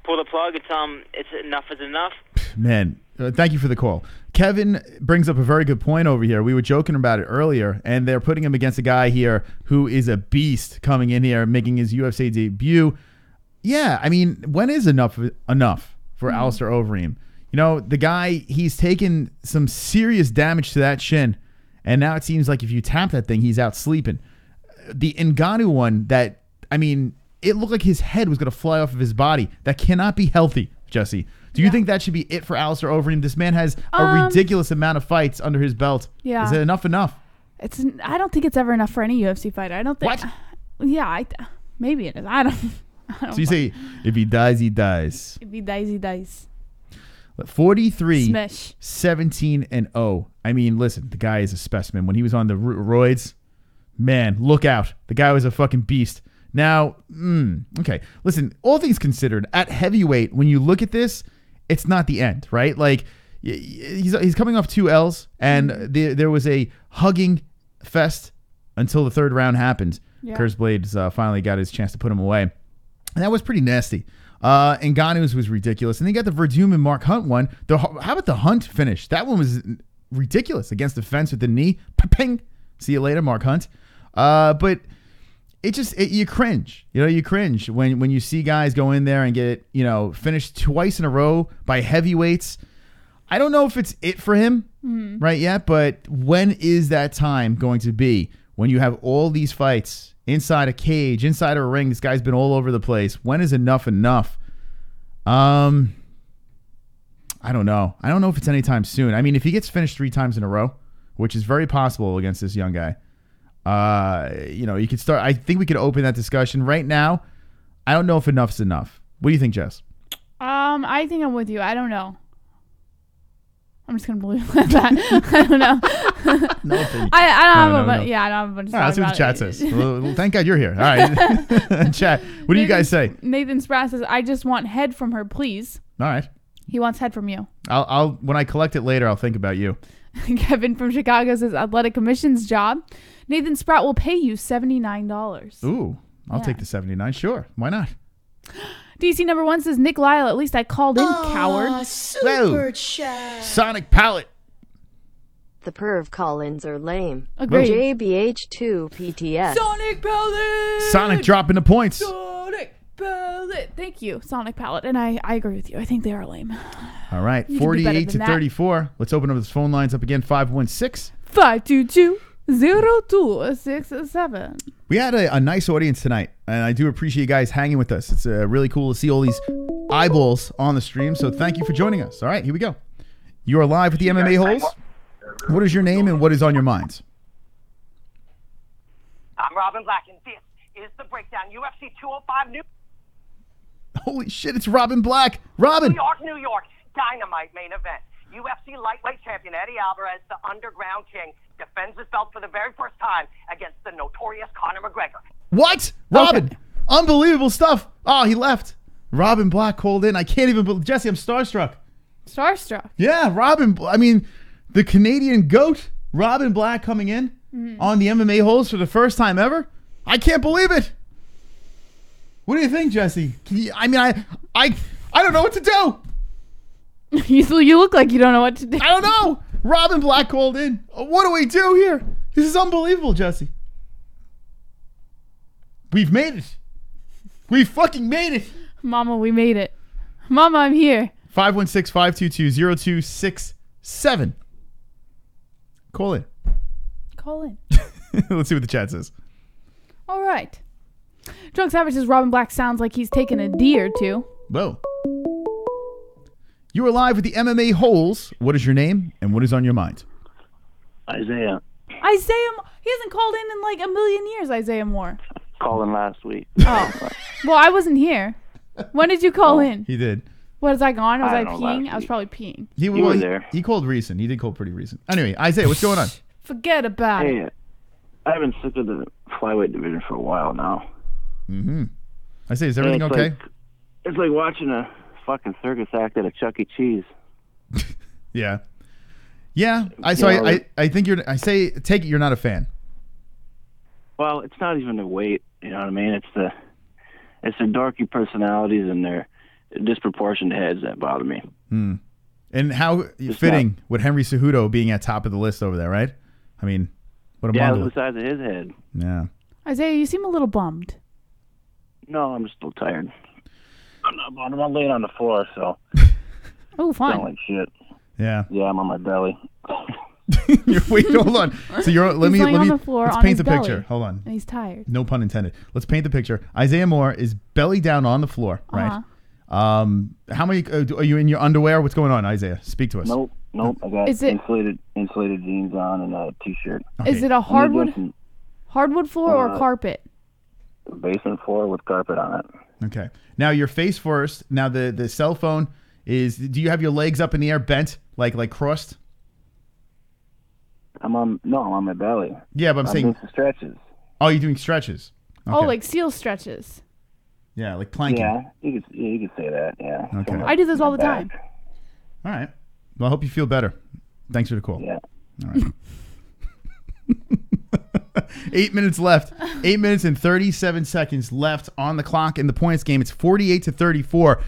pull the plug and tell them it's enough is enough? Man, thank you for the call. Kevin brings up a very good point over here. We were joking about it earlier, and they're putting him against a guy here who is a beast coming in here, making his UFC debut. Yeah, I mean, when is enough for Alistair Overeem? You know, the guy, he's taken some serious damage to that shin, and now it seems like if you tap that thing, he's out sleeping. The Ngannou one, that, I mean, it looked like his head was going to fly off of his body. That cannot be healthy, Jesse. Do you think that should be it for Alistair Overeem? This man has a ridiculous amount of fights under his belt. Yeah. Is it enough? I don't think it's ever enough for any UFC fighter. I don't think. What? Yeah, maybe it is. I don't So you say, if he dies, he dies. If he dies, he dies. 43, Smash. 17-0. I mean, listen, the guy is a specimen. When he was on the roids, man, look out. The guy was a fucking beast. Now, okay, listen, all things considered, at heavyweight, when you look at this, it's not the end, right? Like, he's coming off 2 L's, and there was a hugging fest until the third round happened. Yeah. Curtis Blaydes finally got his chance to put him away. And that was pretty nasty. Ngannou's was ridiculous. And then you got the Verdum and Mark Hunt one. How about the Hunt finish? That one was ridiculous. Against the fence with the knee. Ping. See you later, Mark Hunt. But you cringe. You know, you cringe when you see guys go in there and get, finished twice in a row by heavyweights. I don't know if it's it for him right yet, but when is that time going to be when you have all these fights inside a cage, inside a ring? This guy's been all over the place. When is enough? I don't know. I don't know if it's anytime soon. I mean, if he gets finished 3 times in a row, which is very possible against this young guy, you could start. I think we could open that discussion right now. I don't know if enough's enough. What do you think, Jess? I think I'm with you. I don't know. I'm just gonna believe that. I don't know. No opinion. I don't have a bunch of All right, let's see what the chat says. Well, thank God you're here. All right. Chat. What do you guys say? Nathan Spratt says, I just want head from her, please. All right. He wants head from you. I'll when I collect it later, I'll think about you. Kevin from Chicago says, athletic commission's job. Nathan Spratt will pay you $79. Ooh, I'll take the 79. Sure. Why not? DC number 1 says, Nick Lyle, at least I called in, coward. Super chat. Sonic Palette. The perv call-ins are lame. Agreed. JBH2 PTS. Sonic Palette. Sonic dropping the points. Sonic Palette. Thank you, Sonic Palette. And I agree with you. I think they are lame. All right. You can do better 48 to than that. 34. Let's open up those phone lines up again. 516. 522-0267. We had a nice audience tonight, and I do appreciate you guys hanging with us. It's really cool to see all these eyeballs on the stream, so thank you for joining us. All right, here we go. You are live with the MMA-Holes. What is your name and what is on your minds? I'm Robin Black, and this is the breakdown. UFC 205 New Holy shit, it's Robin Black. Robin. New York, Dynamite main event. UFC lightweight champion Eddie Alvarez, the Underground King, defends his belt for the very first time against the notorious Conor McGregor. What? Robin. Okay. Unbelievable stuff. Oh, he left. Robin Black called in. I can't even believe. Jesse, I'm starstruck. Starstruck? Yeah, Robin. I mean, the Canadian GOAT, Robin Black, coming in on the MMA-Holes for the first time ever. I can't believe it. What do you think, Jesse? I don't know what to do. You look like you don't know what to do. I don't know. Robin Black called in. What do we do here? This is unbelievable, Jesse. We've made it. We fucking made it. Mama, we made it. Mama, I'm here. 516-522-0267. Call in. Call in. Let's see what the chat says. All right. Drunk Savage says Robin Black sounds like he's taken a D or two. Whoa. You are live with the MMA-Holes. What is your name and what is on your mind? Isaiah. Isaiah, he hasn't called in like a million years, Isaiah Moore. Called in last week. Oh. Well, I wasn't here. When did you call in? He did. Was I gone? Was I don't know, peeing? I was probably peeing. You were there. He called recent. He did call pretty recent. Anyway, Isaiah, what's going on? Forget about it. Hey, I've been sick of the flyweight division for a while now. Mm-hmm. Isaiah, is everything okay? It's like watching a fucking circus act at a Chuck E. Cheese. Yeah. Yeah. I think take it you're not a fan. Well, it's not even the weight, you know what I mean? It's the dorky personalities and their disproportionate heads that bother me. Hmm. And how fitting with Henry Cejudo being at top of the list over there, right? I mean, what a bundle. Yeah, the size of his head. Yeah. Isaiah, you seem a little bummed. No, I'm just a little tired. I'm laying on the floor, so. Oh, fine. Sound like shit. Yeah. Yeah, I'm on my belly. Wait, hold on. So let's paint the picture. Belly, hold on. And he's tired. No pun intended. Let's paint the picture. Isaiah Moore is belly down on the floor, right? How many are you in your underwear? What's going on, Isaiah? Speak to us. Nope. I got insulated jeans on and a t-shirt. Okay. Is it a hardwood floor or carpet? Basement floor with carpet on it. Okay. Now you're face first. Now the cell phone is. Do you have your legs up in the air, bent like crossed? I'm on my belly. Yeah, but I'm saying doing some stretches. Oh, you're doing stretches. Okay. Oh, like seal stretches. Yeah, like planking. Yeah, you could say that. Yeah. Okay. I do this all the time. All right. Well, I hope you feel better. Thanks for the call. Yeah. All right. 8 minutes left. 8 minutes and 37 seconds left on the clock in the points game. It's 48-34.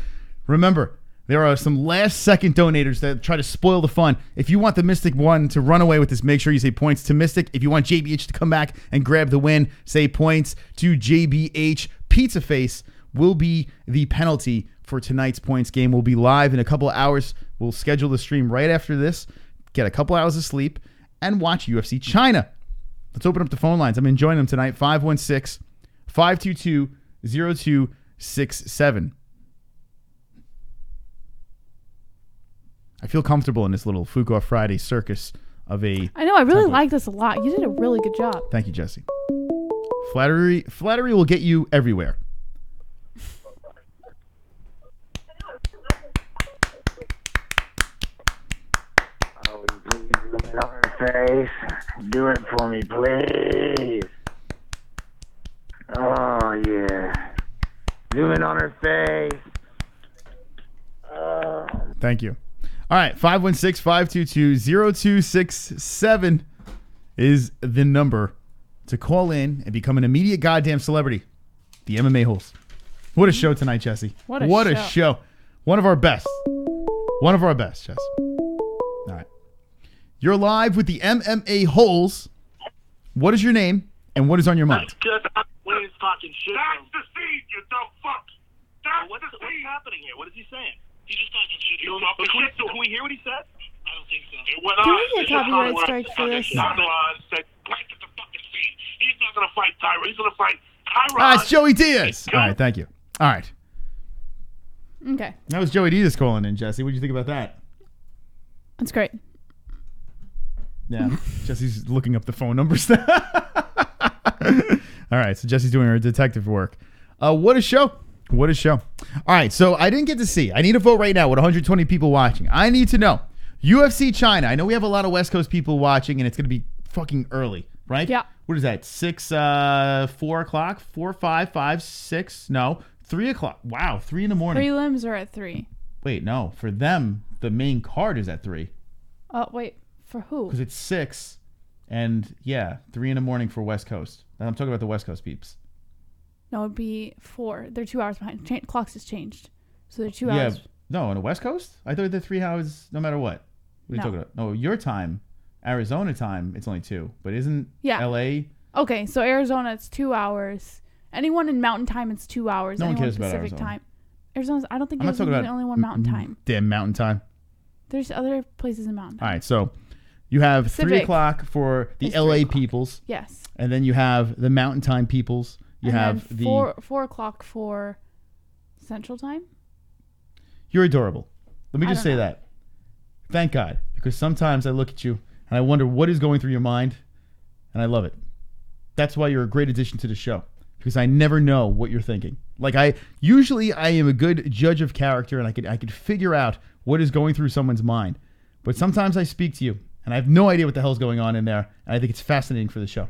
Remember, there are some last-second donators that try to spoil the fun. If you want the Mystic one to run away with this, make sure you say points to Mystic. If you want JBH to come back and grab the win, say points to JBH. Pizza Face will be the penalty for tonight's points game. We'll be live in a couple of hours. We'll schedule the stream right after this, get a couple hours of sleep, and watch UFC China. Let's open up the phone lines. I'm enjoying them tonight. 516-522-0267. I feel comfortable in this little Fook Off Friday circus of a... I know. I really like this a lot. You did a really good job. Thank you, Jesse. Flattery will get you everywhere. Face, do it for me, please. Oh yeah, zoom in on her face. Thank you. All right, 516-522-0267 is the number to call in and become an immediate goddamn celebrity. The MMA-Holes. What a show tonight, Jesse. What a show. One of our best. Jesse. All right. You're live with the MMA-Holes. What is your name and what is on your mind? That's fucking shit. That's the seed, you dumb fuck. What's happening here? What is he saying? He's just talking shit. Can we hear what he said? I don't think so. It went Can on. we get copyright strikes for this? Said, blanket the fucking seed. He's not going to fight Tyron. He's going to fight Tyron. Ah, it's Joey Diaz. All right, thank you. All right. Okay. That was Joey Diaz calling in, Jesse. What do you think about that? That's great. Yeah, Jesse's looking up the phone numbers. All right, so Jesse's doing her detective work. What a show. All right, so I didn't get to see. I need a vote right now with 120 people watching. I need to know UFC China. I know we have a lot of West Coast people watching, and it's going to be fucking early, right? Yeah. What is that? 4 o'clock? 4, 5, 5, 6? No. 3 o'clock. Wow. 3 in the morning. Prelims are at 3. Wait, no. For them, the main card is at 3. Oh, wait. For who? Because it's 6. And, 3 in the morning for West Coast. I'm talking about the West Coast peeps. No, it'd be 4. They're 2 hours behind. Clocks has changed. So they're 2 hours. No, on the West Coast? I thought they're 3 hours no matter what. What are you talking about? No, your time, Arizona time, it's only 2. But isn't LA? Okay, so Arizona, it's 2 hours. Anyone in Mountain Time, it's 2 hours. No one cares about Pacific Arizona. Time. Arizona's, I don't think I'm not talking Arizona's about the only one Mountain Time. Damn Mountain Time. There's other places in Mountain Time. All right, so you have Pacific 3 o'clock for the LA peoples. Yes. And then you have the Mountain Time peoples. You and have then the 4 o'clock for Central Time. You're adorable. Let me I just don't say know. that. Thank God. Because sometimes I look at you and I wonder what is going through your mind. And I love it. That's why you're a great addition to the show. Because I never know what you're thinking. Like I am a good judge of character and I could figure out what is going through someone's mind. But sometimes I speak to you and I have no idea what the hell's going on in there. And I think it's fascinating for the show.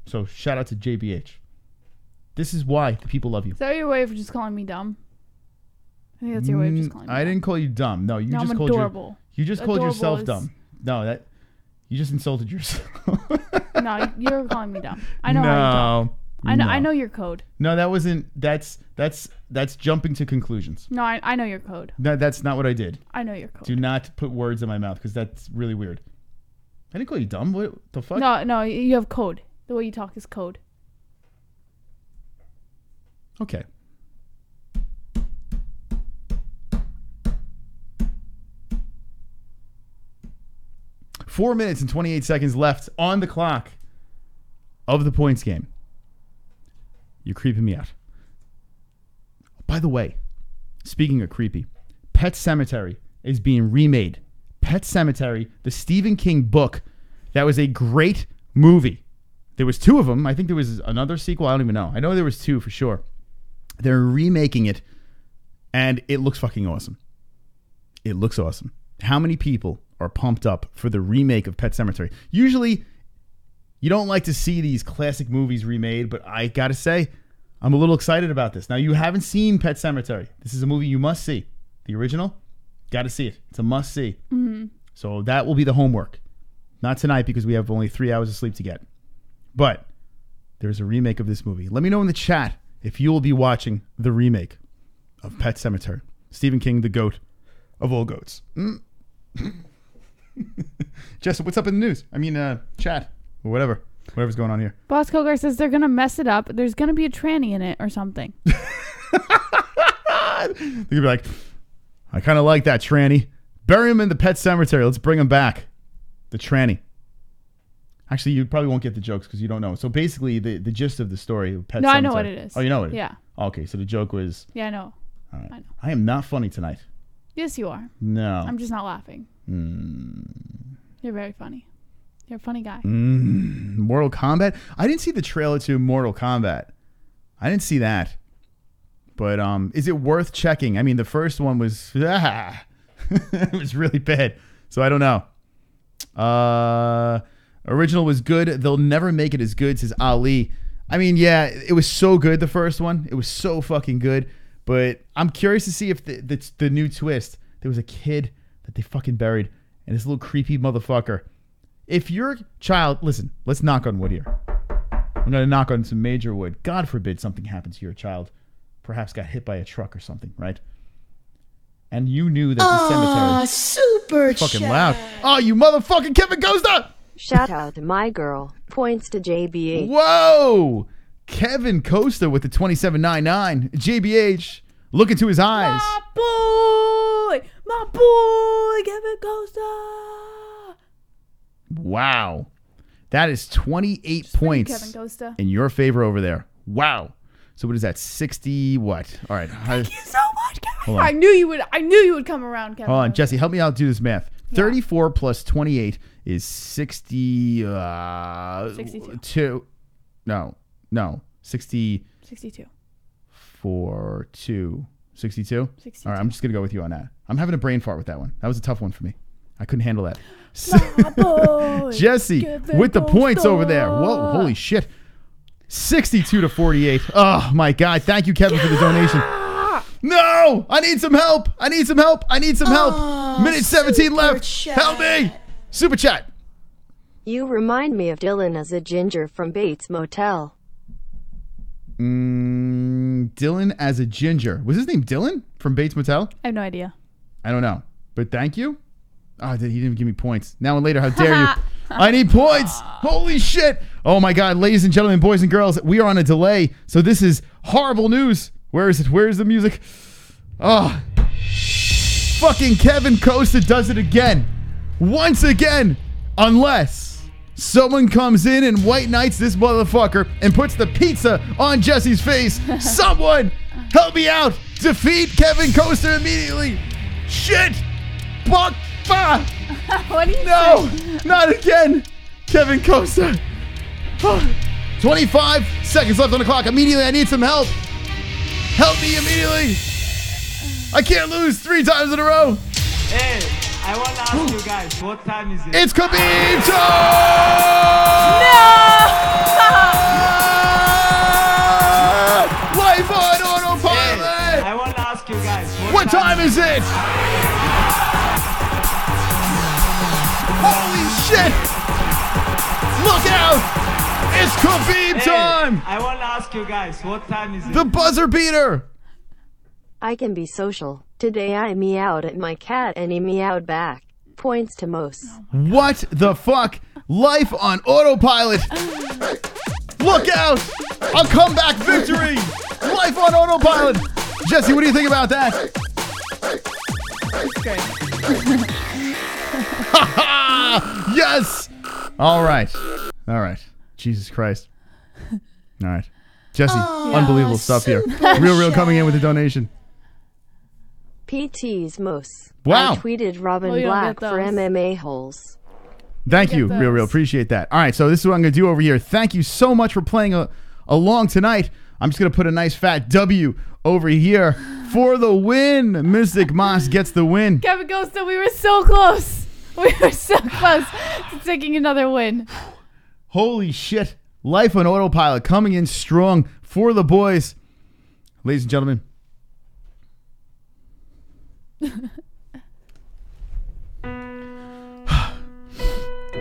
So shout out to JBH. This is why the people love you. Is that your way of just calling me dumb? I think that's your way of just calling me I didn't call you dumb. No, you No, just I'm called adorable. You just called Adorable yourself is- dumb. No, you just insulted yourself. No, you're calling me dumb. I know how you talk. I know your code. No, that wasn't. That's jumping to conclusions. No, I know your code. No, that's not what I did. I know your code. Do not put words in my mouth because that's really weird. I didn't call you dumb. What the fuck? No, you have code. The way you talk is code. Okay. Four minutes and 28 seconds left on the clock of the points game. You're creeping me out. By the way, speaking of creepy, Pet Sematary is being remade. Pet Sematary, the Stephen King book, that was a great movie. There was 2 of them. I think there was another sequel. I don't even know. I know there was 2 for sure. They're remaking it, and it looks fucking awesome. It looks awesome. How many people are pumped up for the remake of Pet Sematary? Usually, you don't like to see these classic movies remade, but I gotta say, I'm a little excited about this. Now, you haven't seen Pet Sematary. This is a movie you must see. The original, gotta see it. It's a must see. Mm-hmm. So that will be the homework. Not tonight because we have only 3 hours of sleep to get. But there's a remake of this movie. Let me know in the chat if you will be watching the remake of Pet Sematary. Stephen King, the goat of all goats. Jess, what's up in the news? I mean, chat or whatever. Whatever's going on here. Boss Kogar says they're going to mess it up. There's going to be a tranny in it or something. They're going to be like, I kind of like that tranny. Bury him in the Pet Cemetery. Let's bring him back. The tranny. Actually, you probably won't get the jokes because you don't know. So basically, the gist of the story of Pet Sematary. I know what it is. Oh, you know what it is? Yeah. Okay, so the joke was... Yeah, I know. All right. I know. I am not funny tonight. Yes, you are. No. I'm just not laughing. You're very funny. You're a funny guy. Mortal Kombat? I didn't see the trailer to Mortal Kombat. I didn't see that. But is it worth checking? I mean, the first one was... it was really bad. So I don't know. Original was good. They'll never make it as good, says Ali. I mean, yeah, it was so good, the first one. It was so fucking good. But I'm curious to see if the new twist, there was a kid that they fucking buried, and this little creepy motherfucker. If your child, listen, let's knock on wood here. I'm going to knock on some major wood. God forbid something happens to your child. Perhaps got hit by a truck or something, right? And you knew that the cemetery... super fucking chat. loud. Oh, you motherfucking Kevin Costa! Shout out to my girl. Points to JBH. Whoa! Kevin Costa with the 27.99. JBH, look into his eyes. My boy, Kevin Costa. Wow. That is 28 Just for you, points Kevin Costa. in your favor over there. Wow. So what is that? 60 what? All right. Thank you so much, Kevin. Hold on. I knew you would come around, Kevin. Hold on, Jesse, help me out do this math. 34 plus 28 is 60. 62. No. 60. 62. 4, 2. 62? 62. All right, I'm just going to go with you on that. I'm having a brain fart with that one. That was a tough one for me. I couldn't handle that. Jessie with the points over there. Whoa, holy shit. 62-48. Oh, my God. Thank you, Kevin, for the donation. No! I need some help. I need some help. I need some help. Minute 17 left. Help me. Super chat. You remind me of Dylan as a ginger from Bates Motel. Dylan as a ginger. Was his name Dylan from Bates Motel? I have no idea. I don't know. But thank you. Oh, he didn't give me points. Now and later, how dare you? I need points. Holy shit. Oh, my God. Ladies and gentlemen, boys and girls, we are on a delay. So this is horrible news. Where is it? Where is the music? Oh. Fucking Kevin Costa does it again. Once again. Unless someone comes in and white knights this motherfucker and puts the pizza on Jessie's face. Someone help me out. Defeat Kevin Costa immediately. Shit. Fuck. What do you say? Not again. Kevin Costa. 25 seconds left on the clock. Immediately, I need some help. Help me immediately. I can't lose 3 times in a row. Hey, I want to ask you guys, what time is it? It's COVINGTON! No! Life on autopilot! Hey, I want to ask you guys, what time is it? Holy shit! Look out! It's COVINGTON! Hey, I want to ask you guys, what time is it? The buzzer beater! I can be social. Today I meowed at my cat and he meowed back. Points to Mos. What the fuck? Life on autopilot! Look out! A comeback victory! Life on autopilot! Jessie, what do you think about that? Yes! All right. Jesus Christ. All right. Jessie, unbelievable stuff here. Real coming in with a donation. PT's Mos. Wow. I tweeted Robin Black for MMA-Holes. Thank you, Real. Appreciate that. All right, so this is what I'm going to do over here. Thank you so much for playing along tonight. I'm just going to put a nice fat W over here for the win. Mystic Moss gets the win. Kevin Costa, we were so close. We were so close to taking another win. Holy shit. Life on autopilot coming in strong for the boys. Ladies and gentlemen.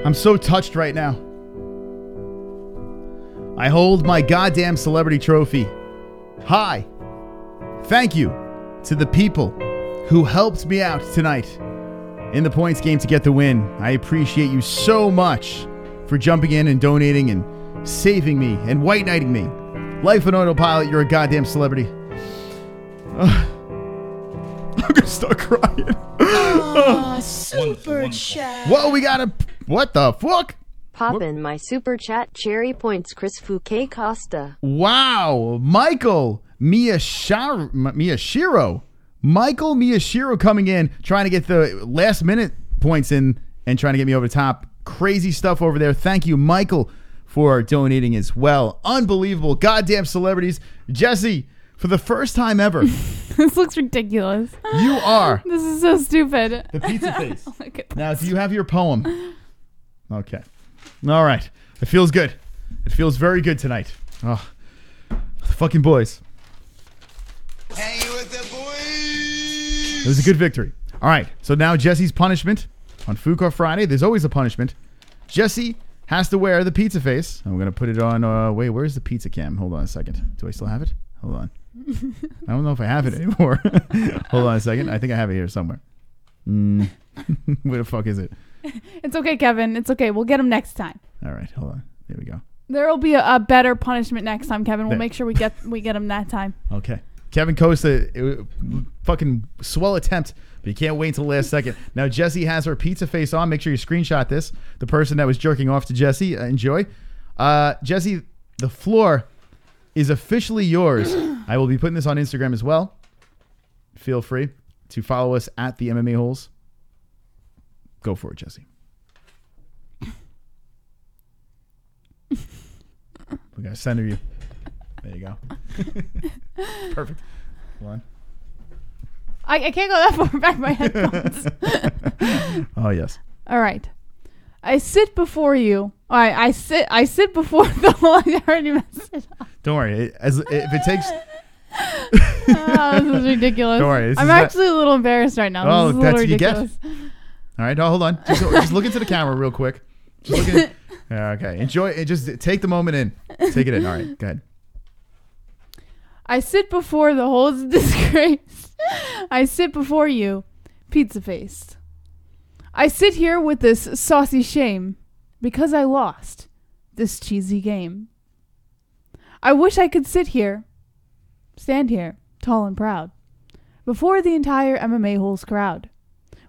I'm so touched right now. I hold my goddamn celebrity trophy high. Thank you to the people who helped me out tonight in the points game to get the win. I appreciate you so much for jumping in and donating and saving me and white knighting me. Life on autopilot, you're a goddamn celebrity. I'm gonna start crying. Super chat. Whoa, we got a... What the fuck? Pop in my super chat cherry points Chris Fouquet Costa. Wow. Michael Miyashiro. Michael Miyashiro coming in, trying to get the last minute points in and trying to get me over the top. Crazy stuff over there. Thank you, Michael, for donating as well. Unbelievable. Goddamn celebrities. Jessie, for the first time ever. This looks ridiculous. You are. This is so stupid. The pizza face. Oh my goodness. Now, do you have your poem? Okay. All right. It feels good. It feels very good tonight. Oh, the fucking boys. Hang with the boys. It was a good victory. All right. So now Jessie's punishment on Fook Off Friday. There's always a punishment. Jessie has to wear the pizza face. I'm going to put it on. Wait, where's the pizza cam? Hold on a second. Do I still have it? Hold on. I don't know if I have it anymore. Hold on a second. I think I have it here somewhere. Where the fuck is it? It's okay, Kevin. It's okay. We'll get him next time. All right. Hold on. There we go. There will be a better punishment next time, Kevin. We'll make sure we get him that time. Okay. Kevin Costa, fucking swell attempt, but you can't wait until the last second. Now, Jessie has her pizza face on. Make sure you screenshot this. The person that was jerking off to Jessie, enjoy. Jessie, the floor is officially yours. I will be putting this on Instagram as well. Feel free to follow us at the MMA-Holes. Go for it, Jessie. We got to center you. There you go. Perfect. Hold I can't go that far back my headphones. Oh, yes. All right. I sit before you. I sit before the whole. I already messed it up. Don't worry. If it takes... Oh, this is ridiculous. Don't worry. I'm actually a little embarrassed right now. Oh, this is that's ridiculous. you get. All right. Oh, hold on. Just look into the camera real quick. Just look at, okay. Enjoy it. Just take the moment in. Take it in. All right. Go ahead. I sit before the holes of disgrace. I sit before you, pizza faced. I sit here with this saucy shame because I lost this cheesy game. I wish I could sit here, stand here, tall and proud, before the entire MMA-Holes crowd,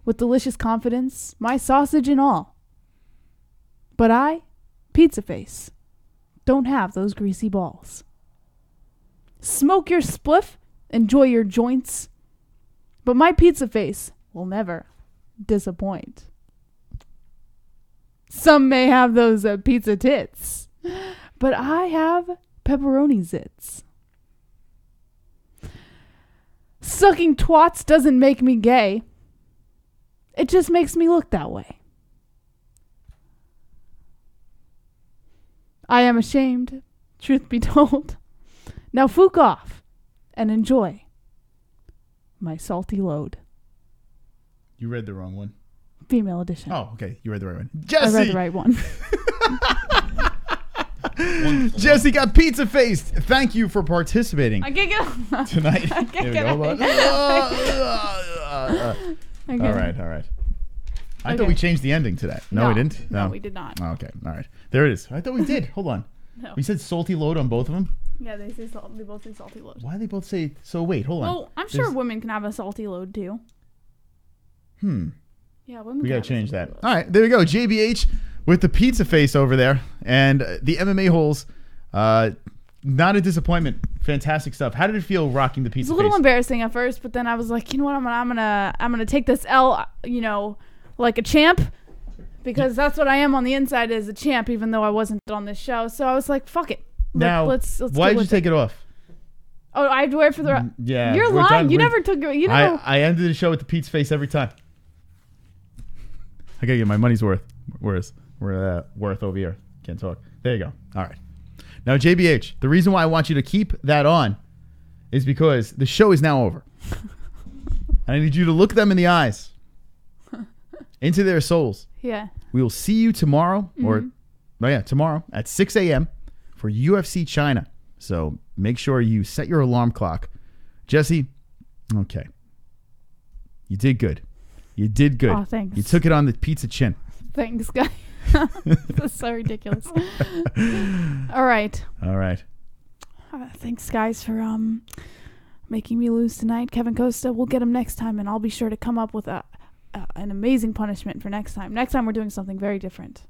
with delicious confidence, my sausage and all. But I, pizza face, don't have those greasy balls. Smoke your spliff, enjoy your joints, but my pizza face will never disappoint. Some may have those pizza tits, but I have pepperoni zits. Sucking twats doesn't make me gay. It just makes me look that way. I am ashamed, truth be told. Now fook off and enjoy my salty load. You read the wrong one. Female edition. Oh, okay. You read the right one. Jessie! I read the right one. Jessie got pizza faced. Thank you for participating. I can't get up. Tonight. I can't get Hold on. Okay. All right. I thought we changed the ending to that. No, we didn't? No, we did not. Oh, okay. All right. There it is. I thought we did. Hold on. No. We said salty load on both of them? Yeah, they both say salty load. Why do they both say... So, wait. Hold on. Well, I'm sure women can have a salty load, too. Yeah, women We can got to have a change salty that. load. All right. There we go. JBH with the pizza face over there. And the MMA-Holes. Not a disappointment. Fantastic stuff. How did it feel rocking the pizza It's a little face? embarrassing at first, but then I was like, you know what? I'm gonna take this L, like a champ, because that's what I am on the inside, as a champ, even though I wasn't on this show. So I was like, fuck it. Now, let's why did you take it off? Oh, I had to wear it for the. Yeah, You're we're lying. done. You never took. You know. I ended the show with the pizza face every time. I gotta get my money's worth. Worth over here. Can't talk. There you go. All right. Now, JBH, the reason why I want you to keep that on is because the show is now over. And I need you to look them in the eyes, into their souls. Yeah. We will see you tomorrow, tomorrow at 6 a.m. for UFC China. So make sure you set your alarm clock. Jessie, okay. You did good. You did good. Oh, thanks. You took it on the pizza chin. Thanks, guys. That's so ridiculous. All right. Thanks, guys, for making me lose tonight. Kevin Costa, we'll get him next time, and I'll be sure to come up with an amazing punishment for next time. Next time, we're doing something very different.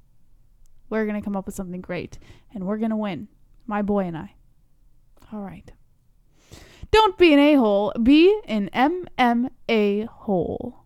We're going to come up with something great, and we're going to win. My boy and I. All right. Don't be an a-hole. Be an MMA hole.